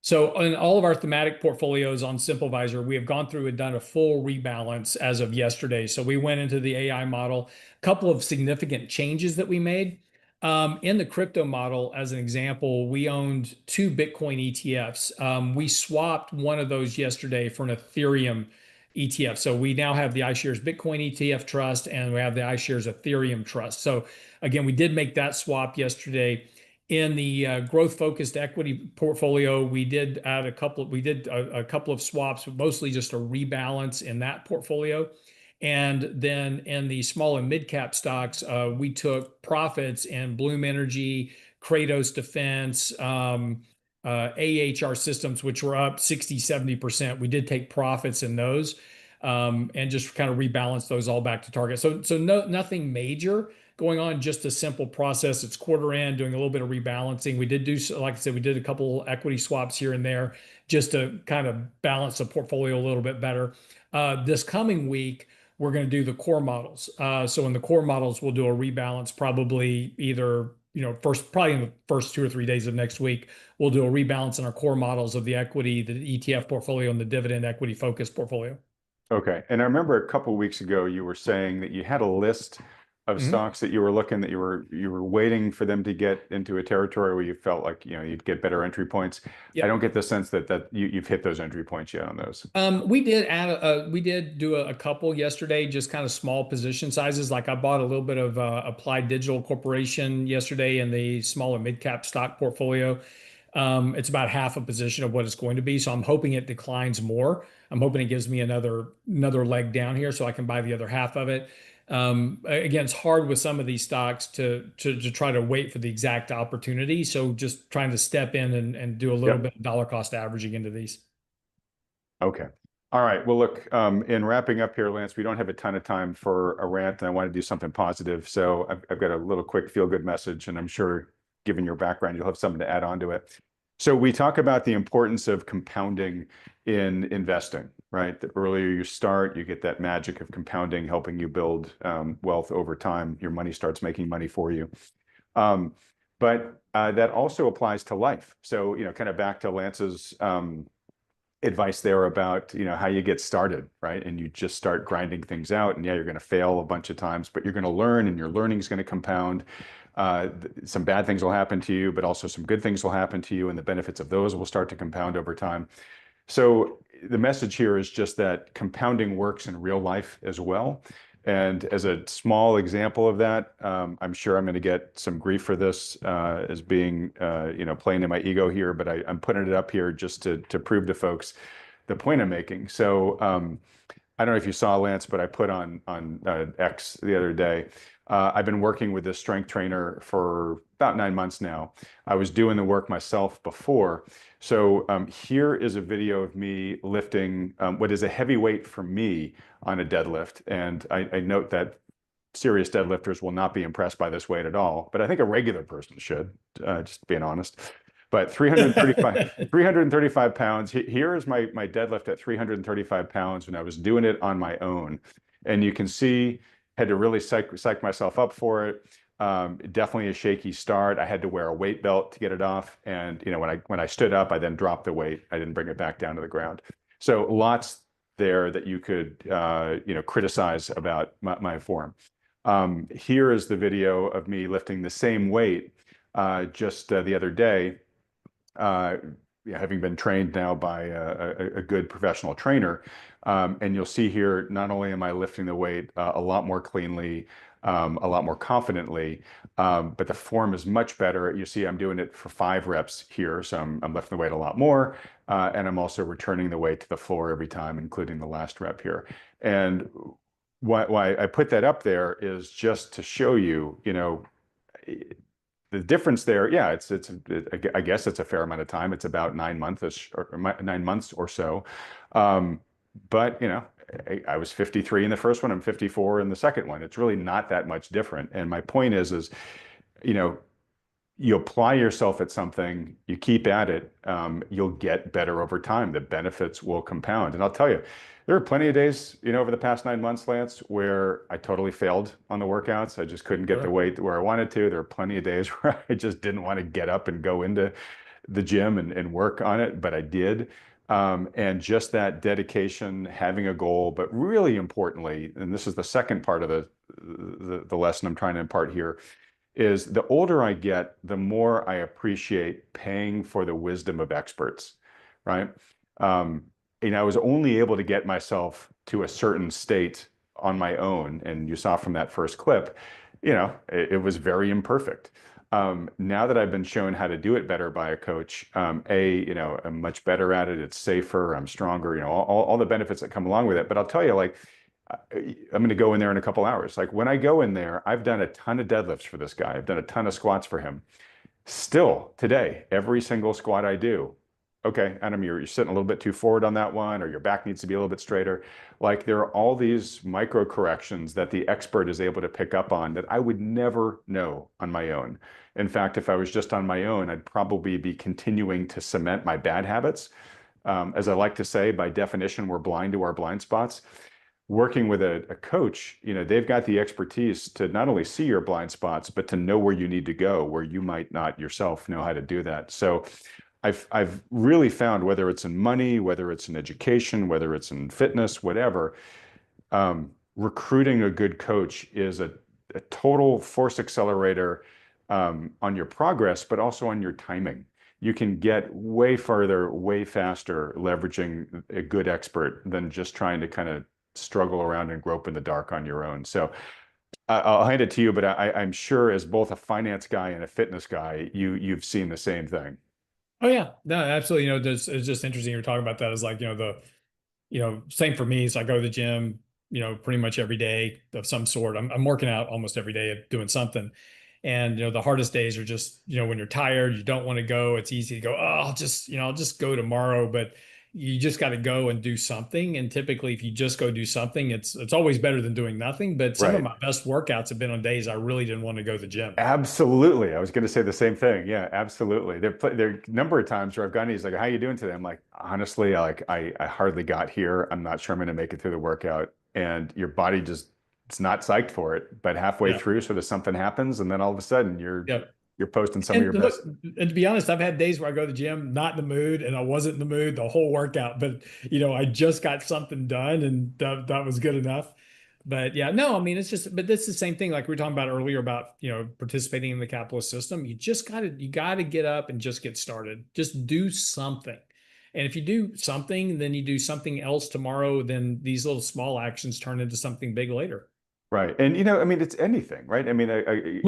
So in all of our thematic portfolios on SimpleVisor, we have gone through and done a full rebalance as of yesterday. So we went into the AI model, a couple of significant changes that we made. In the crypto model, as an example, we owned two Bitcoin ETFs. We swapped one of those yesterday for an Ethereum ETF. So we now have the iShares Bitcoin ETF Trust and we have the iShares Ethereum Trust. So again, we did make that swap yesterday. In the growth focused equity portfolio, we did add a couple. We did a couple of swaps, mostly just a rebalance in that portfolio. And then in the small and mid cap stocks, we took profits in Bloom Energy, Kratos Defense, AHR Systems, which were up 60-70%. We did take profits in those, and just kind of rebalance those all back to target. So nothing major going on, just a simple process. It's quarter end, doing a little bit of rebalancing. We did do, like I said, we did a couple equity swaps here and there just to kind of balance the portfolio a little bit better. This coming week, we're going to do the core models. So in the core models, we'll do a rebalance probably either, probably in the first 2 or 3 days of next week, we'll do a rebalance in our core models of the equity, the ETF portfolio, and the dividend equity focused portfolio. Okay. And I remember a couple of weeks ago you were saying that you had a list of Mhm. stocks that you were looking, that you were waiting for them to get into a territory where you felt like you'd get better entry points. I Yep. don't get the sense that you've hit those entry points yet on those. We did do a couple yesterday, just kind of small position sizes. Like I bought a little bit of Applied Digital Corporation yesterday in the small and mid cap stock portfolio. It's about half a position of what it's going to be. So I'm hoping it declines more. I'm hoping it gives me another leg down here so I can buy the other half of it. Again, it's hard with some of these stocks to try to wait for the exact opportunity. So just trying to step in and do a little Yep. bit of dollar cost averaging into these. Okay. All right. Well, look, in wrapping up here, Lance, we don't have a ton of time for a rant, and I want to do something positive. So I've got a little quick feel-good message, and I'm sure, given your background, you'll have something to add on to it. So we talk about the importance of compounding in investing, right? The earlier you start, you get that magic of compounding, helping you build wealth over time. Your money starts making money for you. But that also applies to life. So, kind of back to Lance's advice there about how you get started, right? And you just start grinding things out, and yeah, you're going to fail a bunch of times, but you're going to learn, and your learning is going to compound. Some bad things will happen to you, but also some good things will happen to you, and the benefits of those will start to compound over time. So the message here is just that compounding works in real life as well. And as a small example of that, I'm sure I'm going to get some grief for this as being, playing in my ego here, but I'm putting it up here just to prove to folks the point I'm making. So I don't know if you saw, Lance, but I put on X the other day. I've been working with this strength trainer for about 9 months now. I was doing the work myself before. So here is a video of me lifting what is a heavy weight for me on a deadlift. And I note that serious deadlifters will not be impressed by this weight at all, but I think a regular person should, just being honest. But 335 pounds. Here is my deadlift at 335 pounds when I was doing it on my own. And you can see, had to really psych myself up for it. Definitely a shaky start. I had to wear a weight belt to get it off. And when I stood up, I then dropped the weight. I didn't bring it back down to the ground. So lots there that you could criticize about my form. Here is the video of me lifting the same weight just the other day, having been trained now by a good professional trainer. And you'll see here, not only am I lifting the weight a lot more cleanly, a lot more confidently. But the form is much better. You see, I'm doing it for 5 reps here, so I'm lifting the weight a lot more, and I'm also returning the weight to the floor every time, including the last rep here. And why I put that up there is just to show you, the difference there. Yeah, I guess it's a fair amount of time. It's about 9 months or so. But I was 53 in the first one. I'm 54 in the second one. It's really not that much different. And my point is, you apply yourself at something, you keep at it, you'll get better over time. The benefits will compound. And I'll tell you, there are plenty of days, over the past 9 months, Lance, where I totally failed on the workouts. I just couldn't get the weight where I wanted to. There are plenty of days where I just didn't want to get up and go into the gym and work on it, but I did. And just that dedication, having a goal, but really importantly, and this is the second part of the lesson I'm trying to impart here, is the older I get, the more I appreciate paying for the wisdom of experts, right? I was only able to get myself to a certain state on my own. And you saw from that first clip, it was very imperfect. Now that I've been shown how to do it better by a coach, I'm much better at it. It's safer. I'm stronger, all the benefits that come along with it. But I'll tell you, I'm going to go in there in a couple hours. Like when I go in there, I've done a ton of deadlifts for this guy. I've done a ton of squats for him. Still today, every single squat I do, okay, Adam, you're sitting a little bit too forward on that one, or your back needs to be a little bit straighter. Like there are all these micro corrections that the expert is able to pick up on that I would never know on my own. In fact, if I was just on my own, I'd probably be continuing to cement my bad habits. As I like to say, by definition, we're blind to our blind spots. Working with a coach, they've got the expertise to not only see your blind spots, but to know where you need to go, where you might not yourself know how to do that. So I've really found, whether it's in money, whether it's in education, whether it's in fitness, whatever, recruiting a good coach is a total force accelerator on your progress, but also on your timing. You can get way farther, way faster leveraging a good expert than just trying to kind of struggle around and grope in the dark on your own. So I'll hand it to you, but I'm sure as both a finance guy and a fitness guy, you've seen the same thing. Oh yeah, no, absolutely. It's just interesting you're talking about that. Is like, same for me. So I go to the gym, pretty much every day of some sort. I'm working out almost every day, doing something. And, the hardest days are just, when you're tired, you don't want to go. It's easy to go, oh, I'll just go tomorrow. But you just got to go and do something. And typically, if you just go do something, it's always better than doing nothing. But some of Right. my best workouts have been on days I really didn't want to go to the gym. Absolutely. I was going to say the same thing. Yeah, absolutely. There are a number of times where I've gone, he's like, how you doing today? I'm like, honestly, I hardly got here. I'm not sure I'm going to make it through the workout. And your body it's not psyched for it. But halfway Yeah. through, sort of something happens. And then all of a sudden Yeah. you're posting some of And your best. look, and to be honest, I've had days where I go to the gym, not in the mood, and I wasn't in the mood the whole workout, but I just got something done and that was good enough. But yeah, no, I mean, but this is the same thing like we were talking about earlier about, participating in the capitalist system. You gotta get up and just get started. Just do something. And if you do something, then you do something else tomorrow, then these little small actions turn into something big later. Right. And, I mean, it's anything, right? I mean,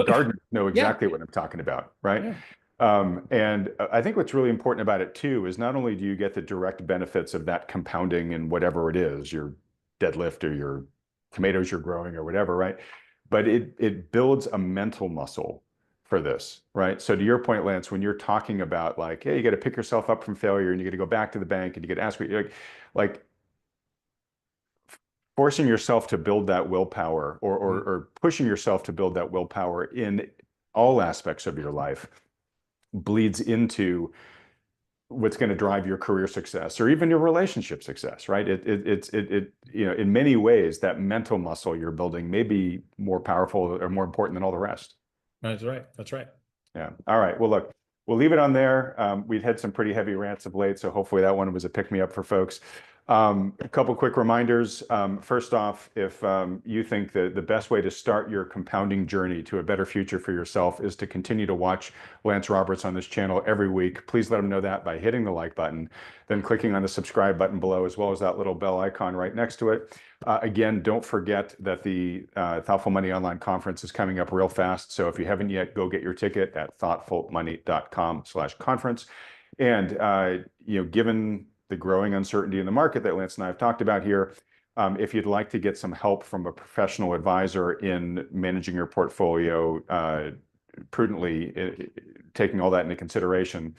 gardeners know Yeah. exactly what I'm talking about, right? Yeah. And I think what's really important about it too is not only do you get the direct benefits of that compounding in whatever it is, your deadlift or your tomatoes you're growing or whatever, right? But it builds a mental muscle for this, right? So to your point, Lance, when you're talking about like, hey, you got to pick yourself up from failure and you got to go back to the bank and you got to ask what you're like forcing yourself to build that willpower or pushing yourself to build that willpower in all aspects of your life bleeds into what's going to drive your career success or even your relationship success, right? In many ways, that mental muscle you're building may be more powerful or more important than all the rest. That's right. That's right. Yeah. All right. Well, look, we'll leave it on there. We've had some pretty heavy rants of late, so hopefully that one was a pick me up for folks. A couple quick reminders. First off, if you think that the best way to start your compounding journey to a better future for yourself is to continue to watch Lance Roberts on this channel every week, please let him know that by hitting the like button, then clicking on the subscribe button below, as well as that little bell icon right next to it. Again, don't forget that the Thoughtful Money Online Conference is coming up real fast. So if you haven't yet, go get your ticket at thoughtfulmoney.com/conference. And given the growing uncertainty in the market that Lance and I have talked about here, if you'd like to get some help from a professional advisor in managing your portfolio prudently, taking all that into consideration,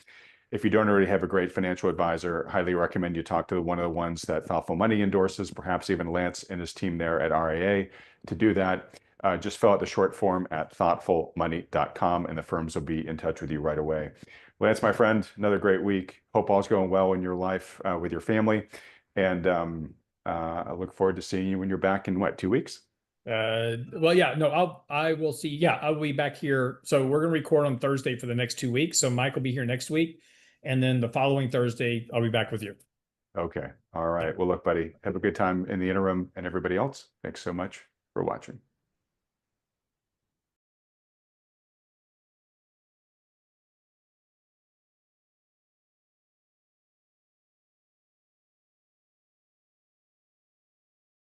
if you don't already have a great financial advisor, highly recommend you talk to one of the ones that Thoughtful Money endorses, perhaps even Lance and his team there at RIA. To do that, just fill out the short form at thoughtfulmoney.com, and the firms will be in touch with you right away. Lance, my friend, another great week. Hope all's going well in your life with your family. And I look forward to seeing you when you're back in, what, 2 weeks? Well, yeah, no, I will see. Yeah, I'll be back here. So we're going to record on Thursday for the next 2 weeks. So Mike will be here next week. And then the following Thursday, I'll be back with you. Okay. All right. Well, look, buddy, have a good time in the interim, and everybody else, thanks so much for watching.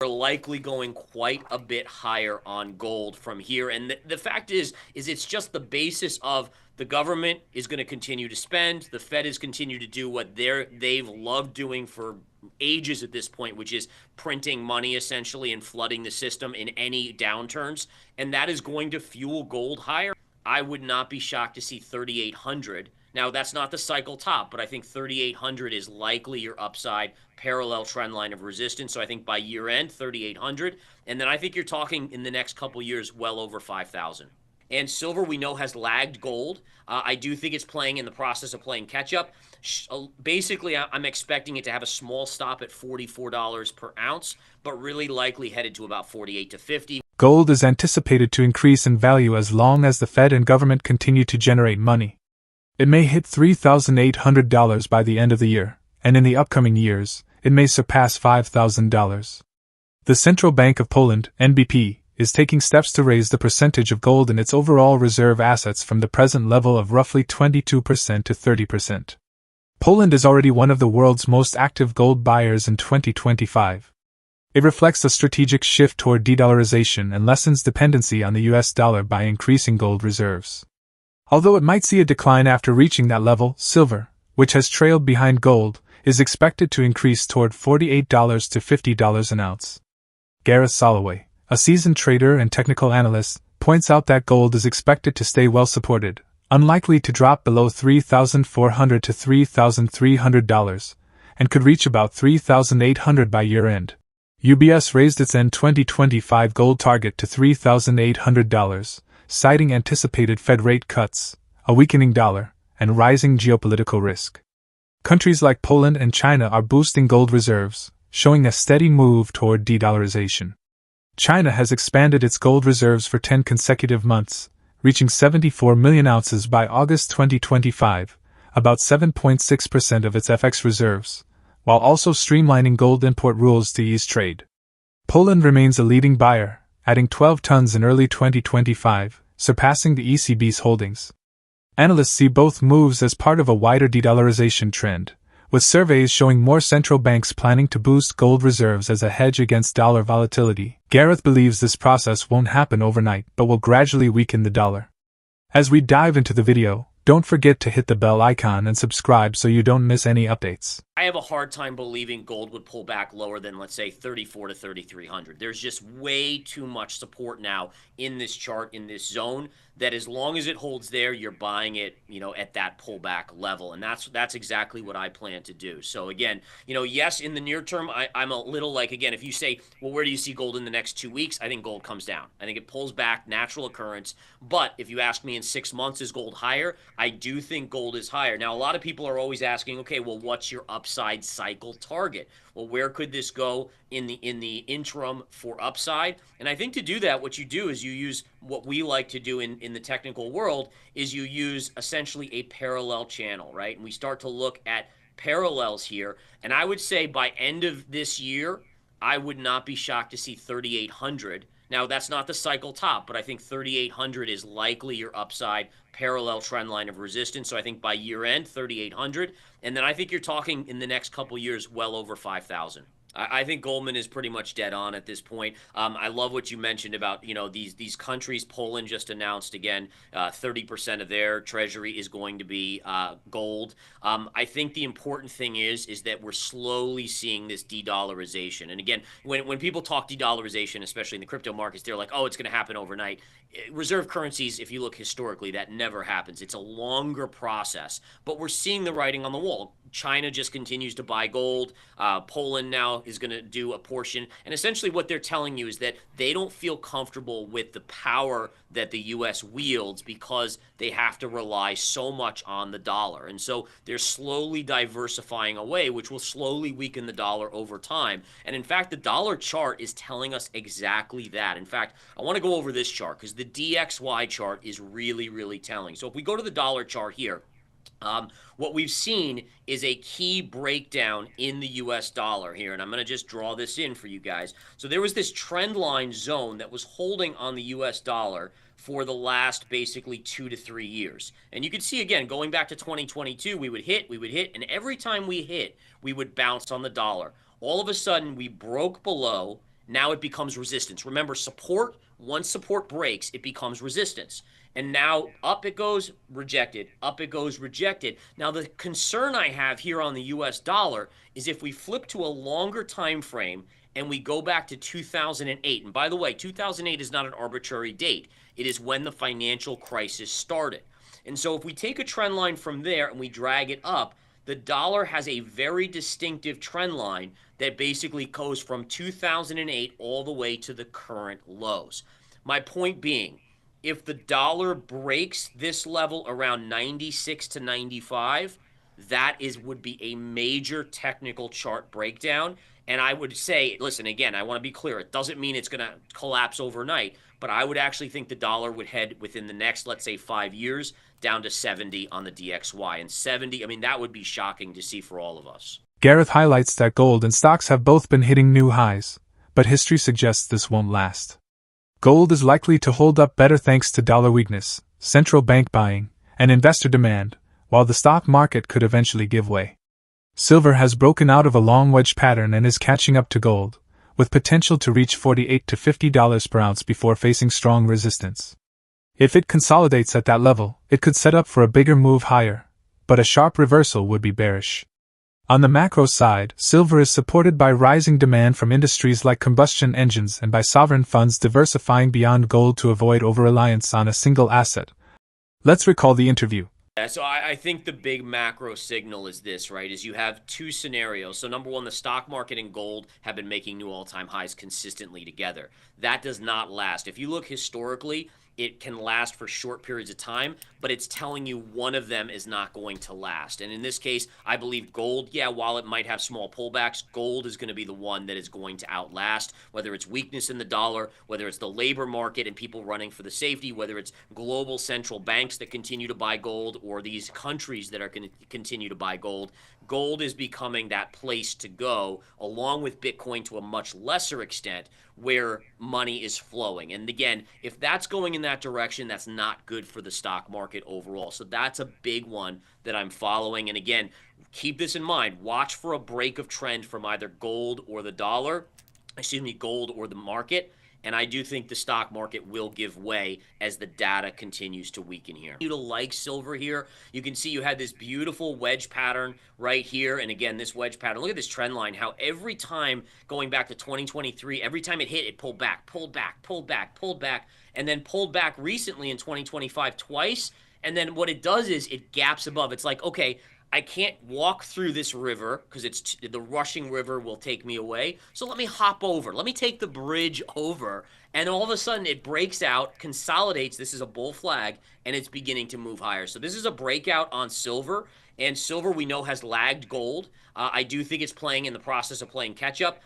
Are likely going quite a bit higher on gold from here. And the fact is it's just the basis of the government is going to continue to spend. The Fed is continue to do what they've loved doing for ages at this point, which is printing money essentially and flooding the system in any downturns. And that is going to fuel gold higher. I would not be shocked to see 3,800. Now, that's not the cycle top, but I think 3,800 is likely your upside parallel trend line of resistance. So I think by year end, 3,800. And then I think you're talking in the next couple years well over 5,000. And silver, we know, has lagged gold. I do think it's playing in the process of playing catch up. Basically, I'm expecting it to have a small stop at $44 per ounce, but really likely headed to about 48 to 50. Gold is anticipated to increase in value as long as the Fed and government continue to generate money. It may hit $3,800 by the end of the year, and in the upcoming years, it may surpass $5,000. The Central Bank of Poland, NBP, is taking steps to raise the percentage of gold in its overall reserve assets from the present level of roughly 22% to 30%. Poland is already one of the world's most active gold buyers in 2025. It reflects a strategic shift toward de-dollarization and lessens dependency on the US dollar by increasing gold reserves. Although it might see a decline after reaching that level, silver, which has trailed behind gold, is expected to increase toward $48 to $50 an ounce. Gareth Soloway, a seasoned trader and technical analyst, points out that gold is expected to stay well supported, unlikely to drop below $3,400 to $3,300, and could reach about $3,800 by year-end. UBS raised its end 2025 gold target to $3,800, citing anticipated Fed rate cuts, a weakening dollar, and rising geopolitical risk. Countries like Poland and China are boosting gold reserves, showing a steady move toward de-dollarization. China has expanded its gold reserves for 10 consecutive months, reaching 74 million ounces by August 2025, about 7.6% of its FX reserves, while also streamlining gold import rules to ease trade. Poland remains a leading buyer, adding 12 tons in early 2025, surpassing the ECB's holdings. Analysts see both moves as part of a wider de-dollarization trend, with surveys showing more central banks planning to boost gold reserves as a hedge against dollar volatility. Gareth believes this process won't happen overnight but will gradually weaken the dollar. As we dive into the video, don't forget to hit the bell icon and subscribe so you don't miss any updates. I have a hard time believing gold would pull back lower than, let's say, 34 to 3,300. There's just way too much support now in this chart, in this zone, that as long as it holds there, you're buying it, at that pullback level. And that's exactly what I plan to do. So again, yes, in the near term, I'm a little like, again, if you say, well, where do you see gold in the next 2 weeks? I think gold comes down. I think it pulls back, natural occurrence. But if you ask me in 6 months, is gold higher? I do think gold is higher. Now, a lot of people are always asking, okay, well, what's your upside cycle target? Well, where could this go in the interim for upside? And I think to do that, what you do is you use what we like to do in the technical world is you use essentially a parallel channel, right? And we start to look at parallels here. And I would say by end of this year, I would not be shocked to see 3,800. Now, that's not the cycle top, but I think 3,800 is likely your upside parallel trend line of resistance. So I think by year end, 3,800. And then I think you're talking in the next couple years well over 5,000. I think Goldman is pretty much dead on at this point. I love what you mentioned about, these countries. Poland just announced again, 30% of their treasury is going to be gold. I think the important thing is that we're slowly seeing this de-dollarization. And again, when people talk de-dollarization, especially in the crypto markets, they're like, oh, it's going to happen overnight. Reserve currencies, if you look historically, that never happens. It's a longer process, but we're seeing the writing on the wall. China just continues to buy gold. Poland now is going to do a portion. And essentially what they're telling you is that they don't feel comfortable with the power that the U.S. wields because they have to rely so much on the dollar. And so they're slowly diversifying away, which will slowly weaken the dollar over time. And in fact, the dollar chart is telling us exactly that. In fact, I want to go over this chart because the DXY chart is really, really telling. So if we go to the dollar chart here, what we've seen is a key breakdown in the US dollar here, and I'm going to just draw this in for you guys. So there was this trend line zone that was holding on the US dollar for the last basically 2 to 3 years. And you can see again, going back to 2022, we would hit, and every time we hit, we would bounce on the dollar. All of a sudden, we broke below. Now it becomes resistance. Remember, support, once support breaks, it becomes resistance. And now up it goes, rejected. Up it goes, rejected. Now the concern I have here on the US dollar is if we flip to a longer time frame and we go back to 2008. And by the way, 2008 is not an arbitrary date. It is when the financial crisis started. And so if we take a trend line from there and we drag it up, the dollar has a very distinctive trend line that basically goes from 2008 all the way to the current lows. My point being, if the dollar breaks this level around 96 to 95, that would be a major technical chart breakdown. And I would say, listen, again, I want to be clear. It doesn't mean it's going to collapse overnight, but I would actually think the dollar would head within the next, let's say, 5 years down to 70 on the DXY. And 70, I mean, that would be shocking to see for all of us. Gareth highlights that gold and stocks have both been hitting new highs, but history suggests this won't last. Gold is likely to hold up better thanks to dollar weakness, central bank buying, and investor demand, while the stock market could eventually give way. Silver has broken out of a long wedge pattern and is catching up to gold, with potential to reach $48 to $50 per ounce before facing strong resistance. If it consolidates at that level, it could set up for a bigger move higher, but a sharp reversal would be bearish. On the macro side, silver is supported by rising demand from industries like combustion engines and by sovereign funds diversifying beyond gold to avoid over-reliance on a single asset. Let's recall the interview. So I think the big macro signal is this, right, is you have two scenarios. So number one, the stock market and gold have been making new all-time highs consistently together. That does not last. If you look historically, it can last for short periods of time, but it's telling you one of them is not going to last. And in this case, I believe gold, while it might have small pullbacks, gold is going to be the one that is going to outlast, whether it's weakness in the dollar, whether it's the labor market and people running for the safety, whether it's global central banks that continue to buy gold, or these countries that are going to continue to buy gold. Gold is becoming that place to go, along with Bitcoin to a much lesser extent, where money is flowing. And again, if that's going in that direction, that's not good for the stock market overall. So that's a big one that I'm following. And again, keep this in mind. Watch for a break of trend from either gold or the gold or the market. And I do think the stock market will give way as the data continues to weaken here. You to like silver here, you can see you had this beautiful wedge pattern right here. And again, this wedge pattern, look at this trend line, how every time going back to 2023, every time it hit, it pulled back, and then pulled back recently in 2025 twice. And then what it does is it gaps above. It's like, okay, I can't walk through this river because the rushing river will take me away. So let me hop over. Let me take the bridge over. And all of a sudden it breaks out, consolidates. This is a bull flag, and it's beginning to move higher. So this is a breakout on silver. And silver, we know, has lagged gold. I do think it's playing in the process of playing catch up.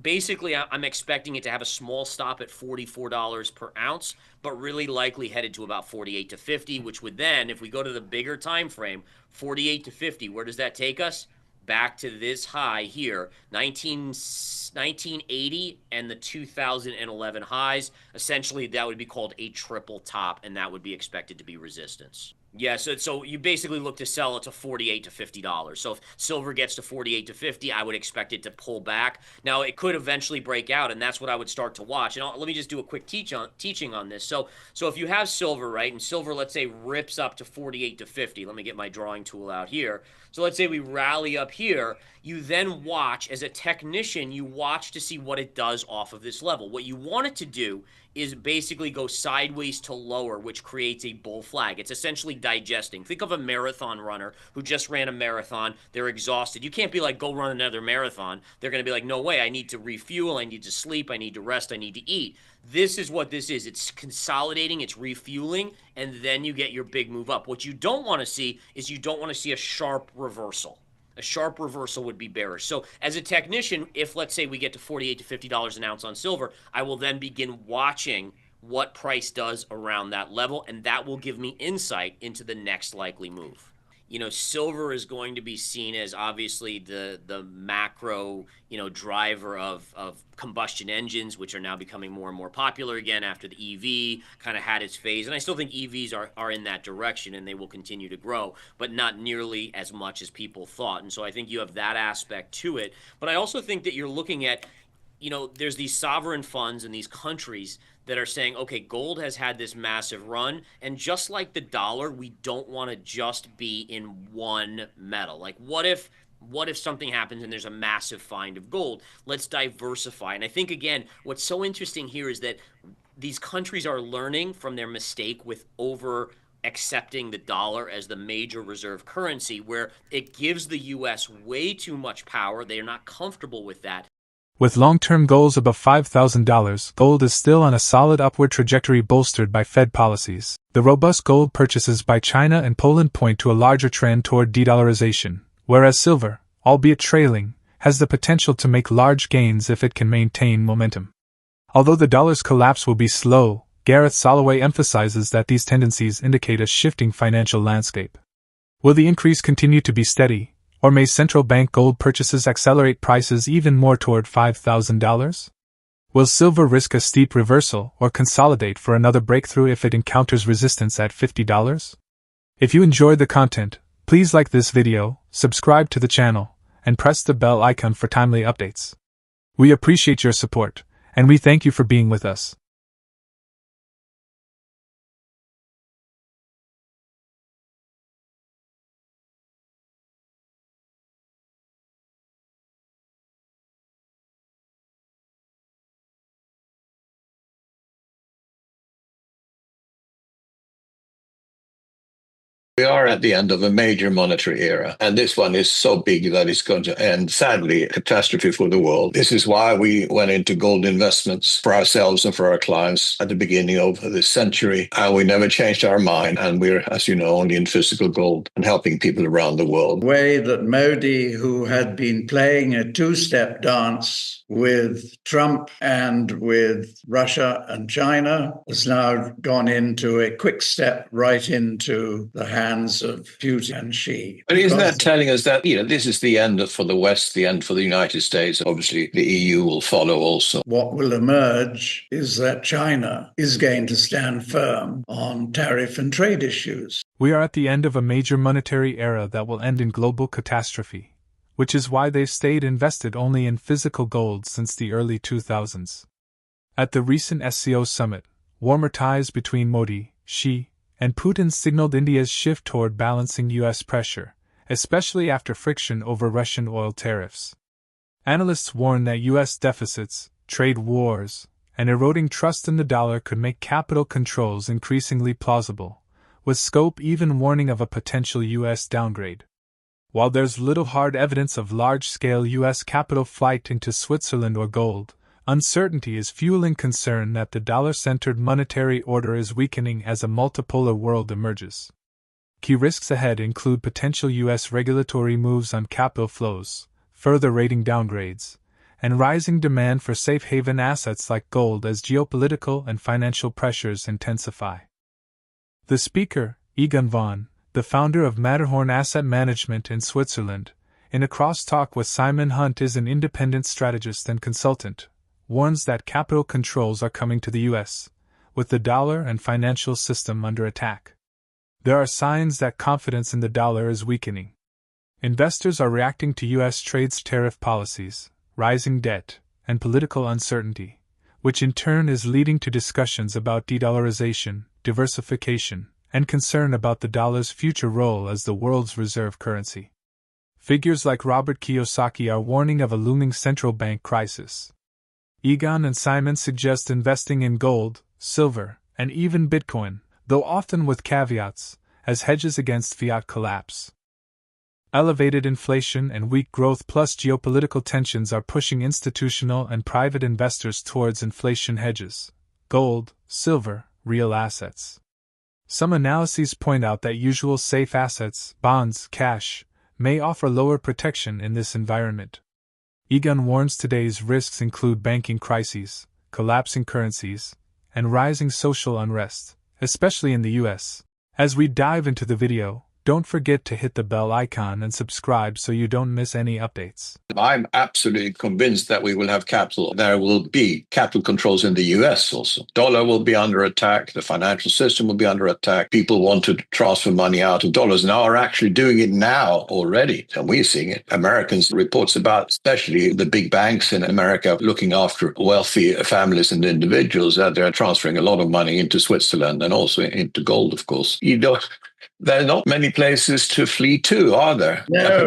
Basically, I'm expecting it to have a small stop at $44 per ounce, but really likely headed to about 48 to 50, which would then, if we go to the bigger time frame, 48 to 50, where does that take us? Back to this high here, 1980 and the 2011 highs. Essentially, that would be called a triple top, and that would be expected to be resistance. Yeah, so you basically look to sell it to $48 to $50. So if silver gets to 48 to 50, I would expect it to pull back. Now, it could eventually break out, and that's what I would start to watch. And let me just do a quick teaching on this. So if you have silver, right, and silver, let's say, rips up to 48 to 50. Let me get my drawing tool out here. So let's say we rally up here. You then watch, as a technician, you watch to see what it does off of this level. What you want it to do is basically go sideways to lower, which creates a bull flag. It's essentially digesting. Think of a marathon runner who just ran a marathon. They're exhausted. You can't be like, go run another marathon. They're going to be like, no way, I need to refuel, I need to sleep, I need to rest, I need to eat. This is what this is. It's consolidating, it's refueling, and then you get your big move up. What you don't want to see is you don't want to see a sharp reversal. A sharp reversal would be bearish. So as a technician, if let's say we get to $48 to $50 an ounce on silver, I will then begin watching what price does around that level, and that will give me insight into the next likely move. You know, silver is going to be seen as obviously the macro, driver of combustion engines, which are now becoming more and more popular again after the EV kind of had its phase. And I still think EVs are in that direction, and they will continue to grow, but not nearly as much as people thought. And so I think you have that aspect to it. But I also think that you're looking at, there's these sovereign funds in these countries that are saying, okay, gold has had this massive run, and just like the dollar, we don't want to just be in one metal. Like, what if something happens and there's a massive find of gold? Let's diversify. And I think, again, what's so interesting here is that these countries are learning from their mistake with accepting the dollar as the major reserve currency, where it gives the U.S. way too much power. They are not comfortable with that. With long-term goals above $5,000, gold is still on a solid upward trajectory bolstered by Fed policies. The robust gold purchases by China and Poland point to a larger trend toward de-dollarization, whereas silver, albeit trailing, has the potential to make large gains if it can maintain momentum. Although the dollar's collapse will be slow, Gareth Soloway emphasizes that these tendencies indicate a shifting financial landscape. Will the increase continue to be steady, or may central bank gold purchases accelerate prices even more toward $5,000? Will silver risk a steep reversal or consolidate for another breakthrough if it encounters resistance at $50? If you enjoyed the content, please like this video, subscribe to the channel, and press the bell icon for timely updates. We appreciate your support, and we thank you for being with us. We are at the end of a major monetary era, and this one is so big that it's going to end, sadly, a catastrophe for the world. This is why we went into gold investments for ourselves and for our clients at the beginning of this century, and we never changed our mind, and we're, as you know, only in physical gold and helping people around the world. The way that Modi, who had been playing a two-step dance with Trump and with Russia and China, has now gone into a quick step right into the hands of Putin and Xi. But isn't that telling us that, this is the end for the West, the end for the United States? Obviously, the EU will follow also. What will emerge is that China is going to stand firm on tariff and trade issues. We are at the end of a major monetary era that will end in global catastrophe, which is why they've stayed invested only in physical gold since the early 2000s. At the recent SCO summit, warmer ties between Modi, Xi, and Putin signaled India's shift toward balancing U.S. pressure, especially after friction over Russian oil tariffs. Analysts warn that U.S. deficits, trade wars, and eroding trust in the dollar could make capital controls increasingly plausible, with scope even warning of a potential U.S. downgrade. While there's little hard evidence of large-scale U.S. capital flight into Switzerland or gold, uncertainty is fueling concern that the dollar-centered monetary order is weakening as a multipolar world emerges. Key risks ahead include potential U.S. regulatory moves on capital flows, further rating downgrades, and rising demand for safe haven assets like gold as geopolitical and financial pressures intensify. The speaker, Egon Vaughan, the founder of Matterhorn Asset Management in Switzerland, in a crosstalk with Simon Hunt, is an independent strategist and consultant, warns that capital controls are coming to the U.S., with the dollar and financial system under attack. There are signs that confidence in the dollar is weakening. Investors are reacting to U.S. trade's tariff policies, rising debt, and political uncertainty, which in turn is leading to discussions about de-dollarization, diversification, and concern about the dollar's future role as the world's reserve currency. Figures like Robert Kiyosaki are warning of a looming central bank crisis. Egon and Simon suggest investing in gold, silver, and even Bitcoin, though often with caveats, as hedges against fiat collapse. Elevated inflation and weak growth plus geopolitical tensions are pushing institutional and private investors towards inflation hedges, gold, silver, real assets. Some analyses point out that usual safe assets, bonds, cash, may offer lower protection in this environment. Egon warns today's risks include banking crises, collapsing currencies, and rising social unrest, especially in the US. As we dive into the video, don't forget to hit the bell icon and subscribe so you don't miss any updates. I'm absolutely convinced that we will have capital. There will be capital controls in the US also. Dollar will be under attack. The financial system will be under attack. People want to transfer money out of dollars now are actually doing it now already. And we're seeing it. Americans reports about, especially the big banks in America, looking after wealthy families and individuals, that they're transferring a lot of money into Switzerland and also into gold, of course. There are not many places to flee to, are there? No.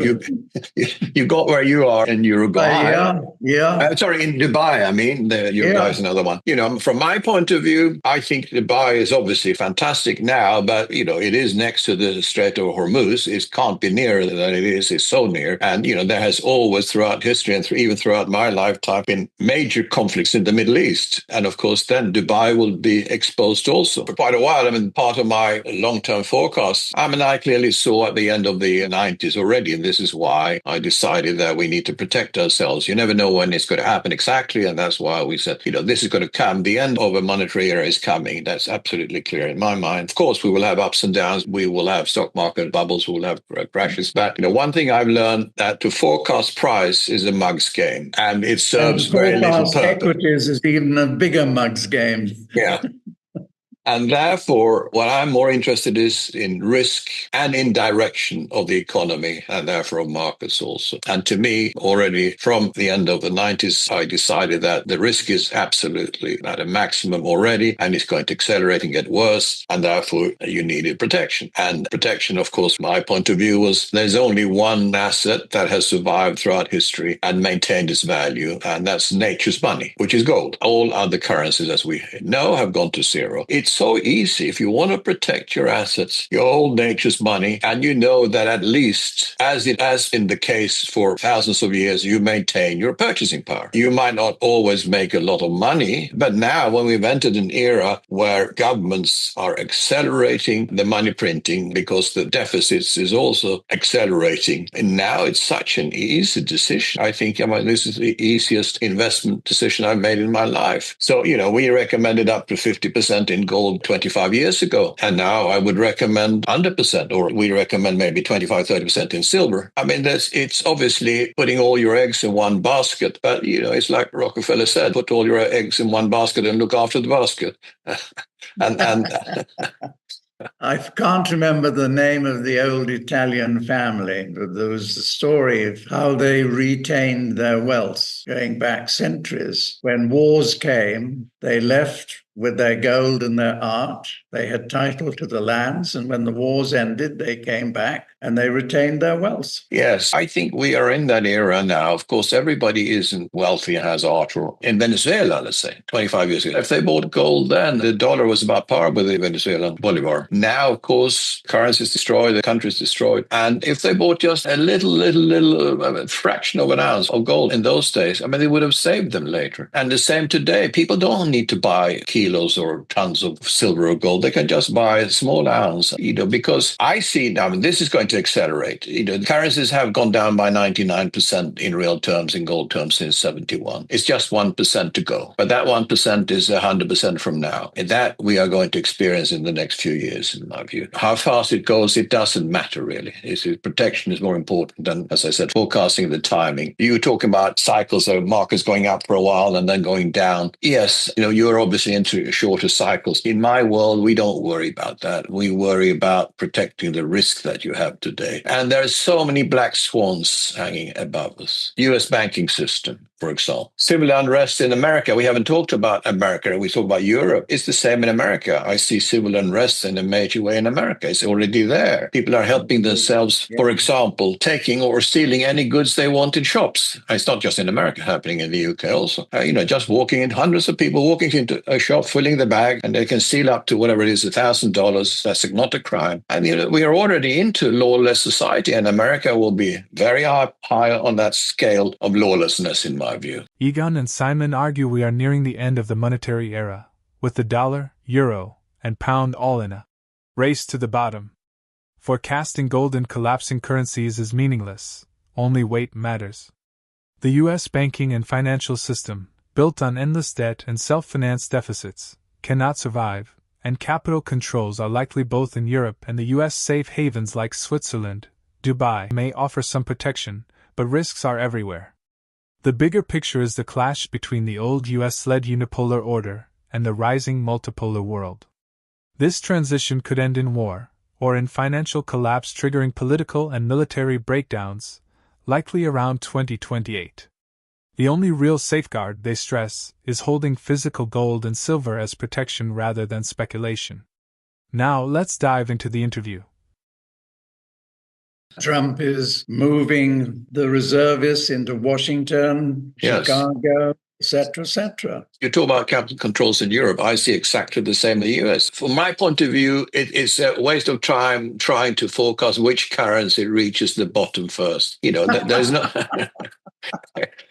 You got where you are in Uruguay. Yeah. Sorry, in Dubai, I mean. Uruguay is another one. From my point of view, I think Dubai is obviously fantastic now, but, it is next to the Strait of Hormuz. It can't be nearer than it is. It's so near. And, there has always throughout history and even throughout my lifetime been major conflicts in the Middle East. And, of course, then Dubai will be exposed also. For quite a while, part of my long-term forecast, I clearly saw at the end of the 90s already, and this is why I decided that we need to protect ourselves. You never know when it's going to happen exactly, and that's why we said, this is going to come. The end of a monetary era is coming. That's absolutely clear in my mind. Of course, we will have ups and downs. We will have stock market bubbles. We will have crashes. But, one thing I've learned that to forecast price is a mug's game, and it serves very little purpose. Equities is even a bigger mug's game. Yeah. And therefore, what I'm more interested is in risk and in direction of the economy and therefore of markets also. And to me, already from the end of the 90s, I decided that the risk is absolutely at a maximum already, and it's going to accelerate and get worse. And therefore, you needed protection. And protection, of course, my point of view was there's only one asset that has survived throughout history and maintained its value, and that's nature's money, which is gold. All other currencies, as we know, have gone to zero. It's so easy. If you want to protect your assets, your old nature's money, and you know that at least, as it has been the case for thousands of years, you maintain your purchasing power. You might not always make a lot of money, but now when we've entered an era where governments are accelerating the money printing because the deficits is also accelerating, and now it's such an easy decision. I think this is the easiest investment decision I've made in my life. So, we recommended up to 50% in gold 25 years ago. And now I would recommend 100%, or we recommend maybe 25, 30% in silver. It's obviously putting all your eggs in one basket. But, it's like Rockefeller said, put all your eggs in one basket and look after the basket. and I can't remember the name of the old Italian family, but there was a story of how they retained their wealth going back centuries. When wars came, they left with their gold and their art. They had title to the lands, and when the wars ended, they came back and they retained their wealth. Yes, I think we are in that era now. Of course, everybody isn't wealthy and has art. Or in Venezuela, let's say, 25 years ago, if they bought gold then, the dollar was about par with the Venezuelan bolivar. Now, of course, currency is destroyed, the country is destroyed. And if they bought just a little fraction of an ounce of gold in those days, I mean, they would have saved them later. And the same today. People don't need to buy kilos or tons of silver or gold. They can just buy a small ounce, because I see now, I mean, this is going to accelerate. Currencies have gone down by 99% in real terms, in gold terms, since 71. It's just 1% to go. But that 1% is 100% from now. And that we are going to experience in the next few years, in my view. How fast it goes, it doesn't matter, really. Protection is more important than, as I said, forecasting the timing. You were talking about cycles of markets going up for a while and then going down. Yes, you're obviously into shorter cycles. In my world, we don't worry about that. We worry about protecting the risk that you have today. And there's so many black swans hanging above us. US banking system, for example. Civil unrest in America. We haven't talked about America. We talk about Europe. It's the same in America. I see civil unrest in a major way in America. It's already there. People are helping themselves, for example, taking or stealing any goods they want in shops. It's not just in America, happening in the UK also. Just walking in, hundreds of people walking into a shop, filling the bag, and they can steal up to whatever it is, $1,000. That's not a crime. And we are already into lawless society, and America will be very high on that scale of lawlessness, in my view. Egon and Simon argue we are nearing the end of the monetary era, with the dollar, euro, and pound all in a race to the bottom. Forecasting gold in collapsing currencies is meaningless, only weight matters. The U.S. banking and financial system, built on endless debt and self-financed deficits, cannot survive, and capital controls are likely both in Europe and the U.S. safe havens like Switzerland. Dubai may offer some protection, but risks are everywhere. The bigger picture is the clash between the old US-led unipolar order and the rising multipolar world. This transition could end in war, or in financial collapse triggering political and military breakdowns, likely around 2028. The only real safeguard, they stress, is holding physical gold and silver as protection rather than speculation. Now let's dive into the interview. Trump is moving the reservists into Washington, Yes. Chicago, etc., etc. You talk about capital controls in Europe. I see exactly the same in the US. From my point of view, it's a waste of time trying to forecast which currency reaches the bottom first. There's no...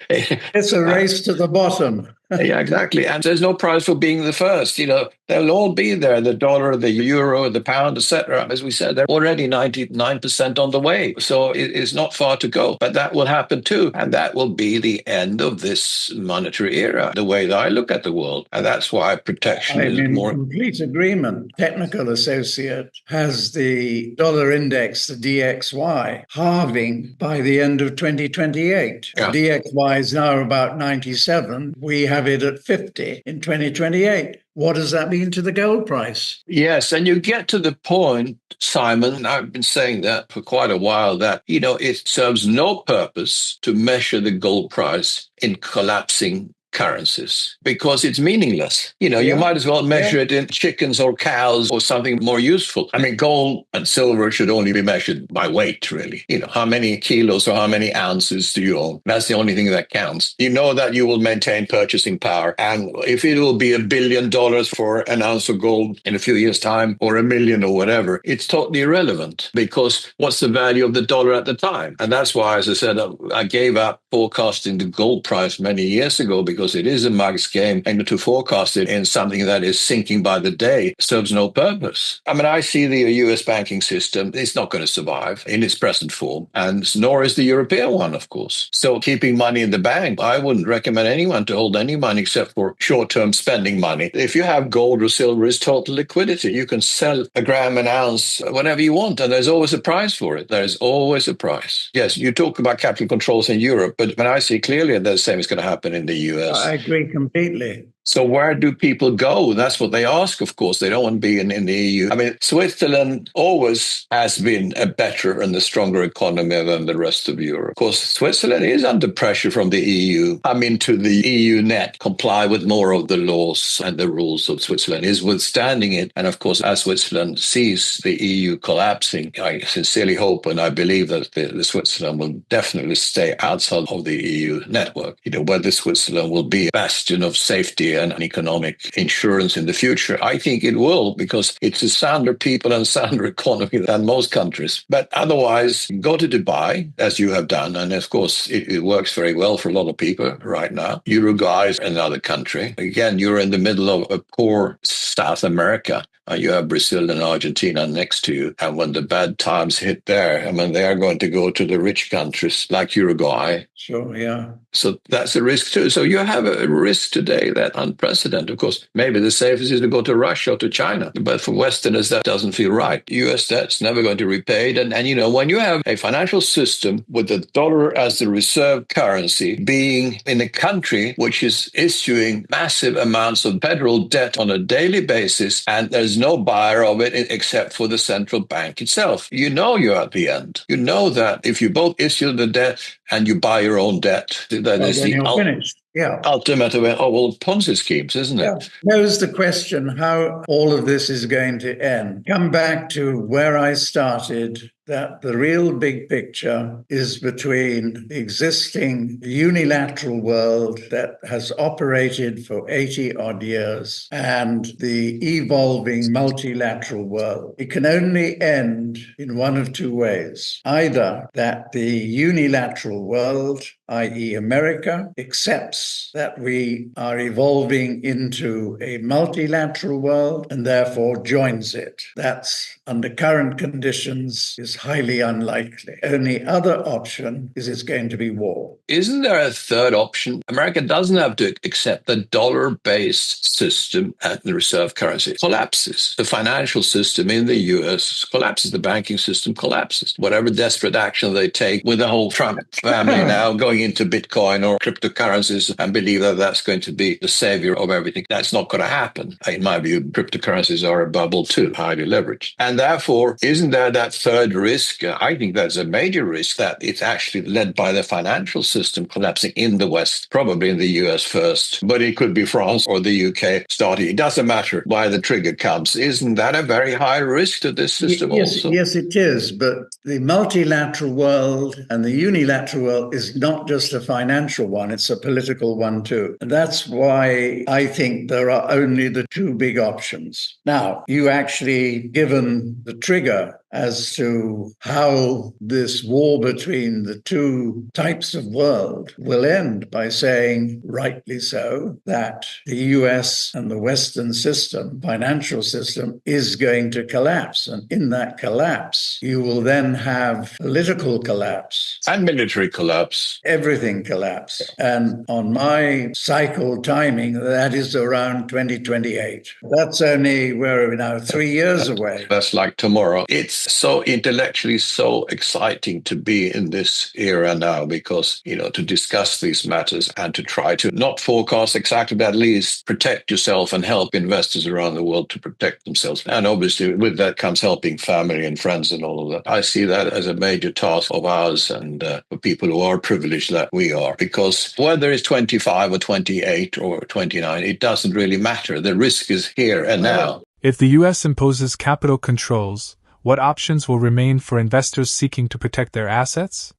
It's a race to the bottom. Yeah, exactly. And there's no prize for being the first. They'll all be there, the dollar, the euro, the pound, etc. As we said, they're already 99% on the way. So it's not far to go. But that will happen too. And that will be the end of this monetary era, the way that I look at the world. And that's why protection is more... complete agreement. Technical Associate has the dollar index, the DXY, halving by the end of 2028. Yeah. DXY is now about 97. We have it at 50 in 2028. What does that mean to the gold price? Yes, and you get to the point, Simon, and I've been saying that for quite a while, that, it serves no purpose to measure the gold price in collapsing currencies because it's meaningless. You might as well measure it in chickens or cows or something more useful. I mean, gold and silver should only be measured by weight, really. How many kilos or how many ounces do you own? That's the only thing that counts. You know that you will maintain purchasing power. And if it will be $1 billion for an ounce of gold in a few years' time or $1 million or whatever, it's totally irrelevant because what's the value of the dollar at the time? And that's why, as I said, I gave up forecasting the gold price many years ago because it is a mug's game, and to forecast it in something that is sinking by the day serves no purpose. I mean, I see the US banking system, it's not going to survive in its present form, and nor is the European one, of course. So keeping money in the bank, I wouldn't recommend anyone to hold any money except for short-term spending money. If you have gold or silver, it's total liquidity. You can sell a gram, an ounce, whenever you want, and there's always a price for it. There's always a price. Yes, you talk about capital controls in Europe, but when I see clearly that the same is going to happen in the US. I agree completely. So where do people go? That's what they ask, of course. They don't want to be in the EU. I mean, Switzerland always has been a better and a stronger economy than the rest of Europe. Of course, Switzerland is under pressure from the EU. I mean, to the EU net, comply with more of the laws and the rules of Switzerland is withstanding it. And of course, as Switzerland sees the EU collapsing, I sincerely hope and I believe that the Switzerland will definitely stay outside of the EU network. Whether Switzerland will be a bastion of safety and an economic insurance in the future. I think it will, because it's a sounder people and sounder economy than most countries. But otherwise, go to Dubai, as you have done. And of course, it works very well for a lot of people right now. Uruguay is another country. Again, you're in the middle of a poor South America. You have Brazil and Argentina next to you. And when the bad times hit there, I mean, they are going to go to the rich countries like Uruguay. Sure, yeah. So that's a risk too. So you have a risk today that unprecedented. Of course, maybe the safest is to go to Russia or to China. But for Westerners, that doesn't feel right. US debt's never going to be repaid. And when you have a financial system with the dollar as the reserve currency, being in a country which is issuing massive amounts of federal debt on a daily basis, and there's no buyer of it except for the central bank itself, you're at the end. You know that if you both issue the debt and you buy your own debt, that is then the you're finished. Yeah. ultimate of all Ponzi schemes, isn't it? Yeah. There's the question how all of this is going to end. Come back to where I started, that the real big picture is between the existing unilateral world that has operated for 80 odd years and the evolving multilateral world. It can only end in one of two ways. Either that the unilateral world, i.e. America, accepts that we are evolving into a multilateral world and therefore joins it. That's, under current conditions, is highly unlikely. Only other option is it's going to be war. Isn't there a third option? America doesn't have to accept the dollar-based system and the reserve currency. It collapses. The financial system in the US collapses. The banking system collapses. Whatever desperate action they take with the whole Trump family now going into Bitcoin or cryptocurrencies and believe that that's going to be the savior of everything. That's not going to happen. In my view, cryptocurrencies are a bubble too, highly leveraged. And therefore, isn't there that third risk? I think that's a major risk, that it's actually led by the financial system collapsing in the West, probably in the US first, but it could be France or the UK starting. It doesn't matter why the trigger comes. Isn't that a very high risk to this system also? Yes, it is. But the multilateral world and the unilateral world is not just a financial one, it's a political one too. And that's why I think there are only the two big options. Now, you actually given the trigger as to how this war between the two types of world will end by saying, rightly so, that the US and the Western system, financial system, is going to collapse. And in that collapse, you will then have political collapse. And military collapse. Everything collapse. And on my cycle timing, that is around 2028. That's only, where are we now, 3 years away. That's like tomorrow. It's so intellectually so exciting to be in this era now, because, to discuss these matters and to try to not forecast exactly, but at least protect yourself and help investors around the world to protect themselves. And obviously with that comes helping family and friends and all of that. I see that as a major task of ours, and for people who are privileged that we are, because whether it's 25 or 28 or 29, it doesn't really matter. The risk is here and now. If the US imposes capital controls, what options will remain for investors seeking to protect their assets?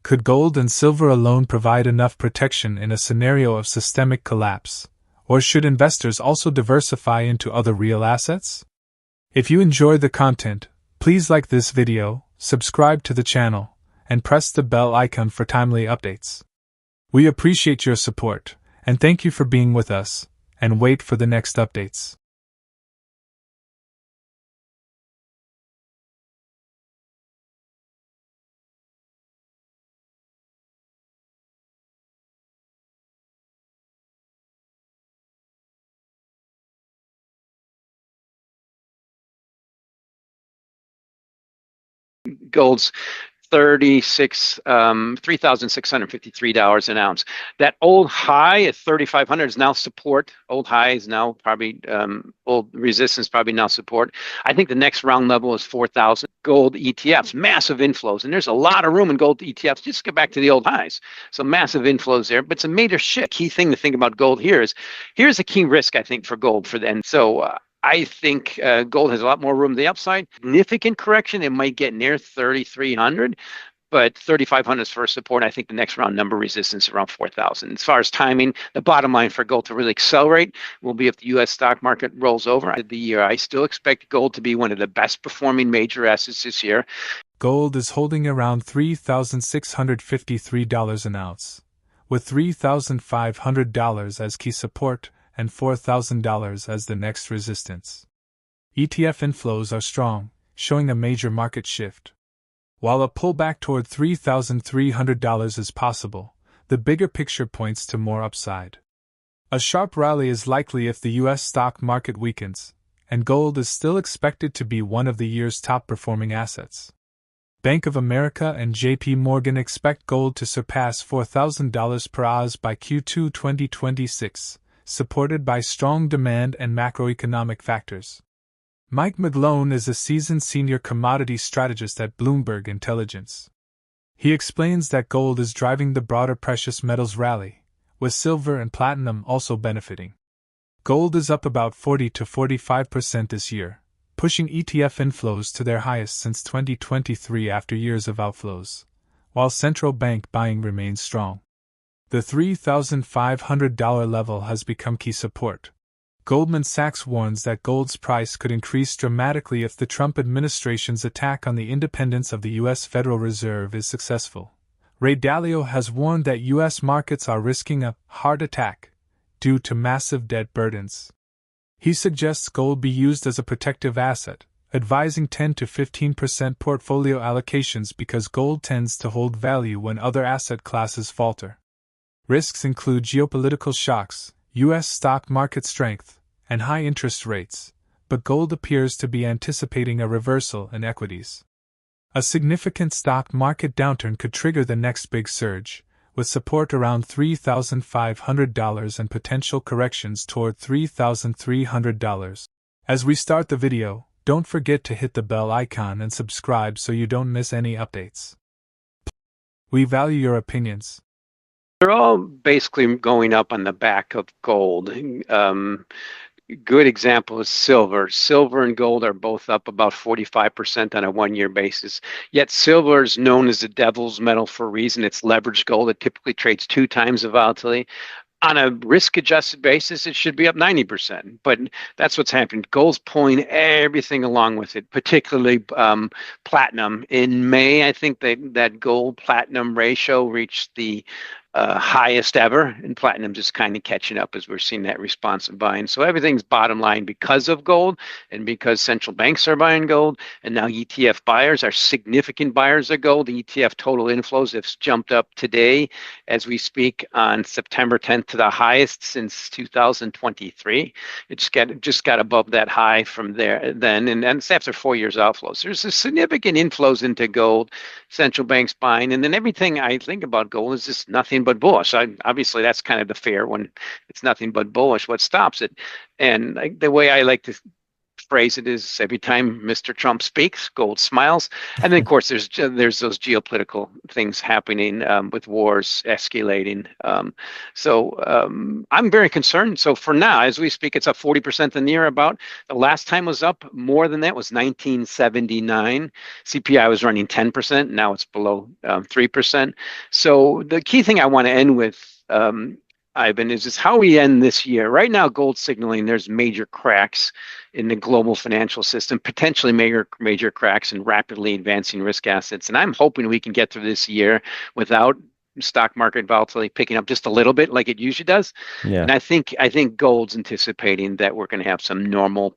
Could gold and silver alone provide enough protection in a scenario of systemic collapse, or should investors also diversify into other real assets? If you enjoy the content, please like this video, subscribe to the channel, and press the bell icon for timely updates. We appreciate your support, and thank you for being with us, and wait for the next updates. Gold's $3,653 an ounce. That old high at 3,500 is now support. Old high is now probably old resistance, probably now support. I think the next round level is 4,000. Gold ETFs, massive inflows, and there's a lot of room in gold ETFs. Just get back to the old highs. So massive inflows there, but it's a major shift. Key thing to think about gold here is here's a key risk I think for gold for then. So I think gold has a lot more room to the upside. Significant correction, it might get near 3,300, but 3,500 is first support. I think the next round number resistance around 4,000. As far as timing, the bottom line for gold to really accelerate will be if the U.S. stock market rolls over the year. I still expect gold to be one of the best performing major assets this year. Gold is holding around $3,653 an ounce, with $3,500 as key support and $4,000 as the next resistance. ETF inflows are strong, showing a major market shift. While a pullback toward $3,300 is possible, the bigger picture points to more upside. A sharp rally is likely if the U.S. stock market weakens, and gold is still expected to be one of the year's top-performing assets. Bank of America and J.P. Morgan expect gold to surpass $4,000 per ounce by Q2 2026, supported by strong demand and macroeconomic factors. Mike McGlone is a seasoned senior commodity strategist at Bloomberg Intelligence. He explains that gold is driving the broader precious metals rally, with silver and platinum also benefiting. Gold is up about 40 to 45% this year, pushing ETF inflows to their highest since 2023 after years of outflows, while central bank buying remains strong. The $3,500 level has become key support. Goldman Sachs warns that gold's price could increase dramatically if the Trump administration's attack on the independence of the U.S. Federal Reserve is successful. Ray Dalio has warned that U.S. markets are risking a hard attack due to massive debt burdens. He suggests gold be used as a protective asset, advising 10 to 15% portfolio allocations because gold tends to hold value when other asset classes falter. Risks include geopolitical shocks, U.S. stock market strength, and high interest rates, but gold appears to be anticipating a reversal in equities. A significant stock market downturn could trigger the next big surge, with support around $3,500 and potential corrections toward $3,300. As we start the video, don't forget to hit the bell icon and subscribe so you don't miss any updates. We value your opinions. They're all basically going up on the back of gold. Good example is silver. Silver and gold are both up about 45% on a one-year basis. Yet silver is known as the devil's metal for a reason. It's leveraged gold. It typically trades 2 times the volatility. On a risk-adjusted basis, it should be up 90%, but that's what's happening. Gold's pulling everything along with it, particularly platinum. In May, I think that gold-platinum ratio reached the highest ever, and platinum just kind of catching up as we're seeing that response of buying. So everything's bottom line because of gold and because central banks are buying gold, and now ETF buyers are significant buyers of gold. The ETF total inflows have jumped up today as we speak on September 10th to the highest since 2023. It just got above that high from there then, and that's after 4 years outflows. There's a significant inflows into gold, central banks buying, and then everything I think about gold is just nothing but bullish. Obviously, that's kind of the fear when it's nothing but bullish. What stops it? And the way I like to phrase it is every time Mr. Trump speaks, gold smiles. And then, of course, there's those geopolitical things happening with wars escalating. I'm very concerned. So for now, as we speak, it's up 40% in the year about. The last time was up more than that was 1979. CPI was running 10%. Now it's below 3%. So the key thing I want to end with, Ivan, is how we end this year. Right now, gold signaling there's major cracks in the global financial system, potentially major cracks in rapidly advancing risk assets. And I'm hoping we can get through this year without stock market volatility picking up just a little bit like it usually does. Yeah. And I think gold's anticipating that we're going to have some normal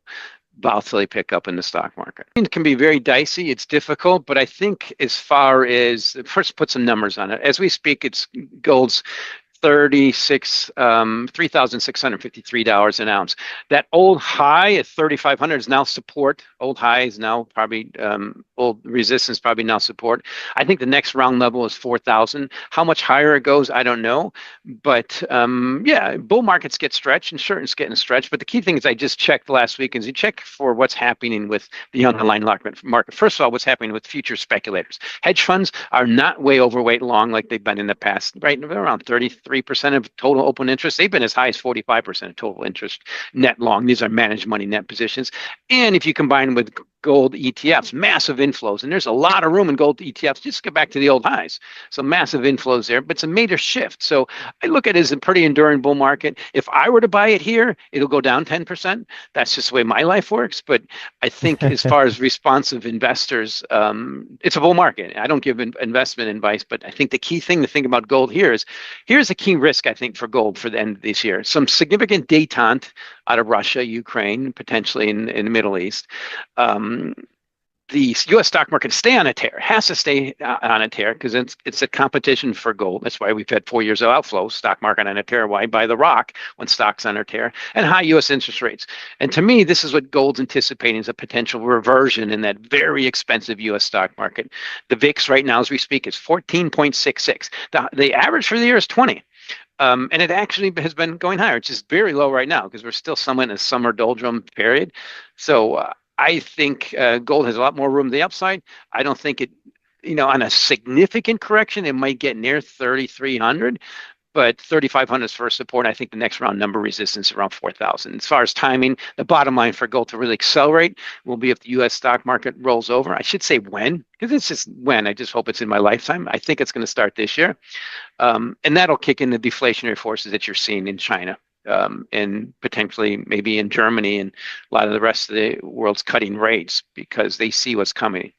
volatility pickup in the stock market. It can be very dicey. It's difficult, but I think as far as, first put some numbers on it. As we speak, it's gold's $3,653 an ounce. That old high at 3,500 is now support. Old high is now probably old resistance, probably now support. I think the next round level is 4,000. How much higher it goes, I don't know. But yeah, bull markets get stretched, and sure, it's getting stretched. But the key thing is, I just checked last week, is you check for what's happening with the underlying market. First of all, what's happening with future speculators. Hedge funds are not way overweight long like they've been in the past, right? They're around 33% of total open interest. They've been as high as 45% of total interest net long. These are managed money net positions. And if you combine with gold ETFs, massive inflows, and there's a lot of room in gold ETFs. Just get back to the old highs. So massive inflows there, but it's a major shift. So I look at it as a pretty enduring bull market. If I were to buy it here, it'll go down 10%. That's just the way my life works. But I think as far as responsive investors, it's a bull market. I don't give investment advice, but I think the key thing to think about gold here is, here's a key risk, I think, for gold for the end of this year. Some significant détente out of Russia, Ukraine, potentially in the Middle East. The U.S. stock market stay on a tear, has to stay on a tear, because it's a competition for gold. That's why we've had 4 years of outflows, stock market on a tear. Why buy the rock when stock's on a tear? And high U.S. interest rates. And to me, this is what gold's anticipating, is a potential reversion in that very expensive U.S. stock market. The VIX right now, as we speak, is 14.66. The average for the year is 20. And it actually has been going higher. It's just very low right now because we're still somewhat in a summer doldrum period. So I think gold has a lot more room to the upside. I don't think it, on a significant correction, it might get near 3,300, but 3,500 is first support. I think the next round number resistance around 4,000. As far as timing, the bottom line for gold to really accelerate will be if the U.S. stock market rolls over. I should say when, because it's just when. I just hope it's in my lifetime. I think it's going to start this year. And that'll kick in the deflationary forces that you're seeing in China. And potentially maybe in Germany and a lot of the rest of the world's cutting rates because they see what's coming.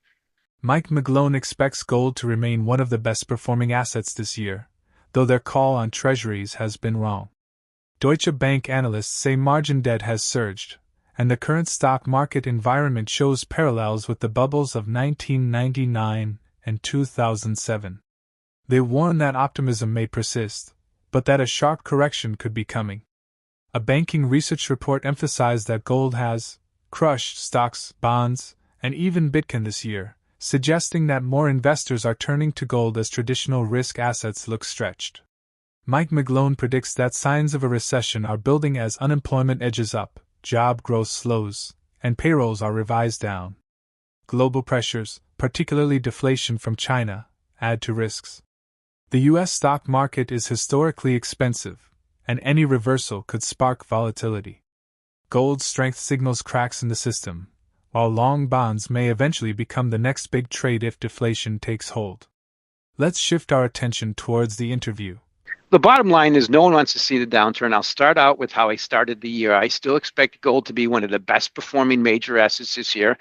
Mike McGlone expects gold to remain one of the best performing assets this year, though their call on treasuries has been wrong. Deutsche Bank analysts say margin debt has surged, and the current stock market environment shows parallels with the bubbles of 1999 and 2007. They warn that optimism may persist, but that a sharp correction could be coming. A banking research report emphasized that gold has crushed stocks, bonds, and even Bitcoin this year, suggesting that more investors are turning to gold as traditional risk assets look stretched. Mike McGlone predicts that signs of a recession are building as unemployment edges up, job growth slows, and payrolls are revised down. Global pressures, particularly deflation from China, add to risks. The U.S. stock market is historically expensive, and any reversal could spark volatility. Gold's strength signals cracks in the system, while long bonds may eventually become the next big trade if deflation takes hold. Let's shift our attention towards the interview. The bottom line is no one wants to see the downturn. I'll start out with how I started the year. I still expect gold to be one of the best performing major assets this year.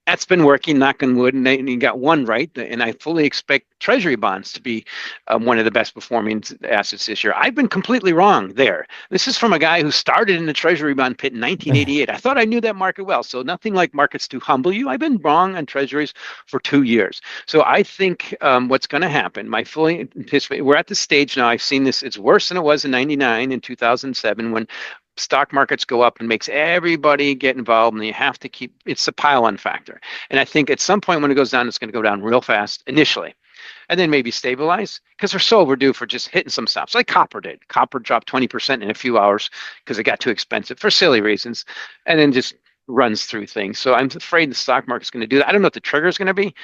That's been working, knock on wood, and you got one right. And I fully expect Treasury bonds to be one of the best performing assets this year. I've been completely wrong there. This is from a guy who started in the Treasury bond pit in 1988. I thought I knew that market well. So nothing like markets to humble you. I've been wrong on Treasuries for 2 years. So I think what's going to happen, my fully anticipate, we're at the stage now. I've seen this. It's worse than it was in 99 and 2007 when stock markets go up and makes everybody get involved, and you have to keep, it's a pile-on factor. And I think at some point when it goes down, it's going to go down real fast initially, and then maybe stabilize because they're so overdue for just hitting some stops like copper did. Copper dropped 20% in a few hours because it got too expensive for silly reasons, and then just runs through things. So I'm afraid the stock market's going to do that. I don't know what the trigger is going to be,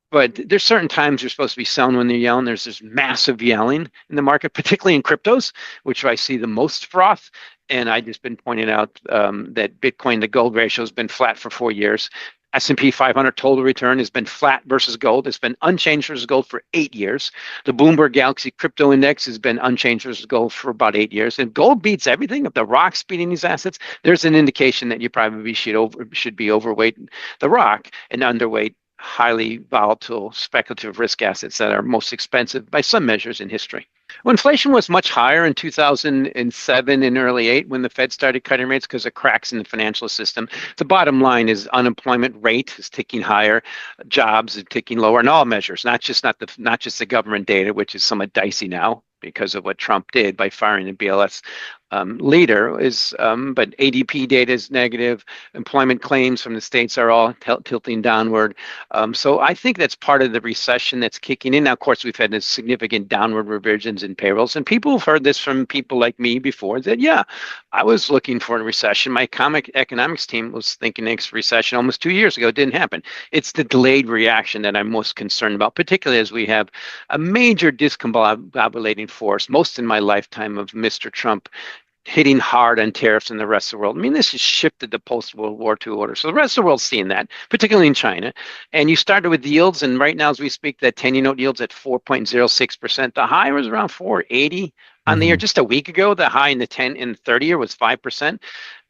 but there's certain times you're supposed to be selling when they're yelling. There's this massive yelling in the market, particularly in cryptos, which I see the most froth. And I just been pointing out that Bitcoin to gold ratio has been flat for 4 years. S&P 500 total return has been flat versus gold. It's been unchanged versus gold for 8 years. The Bloomberg Galaxy Crypto Index has been unchanged versus gold for about 8 years. And gold beats everything. If the rock's beating these assets, there's an indication that you probably should be overweight the rock and underweight highly volatile speculative risk assets that are most expensive by some measures in history. Well, inflation was much higher in 2007 and early 8 when the Fed started cutting rates because of cracks in the financial system. The bottom line is unemployment rate is ticking higher, jobs are ticking lower, and all measures, not just the government data, which is somewhat dicey now. because of what Trump did by firing the BLS leader. But ADP data is negative. Employment claims from the states are all tilting downward. So I think that's part of the recession that's kicking in. Now, of course, we've had this significant downward revisions in payrolls, and people have heard this from people like me before. That I was looking for a recession. My economics team was thinking next recession almost 2 years ago. It didn't happen. It's the delayed reaction that I'm most concerned about, particularly as we have a major discombobulating force, most in my lifetime, of Mr. Trump hitting hard on tariffs in the rest of the world. I mean, this has shifted the post-World War II order. So the rest of the world's seeing that, particularly in China. And you started with yields, and right now as we speak, that 10-year note yield's at 4.06%. The high was around 4.80 on the year. Just a week ago, the high in the 10 and 30-year was 5%.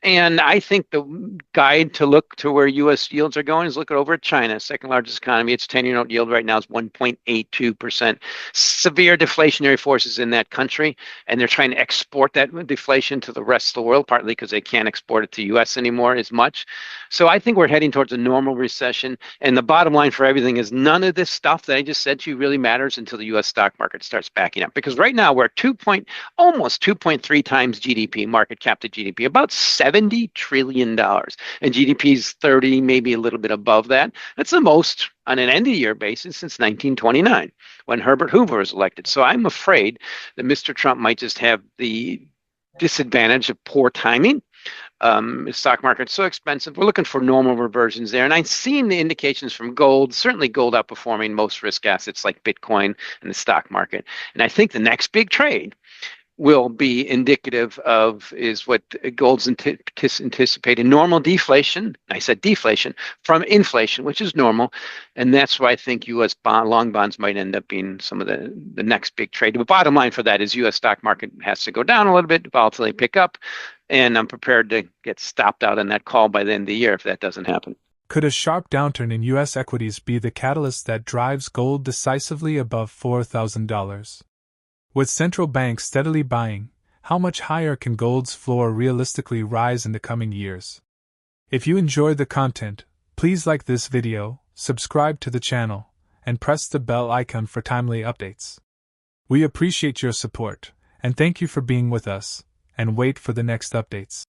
And I think the guide to look to where U.S. yields are going is look over at China, second largest economy. Its 10-year note yield right now is 1.82%. Severe deflationary forces in that country, and they're trying to export that deflation to the rest of the world, partly because they can't export it to U.S. anymore as much. So I think we're heading towards a normal recession. And the bottom line for everything is none of this stuff that I just said to you really matters until the U.S. stock market starts backing up. Because right now we're almost 2.3 times GDP, market cap to GDP, about $70 trillion. And GDP is 30, maybe a little bit above that. That's the most on an end-of-year basis since 1929, when Herbert Hoover was elected. So I'm afraid that Mr. Trump might just have the disadvantage of poor timing. The stock market's so expensive. We're looking for normal reversions there. And I've seen the indications from gold, certainly gold outperforming most risk assets like Bitcoin and the stock market. And I think the next big trade will be indicative of is what gold's anticipating, normal deflation. I said deflation from inflation, which is normal. And that's why I think U.S. long bonds might end up being some of the next big trade. The bottom line for that is U.S. stock market has to go down a little bit, volatility pick up. And I'm prepared to get stopped out on that call by the end of the year if that doesn't happen. Could a sharp downturn in U.S. equities be the catalyst that drives gold decisively above $4,000? With central banks steadily buying, how much higher can gold's floor realistically rise in the coming years? If you enjoyed the content, please like this video, subscribe to the channel, and press the bell icon for timely updates. We appreciate your support, and thank you for being with us, and wait for the next updates.